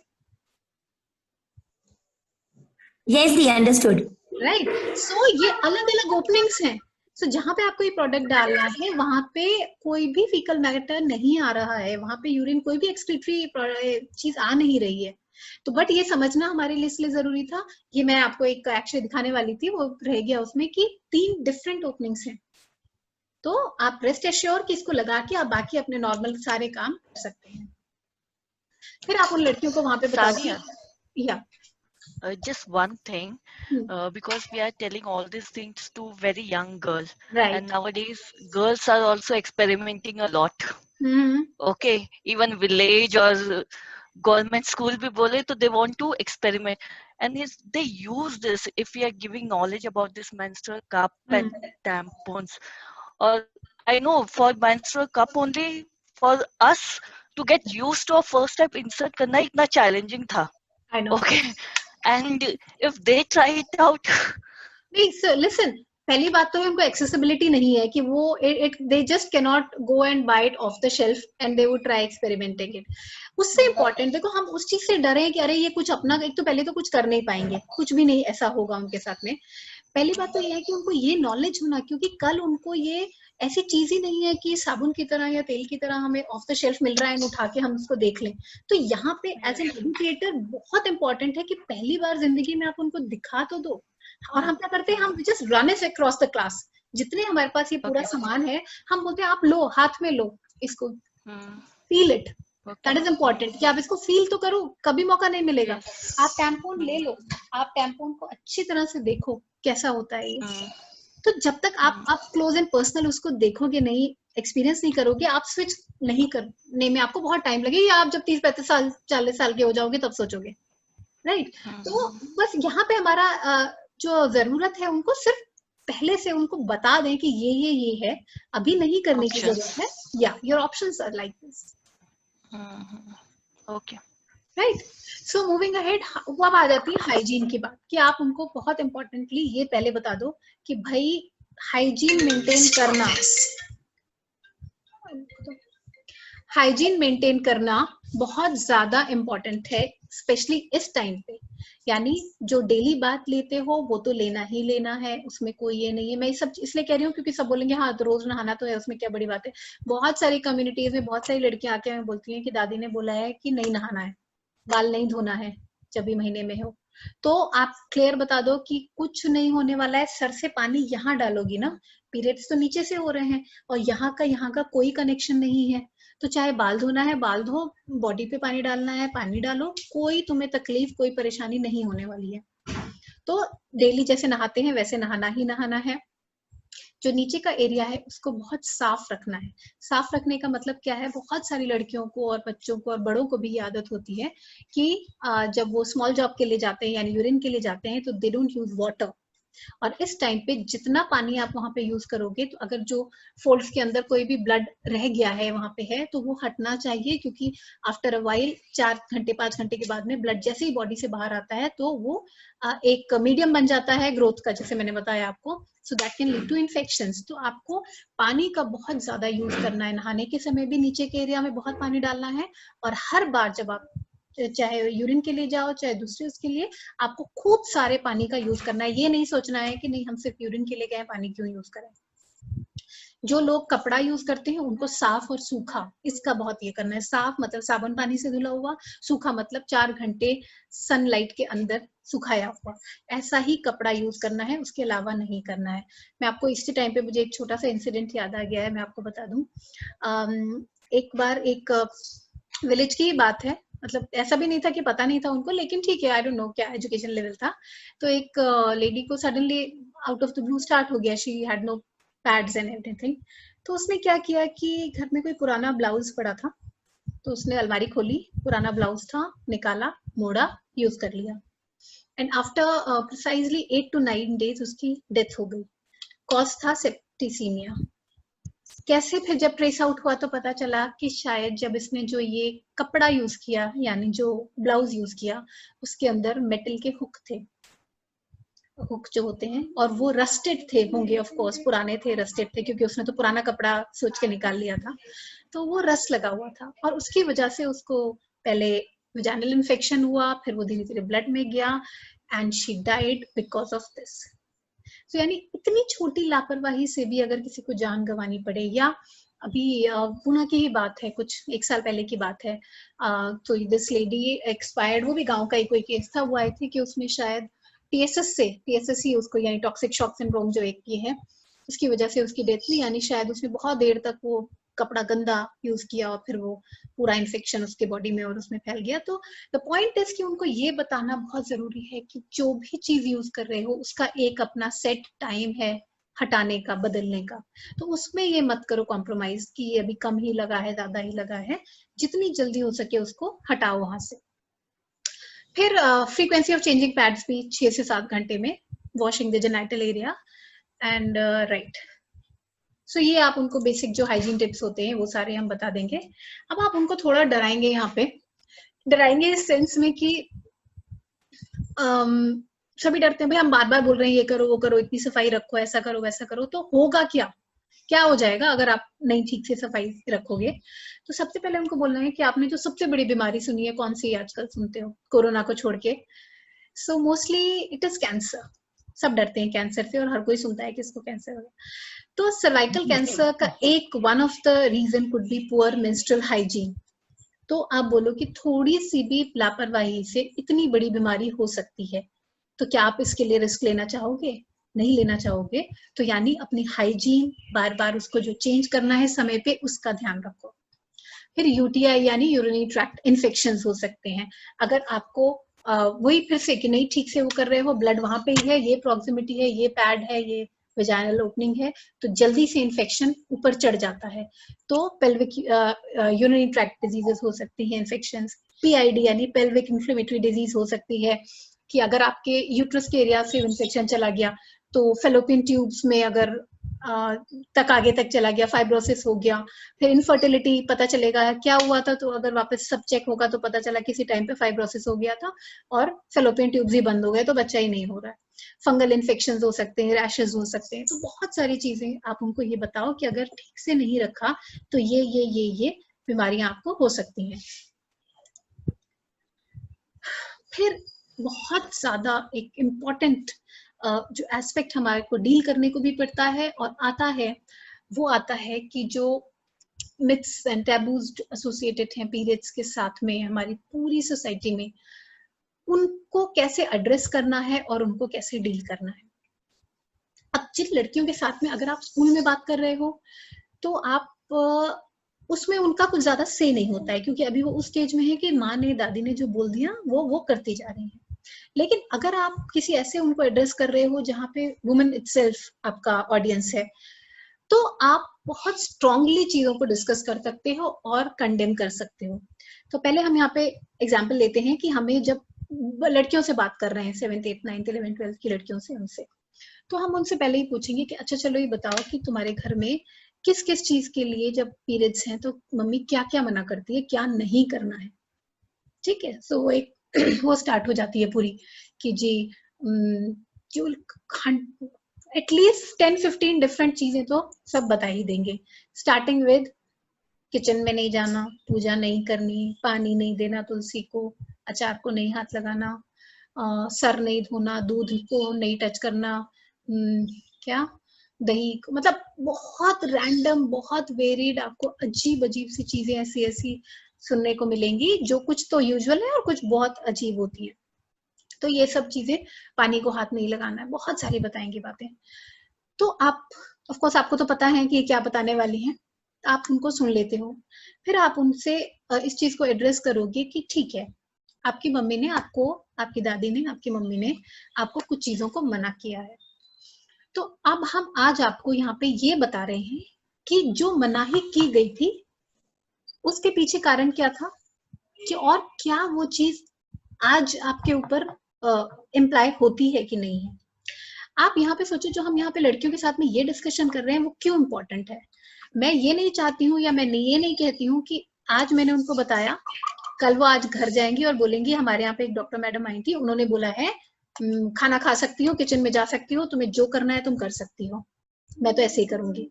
Yes, they understood. Right. So ये अलग अलग ओपनिंग्स हैं। सो जहां पे आपको ये प्रोडक्ट डालना है वहां पे कोई भी फीकल मैटर नहीं आ रहा है, वहां पे यूरिन कोई भी एक्सक्रीटरी चीज आ नहीं रही है। तो बट ये समझना हमारे लिए इसलिए जरूरी था, ये मैं आपको एक एक्चुअली दिखाने वाली थी, वो रह गया उसमें कि 3 डिफरेंट ओपनिंग्स हैं। तो आप रेस्ट एश्योर कि इसको लगा के आप बाकी अपने नॉर्मल सारे काम कर सकते हैं। फिर आप उन लड़कियों को वहां पे बताइए। या just one thing, because we are telling all these things to very young girls, right, and nowadays girls are also experimenting a lot. Okay, even village or government school bhi bole to they want to experiment, and they use this. If we are giving knowledge about this menstrual cup and tampons, or I know for menstrual cup only, for us to get used to a first step insert karna itna challenging tha. I know. Okay. And if they try it out, listen, पहली बात तो उनको एक्सेसिबिलिटी नहीं है कि वो they just cannot go and buy it off the shelf and they would try experimenting it. उससे इम्पोर्टेंट देखो, हम उस चीज से डरे कि अरे ये कुछ अपना, एक तो पहले तो कुछ कर नहीं पाएंगे, कुछ भी नहीं ऐसा होगा उनके साथ में। पहली बात तो ये है कि उनको ये नॉलेज होना, क्योंकि कल उनको ये ऐसी चीज ही नहीं है कि साबुन की तरह या तेल की तरह हमें ऑफ द शेल्फ मिल रहा है, उठा के हम उसको देख लें। तो यहाँ पे एज एन एजुकेटर बहुत इंपॉर्टेंट है कि पहली बार जिंदगी में आप उनको दिखा तो दो। और हम क्या करते हैं, हम just run it across the class, जितने हमारे पास ये पूरा सामान है हम बोलते हैं आप लो, हाथ में लो इसको, feel it, that is important कि आप इसको फील तो करो, कभी मौका नहीं मिलेगा। आप टैम्पोन ले लो, आप टैम्पोन को अच्छी तरह से देखो कैसा होता है ये। तो जब तक आप क्लोज एंड पर्सनल उसको देखोगे नहीं, एक्सपीरियंस नहीं करोगे, आप स्विच नहीं करने में आपको बहुत टाइम लगेगा। आप जब 30-35 साल 40 साल के हो जाओगे तब सोचोगे, राइट। तो बस यहाँ पे हमारा जो जरूरत है उनको सिर्फ पहले से उनको बता दें कि ये है, अभी नहीं करने की जरूरत है, या your options are like this. Okay, right. So moving ahead, अब आ जाती है हाइजीन की बात, कि आप उनको बहुत इंपॉर्टेंटली ये पहले बता दो कि भाई हाइजीन मेंटेन करना बहुत ज्यादा इम्पोर्टेंट है, स्पेशली इस टाइम पे. यानी जो डेली बात लेते हो वो तो लेना ही लेना है, उसमें कोई ये नहीं है. मैं ये सब इसलिए कह रही हूँ क्योंकि सब बोलेंगे हाँ तो रोज नहाना तो है, उसमें क्या बड़ी बात है. बहुत सारी कम्युनिटीज में बहुत सारी लड़कियां आके हमें बोलती हैं कि दादी ने बोला है कि नहीं नहाना है, बाल नहीं धोना है जब भी महीने में हो. तो आप क्लियर बता दो कि कुछ नहीं होने वाला है, सर से पानी यहाँ डालोगी ना, पीरियड्स तो नीचे से हो रहे हैं और यहाँ का कोई कनेक्शन नहीं है. तो चाहे बाल धोना है बाल धो, बॉडी पे पानी डालना है पानी डालो, कोई तुम्हें तकलीफ कोई परेशानी नहीं होने वाली है. तो डेली जैसे नहाते हैं वैसे नहाना ही नहाना है. जो नीचे का एरिया है उसको बहुत साफ रखना है. साफ रखने का मतलब क्या है, बहुत सारी लड़कियों को और बच्चों को और बड़ों को भी ये आदत होती है कि जब वो स्मॉल जॉब के लिए जाते हैं यानी यूरिन के लिए जाते हैं तो दे डोंट यूज वाटर. और इस टाइम पे जितना पानी आप वहां पे यूज करोगे तो अगर जो फोल्ड्स के अंदर कोई भी ब्लड रह गया है वहां पे है तो वो हटना चाहिए, क्योंकि आफ्टर अ वाइल 4 घंटे 5 घंटे के बाद में ब्लड जैसे ही बॉडी से बाहर आता है तो वो एक मीडियम बन जाता है ग्रोथ का, जैसे मैंने बताया आपको. So that can lead to infections. तो आपको पानी का बहुत ज्यादा यूज करना है. नहाने के समय भी नीचे के एरिया में बहुत पानी डालना है, और हर बार जब आप चाहे यूरिन के लिए जाओ चाहे दूसरे उसके लिए, आपको खूब सारे पानी का यूज करना है. ये नहीं सोचना है कि नहीं हम सिर्फ यूरिन के लिए गए पानी क्यों यूज करें. जो लोग कपड़ा यूज करते हैं उनको साफ और सूखा इसका बहुत ये करना है. साफ मतलब साबुन पानी से धुला हुआ, सूखा मतलब 4 घंटे सनलाइट के अंदर सुखाया हुआ, ऐसा ही कपड़ा यूज करना है, उसके अलावा नहीं करना है. मैं आपको इसी टाइम पे मुझे एक छोटा सा इंसिडेंट याद आ गया है, मैं आपको बता दूं. एक बार एक विलेज की बात है, मतलब ऐसा भी नहीं था कि पता नहीं था उनको, लेकिन ठीक है आई डोंट नो क्या एजुकेशन लेवल था. तो एक लेडी को suddenly out of the blue start हो गया, she had no pads and everything. तो उसने क्या किया कि घर में कोई पुराना ब्लाउज पड़ा था, तो उसने अलमारी खोली, पुराना ब्लाउज था, निकाला, मोड़ा, यूज कर लिया. And after precisely 8 to 9 days उसकी डेथ हो गई. कॉज था सेप्टिसीमिया. कैसे फिर जब ट्रेस आउट हुआ तो पता चला कि शायद जब इसने जो ये कपड़ा यूज किया यानी जो ब्लाउज यूज किया उसके अंदर मेटल के हुक थे, हुक जो होते हैं, और वो रस्टेड थे होंगे, ऑफ कोर्स पुराने थे, रस्टेड थे, क्योंकि उसने तो पुराना कपड़ा सोच के निकाल लिया था, तो वो रस्ट लगा हुआ था और उसकी वजह से उसको पहले वजाइनल इन्फेक्शन हुआ, फिर वो धीरे धीरे ब्लड में गया and she died because of this. तो यानी इतनी छोटी लापरवाही से भी अगर किसी को जान गंवानी पड़े, या अभी पुणे की ही बात है, कुछ 1 साल पहले की बात है, तो दिस लेडी एक्सपायर्ड, वो भी गांव का ही कोई केस था. वो आई थी कि उसमें शायद टीएसएस ही उसको यानी टॉक्सिक शॉक सिंड्रोम जो एक की है उसकी वजह से उसकी डेथ हुई. यानी शायद उसने बहुत देर तक वो कपड़ा गंदा यूज किया और फिर वो पूरा इन्फेक्शन उसके बॉडी में और उसमें फैल गया. तो द पॉइंट इज कि उनको ये बताना बहुत जरूरी है कि जो भी चीज यूज कर रहे हो उसका एक अपना सेट टाइम है हटाने का, बदलने का. तो उसमें ये मत करो कॉम्प्रोमाइज कि ये अभी कम ही लगा है ज्यादा ही लगा है, जितनी जल्दी हो सके उसको हटाओ वहां से. फिर फ्रीक्वेंसी ऑफ चेंजिंग पैड्स भी 6 से 7 घंटे में, washing the genital area and right. So ये आप उनको बेसिक जो हाइजीन टिप्स होते हैं वो सारे हम बता देंगे. अब आप उनको थोड़ा डराएंगे, यहाँ पे डराएंगे इस सेंस में कि सभी डरते हैं भाई हम बार बार बोल रहे हैं ये करो वो करो, इतनी सफाई रखो, ऐसा करो वैसा करो, तो होगा क्या, क्या हो जाएगा अगर आप नहीं ठीक से सफाई रखोगे. तो सबसे पहले उनको बोलना है कि आपने जो सबसे बड़ी बीमारी सुनी है कौन सी आजकल सुनते हो कोरोना को छोड़ के. So mostly it is cancer. सब डरते हैं कैंसर से और हर कोई सुनता है कि इसको कैंसर होगा. तो सर्वाइकल कैंसर का एक one of the reason could be poor menstrual hygiene. तो आप बोलो कि थोड़ी सी भी लापरवाही से इतनी बड़ी बीमारी हो सकती है, तो क्या आप इसके लिए रिस्क लेना चाहोगे? नहीं लेना चाहोगे. तो यानी अपनी हाइजीन बार बार उसको जो चेंज करना है समय पे उसका ध्यान रखो. फिर यूटीआई यानी यूरिनरी ट्रैक्ट इन्फेक्शन हो सकते हैं. अगर आपको वही फिर से कि नहीं ठीक से वो कर रहे हो, ब्लड वहां पे ही है, ये प्रॉक्सिमिटी है, ये पैड है, ये वेजाइनल ओपनिंग है, तो जल्दी से इन्फेक्शन ऊपर चढ़ जाता है. तो पेल्विक यूरिनरी ट्रैक्ट डिजीजेस हो सकती हैं, इन्फेक्शंस. पीआईडी यानी पेल्विक इन्फ्लेमेटरी डिजीज हो सकती है, कि अगर आपके यूट्रस के एरिया से इन्फेक्शन चला गया तो फेलोपियन ट्यूब्स में अगर तक आगे तक चला गया, फाइब्रोसिस हो गया, फिर इनफर्टिलिटी पता चलेगा क्या हुआ था, तो अगर वापस सब चेक होगा तो पता चला किसी टाइम पे फाइब्रोसिस हो गया था और फेलोपियन ट्यूब्स ही बंद हो गए, तो बच्चा ही नहीं हो रहा है। फंगल इन्फेक्शन हो सकते हैं, रैशेज हो सकते हैं, तो बहुत सारी चीजें आप उनको ये बताओ कि अगर ठीक से नहीं रखा तो ये बीमारियां आपको हो सकती हैं। फिर बहुत ज्यादा एक इम्पॉर्टेंट जो एस्पेक्ट हमारे को डील करने को भी पड़ता है और आता है, वो आता है कि जो मिथ्स एंड टैबूज एसोसिएटेड हैं पीरियड्स के साथ में हमारी पूरी सोसाइटी में, उनको कैसे एड्रेस करना है और उनको कैसे डील करना है। अब जिन लड़कियों के साथ में अगर आप स्कूल में बात कर रहे हो तो आप उसमें उनका कुछ ज्यादा से नहीं होता है, क्योंकि अभी वो उस स्टेज में है कि माँ ने दादी ने जो बोल दिया वो करती जा रही है। लेकिन अगर आप किसी ऐसे उनको एड्रेस कर रहे हो जहाँ पे वुमेन इटसेल्फ आपका ऑडियंस है, तो आप बहुत स्ट्रांगली चीजों को डिस्कस कर सकते हो और कंडेम कर सकते हो। तो पहले हम यहाँ पे एग्जाम्पल लेते हैं कि हमें जब लड़कियों से बात कर रहे हैं 7th 8th 9th 11th 12th की लड़कियों से, उनसे तो हम उनसे पहले ही पूछेंगे कि अच्छा चलो ये बताओ कि तुम्हारे घर में किस किस चीज के लिए जब पीरियड्स हैं तो मम्मी क्या क्या मना करती है, क्या नहीं करना है। ठीक है, सो वो एक वो स्टार्ट हो जाती है पूरी कि जी जो एटलीस्ट 10-15 डिफरेंट चीजें तो सब बता ही देंगे, स्टार्टिंग विद किचन में नहीं जाना, पूजा नहीं करनी, पानी नहीं देना तुलसी को, अचार को नहीं हाथ लगाना, सर नहीं धोना, दूध को नहीं टच करना, क्या दही को, मतलब बहुत रैंडम, बहुत वेरिड, आपको अजीब अजीब सी चीजें ऐसी ऐसी सुनने को मिलेंगी जो कुछ तो यूजुअल है और कुछ बहुत अजीब होती है। तो ये सब चीजें, पानी को हाथ नहीं लगाना है, बहुत सारी बताएंगी बातें। तो आप ऑफ कोर्स आपको तो पता है कि क्या बताने वाली हैं, आप उनको सुन लेते हो, फिर आप उनसे इस चीज को एड्रेस करोगे कि ठीक है, आपकी मम्मी ने आपको, आपकी दादी ने, आपकी मम्मी ने आपको कुछ चीजों को मना किया है, तो अब हम आज आपको यहाँ पे ये बता रहे हैं कि जो मनाही की गई थी उसके पीछे कारण क्या था, कि और क्या वो चीज आज आपके ऊपर इम्प्लाई होती है कि नहीं है। आप यहाँ पे सोचो, जो हम यहाँ पे लड़कियों के साथ में ये डिस्कशन कर रहे हैं वो क्यों इम्पोर्टेंट है। मैं ये नहीं चाहती हूँ या मैं ये नहीं कहती हूँ कि आज मैंने उनको बताया, कल वो आज घर जाएंगी और बोलेंगी हमारे यहाँ पे एक डॉक्टर मैडम आई थी, उन्होंने बोला है खाना खा सकती हो, किचन में जा सकती हो, तुम्हें जो करना है तुम कर सकती हो, मैं तो ऐसे ही करूंगी।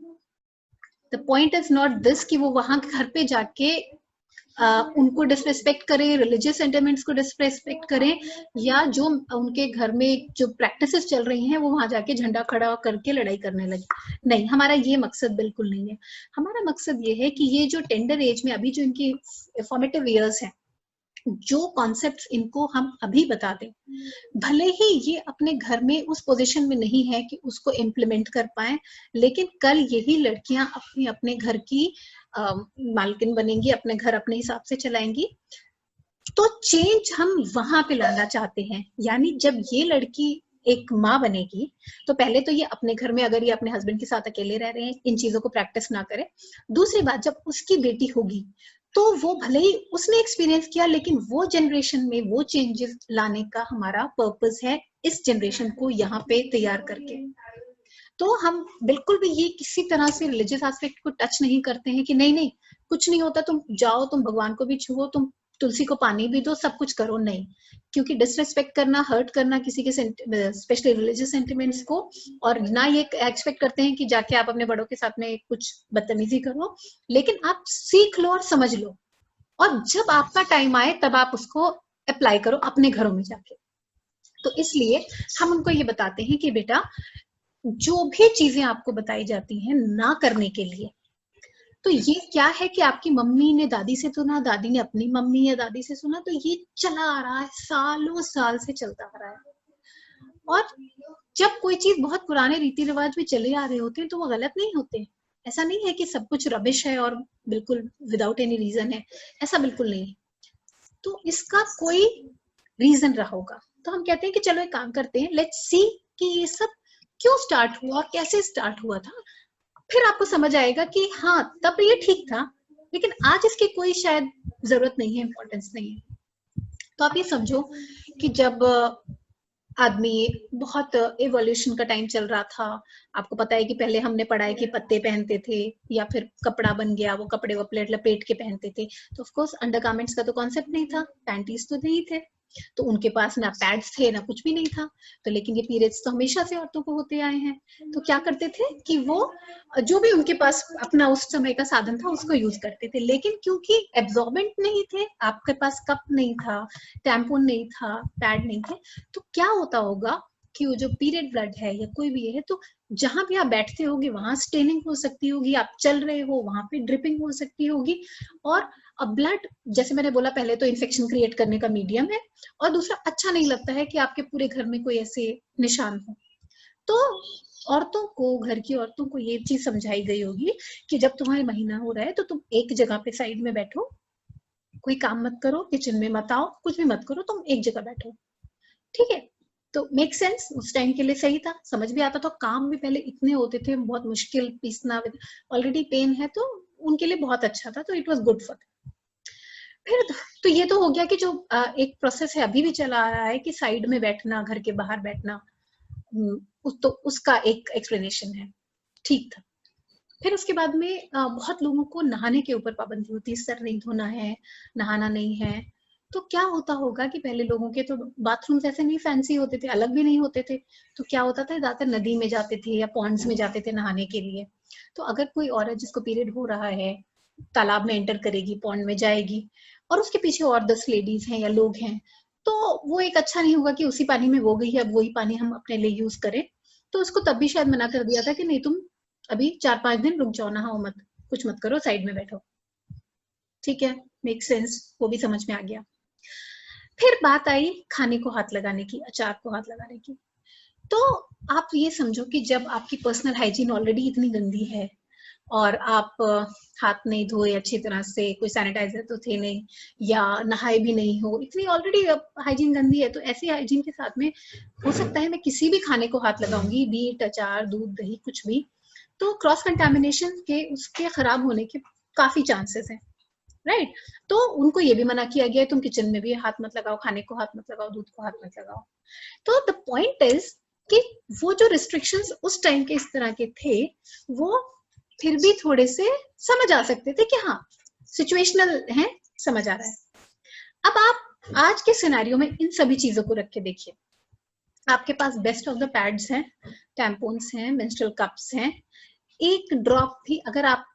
The point is not this कि वो वहां घर पे जाके उनको डिसरेस्पेक्ट करें, रिलीजियस सेंटिमेंट्स को डिसरेस्पेक्ट करें, या जो उनके घर में जो प्रैक्टिसेस चल रही हैं वो वहां जाके झंडा खड़ा करके लड़ाई करने लगे। नहीं, हमारा ये मकसद बिल्कुल नहीं है। हमारा मकसद ये है कि ये जो टेंडर एज में अभी जो इनकी फॉर्मेटिव ईयर्स हैं, जो कॉन्सेप्ट्स इनको हम अभी बता दें, भले ही ये अपने घर में उस पोजीशन में नहीं है कि उसको इम्प्लीमेंट कर पाए, लेकिन कल यही लड़कियां अपने अपने घर की मालकिन बनेंगी, अपने घर अपने हिसाब से चलाएंगी। तो चेंज हम वहां पे लाना चाहते हैं। यानी जब ये लड़की एक माँ बनेगी तो पहले तो ये अपने घर में, अगर ये अपने हस्बैंड के साथ अकेले रह रहे हैं, इन चीजों को प्रैक्टिस ना करे। दूसरी बात, जब उसकी बेटी होगी तो वो भले ही उसने एक्सपीरियंस किया, लेकिन वो जनरेशन में वो चेंजेस लाने का हमारा पर्पस है, इस जनरेशन को यहाँ पे तैयार करके। तो हम बिल्कुल भी ये किसी तरह से रिलीजियस एस्पेक्ट को टच नहीं करते हैं कि नहीं नहीं कुछ नहीं होता, तुम जाओ, तुम भगवान को भी छुओ, तुम तुलसी को पानी भी दो, सब कुछ करो। नहीं, क्योंकि डिसरेस्पेक्ट करना, हर्ट करना किसी के स्पेशली रिलीजियस सेंटिमेंट्स को, और ना ये एक्सपेक्ट करते हैं कि जाके आप अपने बड़ों के साथ में कुछ बदतमीजी करो, लेकिन आप सीख लो और समझ लो, और जब आपका टाइम आए तब आप उसको अप्लाई करो अपने घरों में जाके। तो इसलिए हम उनको ये बताते हैं कि बेटा, जो भी चीजें आपको बताई जाती हैं ना करने के लिए, तो ये क्या है कि आपकी मम्मी ने दादी से सुना, दादी ने अपनी मम्मी या दादी से सुना, तो ये चला आ रहा है, सालों साल से चलता आ रहा है। और जब कोई चीज बहुत पुराने रीति रिवाज में चले आ रहे होते हैं तो वो गलत नहीं होते। ऐसा नहीं है कि सब कुछ रबिश है और बिल्कुल विदाउट एनी रीजन है, ऐसा बिल्कुल नहीं है। तो इसका कोई रीजन रहा होगा, तो हम कहते हैं कि चलो एक काम करते हैं, लेट्स सी कि ये सब क्यों स्टार्ट हुआ और कैसे स्टार्ट हुआ था। फिर आपको समझ आएगा कि हाँ, तब ये ठीक था, लेकिन आज इसकी कोई शायद जरूरत नहीं है, इंपॉर्टेंस नहीं है। तो आप ये समझो कि जब आदमी, बहुत एवोल्यूशन का टाइम चल रहा था। आपको पता है कि पहले हमने पढ़ा है कि पत्ते पहनते थे या फिर कपड़ा बन गया, वो कपड़े वो प्लेट लपेट के पहनते थे। तो ऑफ कोर्स अंडरगारमेंट्स का तो कॉन्सेप्ट नहीं था, पैंटीज तो नहीं थे, तो उनके पास ना पैड्स थे ना कुछ भी नहीं था। तो लेकिन ये पीरियड्स तो हमेशा से औरतों को होते आए हैं, तो क्या करते थे कि वो जो भी उनके पास अपना उस समय का साधन था उसको यूज करते थे। लेकिन क्योंकि एब्जॉर्बेंट नहीं थे, आपके पास कप नहीं था, टैम्पून नहीं था, पैड नहीं थे, तो क्या होता होगा कि वो जो पीरियड ब्लड है या कोई भी है, तो जहां भी आप बैठते होगे वहां स्टेनिंग हो सकती होगी, आप चल रहे हो वहां पे ड्रिपिंग हो सकती होगी। और अब ब्लड, जैसे मैंने बोला, पहले तो इन्फेक्शन क्रिएट करने का मीडियम है, और दूसरा अच्छा नहीं लगता है कि आपके पूरे घर में कोई ऐसे निशान हो। तो औरतों को, घर की औरतों को ये चीज समझाई गई होगी कि जब तुम्हारे महीना हो रहा है तो तुम एक जगह पे साइड में बैठो, कोई काम मत करो, किचन में मत आओ, कुछ भी मत करो, तुम एक जगह बैठो। ठीक है, तो मेक सेंस, उस टाइम के लिए सही था, समझ भी आता था। काम भी पहले इतने होते थे, बहुत मुश्किल, पीसना, ऑलरेडी पेन है, तो उनके लिए बहुत अच्छा था, तो इट वाज गुड फॉर। फिर तो ये तो हो गया कि जो एक प्रोसेस है अभी भी चला आ रहा है कि साइड में बैठना, घर के बाहर बैठना, तो उसका एक एक्सप्लेनेशन है, ठीक था। फिर उसके बाद में बहुत लोगों को नहाने के ऊपर पाबंदी होती है, सर नहीं धोना है, नहाना नहीं है। तो क्या होता होगा कि पहले लोगों के तो बाथरूम्स ऐसे नहीं फैंसी होते थे, अलग भी नहीं होते थे, तो क्या होता था, ज्यादातर नदी में जाते थे या पॉन्ड्स में जाते थे नहाने के लिए। तो अगर कोई औरत जिसको पीरियड हो रहा है तालाब में एंटर करेगी, पॉन्ड में जाएगी, और उसके पीछे और 10 लेडीज हैं या लोग हैं, तो वो एक अच्छा नहीं होगा कि उसी पानी में वो गई है, अब वही पानी हम अपने लिए यूज करें। तो उसको तब भी शायद मना कर दिया था कि नहीं, तुम अभी 4-5 दिन रुक जाओ, नहाओ मत, कुछ मत करो, साइड में बैठो। ठीक है, मेक सेंस, वो भी समझ में आ गया। फिर बात आई खाने को हाथ लगाने की, अचार को हाथ लगाने की। तो आप ये समझो कि जब आपकी पर्सनल हाइजीन ऑलरेडी इतनी गंदी है और आप हाथ नहीं धोए अच्छी तरह से, कोई सैनिटाइजर तो थे नहीं, या नहाए भी नहीं हो, इतनी ऑलरेडी हाइजीन गंदी है, तो ऐसी हाइजीन के साथ में हो सकता है मैं किसी भी खाने को हाथ लगाऊंगी, बीट अचार, दूध, दही, कुछ भी, तो क्रॉस कंटामिनेशन के, उसके खराब होने के काफी चांसेस हैं, राइट। तो उनको ये भी मना किया गया है, तुम किचन में भी हाथ मत लगाओ, खाने को हाथ मत लगाओ, दूध को हाथ मत लगाओ। तो द पॉइंट इज कि वो जो रिस्ट्रिक्शंस उस टाइम के इस तरह के थे, वो फिर भी थोड़े से समझ आ सकते थे कि हाँ सिचुएशनल है, समझ आ रहा है। अब आप आज के सिनेरियो में इन सभी चीजों को रख के देखिए, आपके पास बेस्ट ऑफ द पैड्स हैं, टैम्पोन्स हैं, मेंस्ट्रुअल कप्स हैं, एक ड्रॉप भी अगर आप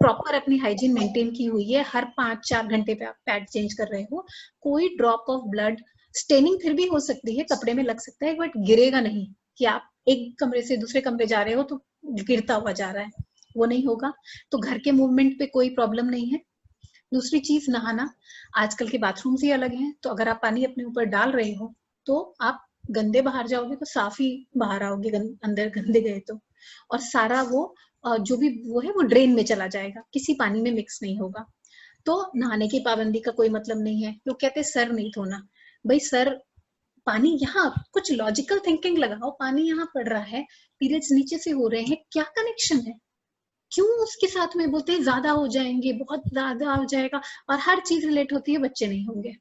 प्रॉपर अपनी हाइजीन मेंटेन की हुई है, हर 5-4 घंटे पे आप पैड चेंज कर रहे हो, कोई ड्रॉप ऑफ ब्लड, स्टेनिंग फिर भी हो सकती है, कपड़े में लग सकता है, बट गिरेगा नहीं कि आप एक कमरे से दूसरे कमरे जा रहे हो तो गिरता हुआ जा रहा है, वो नहीं होगा। तो घर के मूवमेंट पे कोई प्रॉब्लम नहीं है। दूसरी चीज, नहाना, आजकल के बाथरूम ही अलग हैं, तो अगर आप पानी अपने ऊपर डाल रहे हो तो आप गंदे बाहर जाओगे तो साफ ही बाहर आओगे, अंदर गंदे गए तो, और सारा वो जो भी वो है वो ड्रेन में चला जाएगा, किसी पानी में मिक्स नहीं होगा। तो नहाने की पाबंदी का कोई मतलब नहीं है। लोग कहते हैं सर नहीं धोना, भाई सर, पानी यहाँ, कुछ लॉजिकल थिंकिंग लगाओ, पानी यहाँ पड़ रहा है, पीरियड्स नीचे से हो रहे हैं, क्या कनेक्शन है? क्यों उसके साथ में बोलते हैं ज्यादा हो जाएंगे, बहुत ज्यादा हो जाएगा, और हर चीज रिलेट होती है बच्चे नहीं होंगे,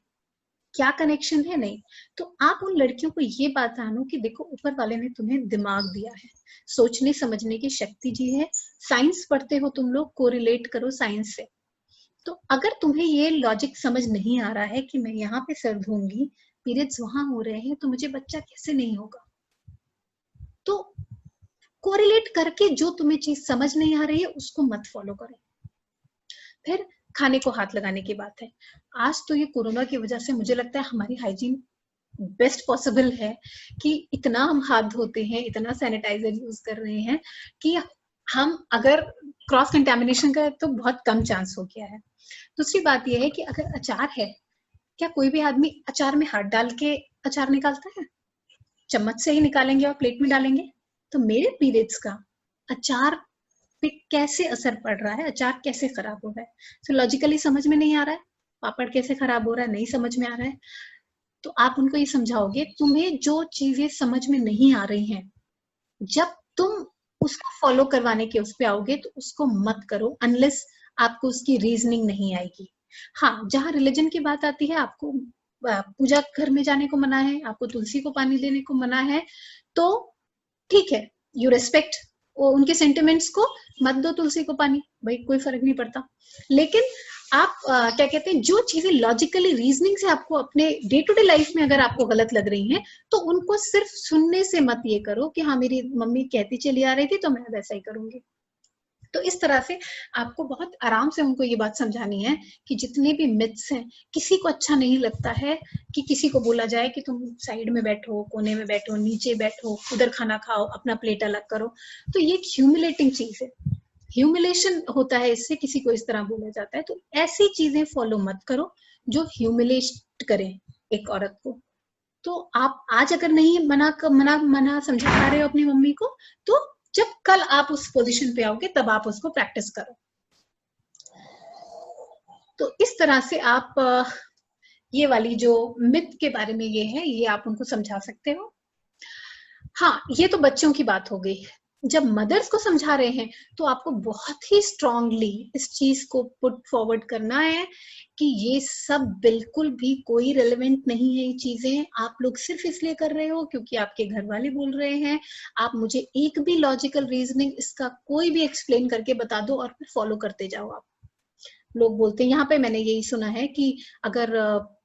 क्या कनेक्शन है? नहीं। तो आप उन लड़कियों को ये बात आनो कि देखो ऊपर वाले ने तुम्हें दिमाग दिया है, सोचने समझने की शक्ति दी है, साइंस पढ़ते हो तुम लोग, कोरिलेट करो साइंस से। तो अगर तुम्हें ये लॉजिक समझ नहीं आ रहा है कि मैं यहाँ पे सर धोऊंगी, पीरियड्स वहां हो रहे हैं, तो मुझे बच्चा कैसे नहीं होगा? तो कोरिलेट करके जो तुम्हें चीज समझ नहीं आ रही है उसको मत फॉलो करो। फिर खाने को हाथ लगाने की बात है, आज तो ये कोरोना की वजह से मुझे लगता है हमारी हाइजीन बेस्ट पॉसिबल है कि इतना हम हाथ धोते हैं, इतना सैनिटाइजर यूज कर रहे हैं कि हम अगर क्रॉस कंटेमिनेशन का तो बहुत कम चांस हो गया है। दूसरी बात यह है कि अगर अचार है, क्या कोई भी आदमी अचार में हाथ डाल के अचार निकालता है? चम्मच से ही निकालेंगे और प्लेट में डालेंगे। तो मेरे पीरियड्स का अचार पे कैसे असर पड़ रहा है, अचार कैसे खराब हो रहा है, तो लॉजिकली समझ में नहीं आ रहा है। पापड़ कैसे खराब हो रहा है, नहीं समझ में आ रहा है। तो आप उनको ये समझाओगे, तुम्हें जो चीजें समझ में नहीं आ रही हैं, जब तुम उसको फॉलो करवाने के उस पे आओगे तो उसको मत करो अनलेस आपको उसकी रीजनिंग नहीं आएगी। हाँ, जहां रिलीजन की बात आती है, आपको पूजा घर में जाने को मना है, आपको तुलसी को पानी देने को मना है, तो ठीक है, यू रेस्पेक्ट उनके सेंटिमेंट्स को, मत दो तुलसी को पानी, भाई कोई फर्क नहीं पड़ता। लेकिन आप क्या कहते हैं, जो चीजें लॉजिकली रीजनिंग से आपको अपने डे टू डे लाइफ में अगर आपको गलत लग रही हैं, तो उनको सिर्फ सुनने से मत ये करो कि हाँ मेरी मम्मी कहती चली आ रही थी तो मैं वैसा ही करूंगी। तो इस तरह से आपको बहुत आराम से उनको ये बात समझानी है कि जितने भी मिथ्स हैं, किसी को अच्छा नहीं लगता है कि किसी को बोला जाए कि तुम साइड में बैठो, कोने में बैठो, नीचे बैठो, उधर खाना खाओ, अपना प्लेट अलग करो। तो ये एक ह्यूमिलेटिंग चीज है, ह्यूमिलेशन होता है इससे, किसी को इस तरह बोला जाता है। तो ऐसी चीजें फॉलो मत करो जो ह्यूमिलेट करें एक औरत को। तो आप आज अगर नहीं मना समझा पा रहे हो अपनी मम्मी को, तो जब कल आप उस पोजीशन पे आओगे तब आप उसको प्रैक्टिस करो। तो इस तरह से आप ये वाली जो मिथ के बारे में ये है, ये आप उनको समझा सकते हो। हाँ, ये तो बच्चों की बात हो गई। जब मदर्स को समझा रहे हैं तो आपको बहुत ही स्ट्रांगली इस चीज को पुट फॉरवर्ड करना है कि ये सब बिल्कुल भी कोई रेलेवेंट नहीं है। ये चीजें आप लोग सिर्फ इसलिए कर रहे हो क्योंकि आपके घर वाले बोल रहे हैं। आप मुझे एक भी लॉजिकल रीजनिंग इसका कोई भी एक्सप्लेन करके बता दो और फिर फॉलो करते जाओ। आप लोग बोलते हैं, यहाँ पे मैंने यही सुना है कि अगर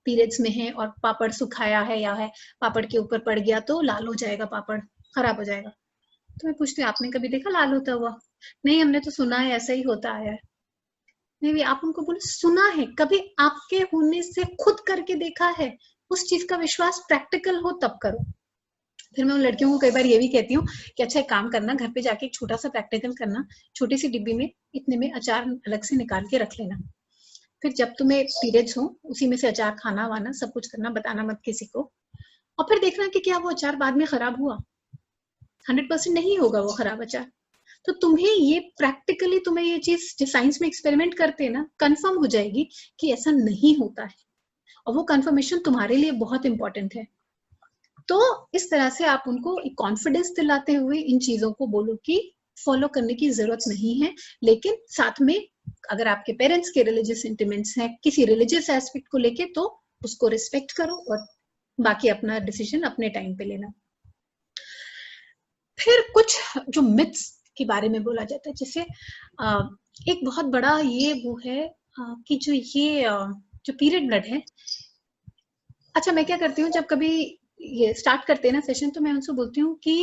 पीरियड्स में है और पापड़ सुखाया है या है, पापड़ के ऊपर पड़ गया तो लाल हो जाएगा, पापड़ खराब हो जाएगा। तो मैं पूछती हूँ, आपने कभी देखा लाल होता हुआ? नहीं, हमने तो सुना है ऐसा ही होता है। नहीं, आप उनको बोलो सुना है, कभी आपके होने से खुद करके देखा है? उस चीज का विश्वास प्रैक्टिकल हो तब करो। फिर मैं उन लड़कियों को कई बार ये भी कहती हूँ कि अच्छा एक काम करना, घर पे जाके एक छोटा सा प्रैक्टिकल करना, छोटी सी डिब्बी में इतने में अचार अलग से निकाल के रख लेना। फिर जब तुम्हें पीरियड्स हो उसी में से अचार खाना वाना सब कुछ करना, बताना मत किसी को। और फिर देखना कि क्या वो अचार बाद में खराब हुआ। 100% नहीं होगा वो खराब अचार। तो तुम्हें ये प्रैक्टिकली, तुम्हें ये चीज जो साइंस में एक्सपेरिमेंट करते हैं ना, कंफर्म हो जाएगी कि ऐसा नहीं होता है, और वो कंफर्मेशन तुम्हारे लिए बहुत इंपॉर्टेंट है। तो इस तरह से आप उनको एक कॉन्फिडेंस दिलाते हुए इन चीजों को बोलो कि फॉलो करने की जरूरत नहीं है, लेकिन साथ में अगर आपके पेरेंट्स के रिलीजियस सेंटिमेंट्स हैं किसी रिलीजियस एस्पेक्ट को लेके, तो उसको रिस्पेक्ट करो और बाकी अपना डिसीजन अपने टाइम पे लेना। फिर कुछ जो मिथ्स के बारे में बोला जाता है, जैसे एक बहुत बड़ा ये वो है कि जो ये जो पीरियड ब्लड है। अच्छा, मैं क्या करती हूँ, जब कभी ये स्टार्ट करते हैं ना सेशन, तो मैं उनसे बोलती हूँ कि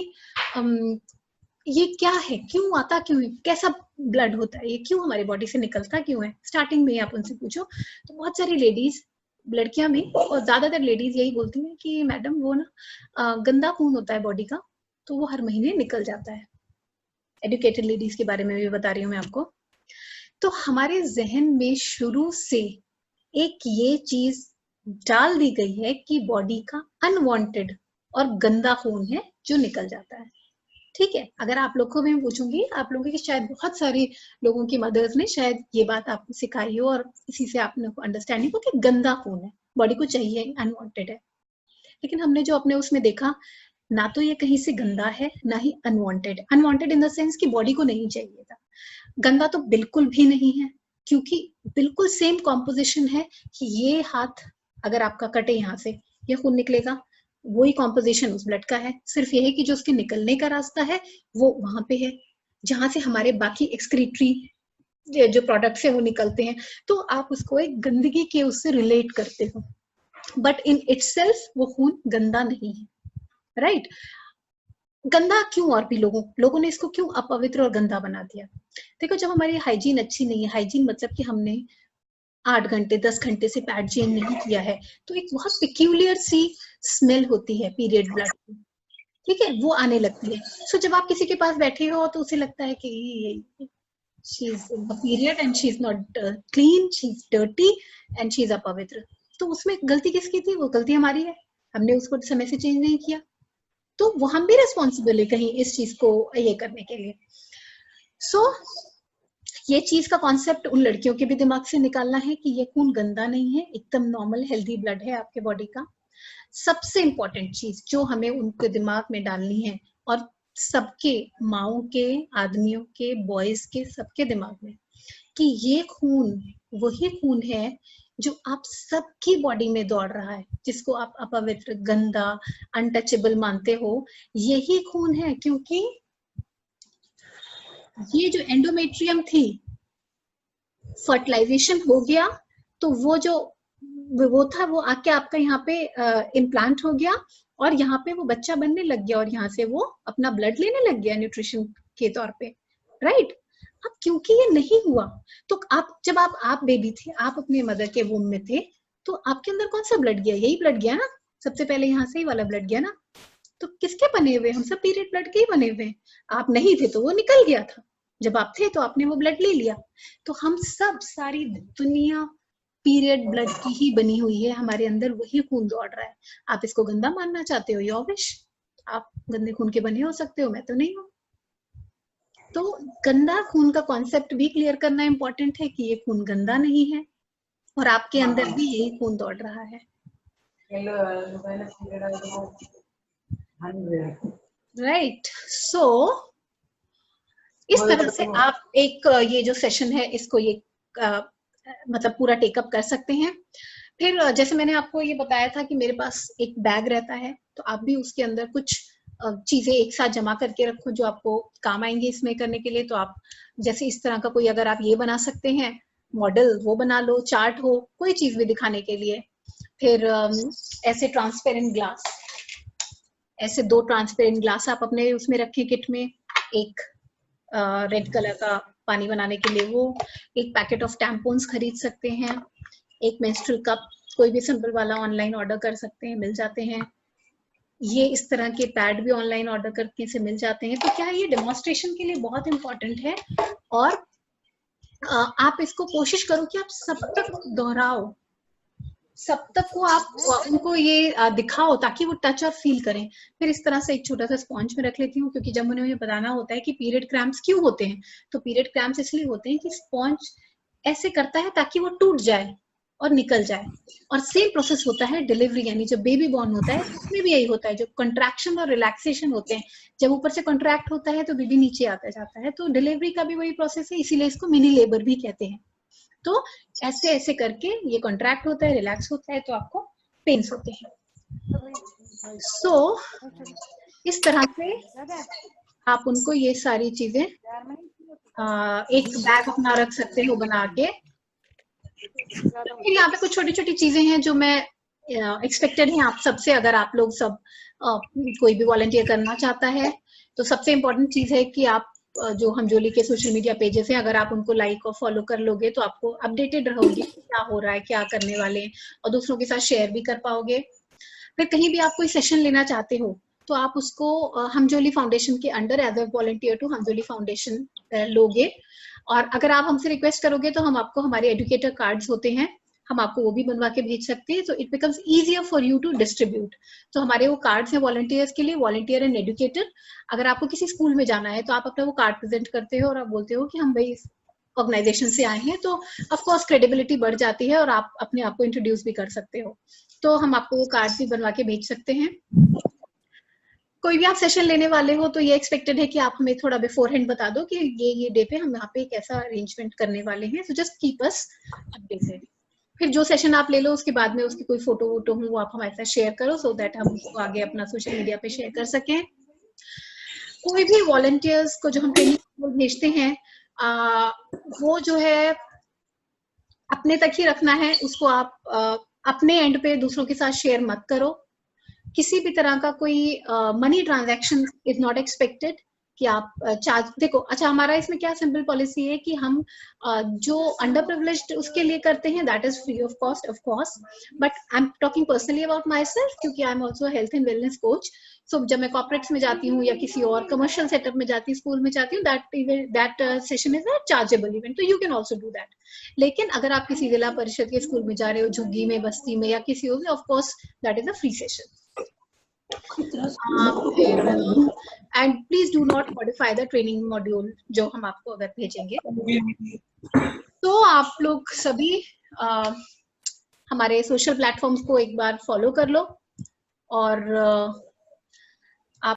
ये क्या है, क्यों आता क्यों है, कैसा ब्लड होता है, ये क्यों हमारी बॉडी से निकलता क्यों है। स्टार्टिंग में आप उनसे पूछो। तो बहुत सारी लेडीज, लड़कियां भी और ज्यादातर लेडीज यही बोलती हैं कि मैडम वो ना गंदा खून होता है बॉडी का, तो वो हर महीने निकल जाता है। एडुकेटेड लेडीज के बारे में भी बता रही हूँ मैं आपको। तो हमारे जहन में शुरू से एक ये चीज डाल दी गई है कि बॉडी का अनवांटेड और गंदा खून है जो निकल जाता है। ठीक है, अगर आप लोग को भी मैं पूछूंगी, आप लोगों की शायद बहुत सारी लोगों की मदर्स ने शायद ये बात आपको सिखाई हो और इसी से आपने अंडरस्टैंडिंग हो कि गंदा खून है, बॉडी को चाहिए, अनवांटेड है। लेकिन हमने जो अपने उसमें देखा, ना तो ये कहीं से गंदा है ना ही unwanted. Unwanted in the sense कि बॉडी को नहीं चाहिए था। गंदा तो बिल्कुल भी नहीं है, क्योंकि बिल्कुल सेम कॉम्पोजिशन है कि ये हाथ अगर आपका कटे यहाँ से, ये खून निकलेगा, वही कॉम्पोजिशन उस ब्लड का है। सिर्फ ये है कि जो उसके निकलने का रास्ता है वो वहां पे है जहां से हमारे बाकी एक्सक्रीटरी जो प्रोडक्ट्स है वो निकलते हैं। तो आप उसको एक गंदगी के उससे रिलेट करते हो, बट इन इटसेल्फ वो खून गंदा नहीं है। राइट? गंदा क्यों, और भी लोगों ने इसको क्यों अपवित्र और गंदा बना दिया? देखो, जब हमारी हाइजीन अच्छी नहीं है, हाइजीन मतलब कि हमने 8 घंटे 10 घंटे से पैड चेंज नहीं किया है, तो एक बहुत पिक्यूलियर सी स्मेल होती है पीरियड ब्लड की। ठीक है, वो आने लगती है। सो जब आप किसी के पास बैठे हो तो उसे लगता है कि she is a period and she is not clean, she is dirty and she is अपवित्र। तो उसमें गलती किसकी थी? वो गलती हमारी है, हमने उसको समय से चेंज नहीं किया। तो वो हम भी रिस्पॉन्सिबल है कहीं इस चीज को ये करने के लिए। सो ये चीज का कॉन्सेप्ट उन लड़कियों के भी दिमाग से निकालना है कि ये खून गंदा नहीं है, एकदम नॉर्मल हेल्दी ब्लड है आपके बॉडी का। सबसे इंपॉर्टेंट चीज जो हमें उनके दिमाग में डालनी है, और सबके, माओ के, आदमियों के, बॉयज के, सबके दिमाग में, कि ये खून वही खून है जो आप सबकी बॉडी में दौड़ रहा है, जिसको आप अपवित्र, गंदा, अनटचेबल मानते हो, यही खून है। क्योंकि ये जो एंडोमेट्रियम थी, फर्टिलाइजेशन हो गया तो वो था, वो आके आपका यहाँ पे इम्प्लांट हो गया और यहाँ पे वो बच्चा बनने लग गया और यहाँ से वो अपना ब्लड लेने लग गया न्यूट्रिशन के तौर पे, राइट। अब क्योंकि ये नहीं हुआ, तो जब आप बेबी थे, आप अपने मदर के वूम में थे, तो आपके अंदर कौन सा ब्लड गया? यही ब्लड गया ना, सबसे पहले यहाँ से ही वाला ब्लड गया ना। तो किसके बने हुए? हम सब पीरियड ब्लड के ही बने हुए। आप नहीं थे तो वो निकल गया था, जब आप थे तो आपने वो ब्लड ले लिया। तो हम सब, सारी दुनिया पीरियड ब्लड की ही बनी हुई है, हमारे अंदर वही खून दौड़ रहा है। आप इसको गंदा मानना चाहते हो, योर विश, आप गंदे खून के बने हो सकते हो, मैं तो नहीं हूँ। तो गंदा खून का कॉन्सेप्ट भी क्लियर करना इंपॉर्टेंट है कि ये खून गंदा नहीं है और आपके अंदर भी यही खून दौड़ रहा है। राइट। सो इस तरह से आप एक ये जो सेशन है इसको ये मतलब पूरा टेकअप कर सकते हैं। फिर जैसे मैंने आपको ये बताया था कि मेरे पास एक बैग रहता है, तो आप भी उसके अंदर कुछ चीजें एक साथ जमा करके रखो जो आपको काम आएंगे इसमें करने के लिए। तो आप जैसे इस तरह का कोई, अगर आप ये बना सकते हैं मॉडल, वो बना लो, चार्ट हो, कोई चीज भी दिखाने के लिए। फिर ऐसे ट्रांसपेरेंट ग्लास, ऐसे 2 ट्रांसपेरेंट ग्लास आप अपने उसमें रखें किट में। एक रेड कलर का पानी बनाने के लिए वो, एक पैकेट ऑफ टैम्पोन्स खरीद सकते हैं, एक मेंस्ट्रुअल कप कोई भी सिंपल वाला ऑनलाइन ऑर्डर कर सकते हैं, मिल जाते हैं। ये इस तरह के पैड भी ऑनलाइन ऑर्डर करके से मिल जाते हैं। तो क्या ये डेमोन्स्ट्रेशन के लिए बहुत इंपॉर्टेंट है और आप इसको कोशिश करो कि आप सब तक दोहराओ, सब तक को आप उनको ये दिखाओ ताकि वो टच और फील करें। फिर इस तरह से एक छोटा सा स्पॉन्ज में रख लेती हूँ, क्योंकि जब उन्हें बताना होता है कि पीरियड क्रैम्प्स क्यों होते हैं, तो पीरियड क्रैम्प्स इसलिए होते हैं कि स्पॉन्ज ऐसे करता है ताकि वो टूट जाए और निकल जाए। और सेम प्रोसेस होता है डिलीवरी, यानी जब बेबी बॉर्न होता है उसमें भी यही होता है। जो कंट्रैक्शन और रिलैक्सेशन होते हैं, जब ऊपर से कंट्रैक्ट होता है तो बेबी नीचे आता जाता है, तो डिलीवरी का भी वही प्रोसेस है, इसीलिए इसको मिनी लेबर भी कहते हैं। तो ऐसे ऐसे करके ये कॉन्ट्रैक्ट होता है, रिलैक्स होता है, तो आपको पेन्स होते हैं। सो इस तरह से आप उनको ये सारी चीजें एक बैग अपना रख सकते हो बना के। फिर यहाँ पे कुछ छोटी छोटी चीजें हैं जो मैं एक्सपेक्टेड है आप सबसे, अगर आप लोग सब कोई भी वॉलंटियर करना चाहता है तो सबसे इम्पोर्टेंट चीज है कि आप जो हमजोली के सोशल मीडिया पेजेस हैं, अगर आप उनको लाइक और फॉलो कर लोगे तो आपको अपडेटेड रहोगे क्या हो रहा है, क्या करने वाले हैं, और दूसरों के साथ शेयर भी कर पाओगे। फिर कहीं भी आप कोई सेशन लेना चाहते हो तो आप उसको हमजोली फाउंडेशन के under as a volunteer to Hamjoli foundation लोगे। और अगर आप हमसे रिक्वेस्ट करोगे तो हम आपको, हमारे एजुकेटर कार्ड्स होते हैं, हम आपको वो भी बनवा के भेज सकते हैं। तो it becomes easier for you to distribute. तो हमारे वो कार्ड्स हैं वॉलंटियर्स के लिए, वॉलंटियर एंड एजुकेटर। अगर आपको किसी स्कूल में जाना है तो आप अपना वो कार्ड प्रेजेंट करते हो और आप बोलते हो कि हम भाई इस ऑर्गेनाइजेशन से आए हैं, तो ऑफकोर्स क्रेडिबिलिटी बढ़ जाती है और आप अपने आप को इंट्रोड्यूस भी कर सकते हो। तो हम आपको वो कार्ड भी बनवा के भेज सकते हैं। कोई भी आप सेशन लेने वाले हो तो ये एक्सपेक्टेड है कि आप हमें थोड़ा बिफोर हैंड बता दो कि ये डे पे हम यहाँ पे एक ऐसा अरेंजमेंट करने वाले हैं, so just keep us updated. फिर जो सेशन आप ले लो उसके बाद में उसकी कोई फोटो वोटो हो वो आप हमारे साथ शेयर करो, सो दैट हम उसको आगे अपना सोशल मीडिया पे शेयर कर सकें। कोई भी वॉलंटियर्स को जो हम ट्रेनिंग भेजते हैं वो जो है अपने तक ही रखना है, उसको आप अपने एंड पे दूसरों के साथ शेयर मत करो। किसी भी तरह का कोई money transaction is not expected कि आप चार्ज, देखो अच्छा हमारा इसमें क्या सिंपल पॉलिसी है कि हम जो अंडर प्रिविलेज्ड उसके लिए करते हैं that is free of cost of course, but I am talking personally about myself, क्योंकि I am also health and wellness coach. So जब मैं कॉर्पोरेट्स में जाती हूँ या किसी और कमर्शियल सेटअप में जाती हूँ, स्कूल में जाती हूँ, that session is a chargeable event, तो you can also do that. लेकिन अगर आप किसी जिला परिषद के स्कूल में जा रहे हो, झुग्गी में, बस्ती में या किसी और में, of course that is a free session. And please do not modify the training module जो हम आपको अगर भेजेंगे। तो आप लोग सभी हमारे सोशल प्लेटफॉर्म्स को एक बार फॉलो कर लो और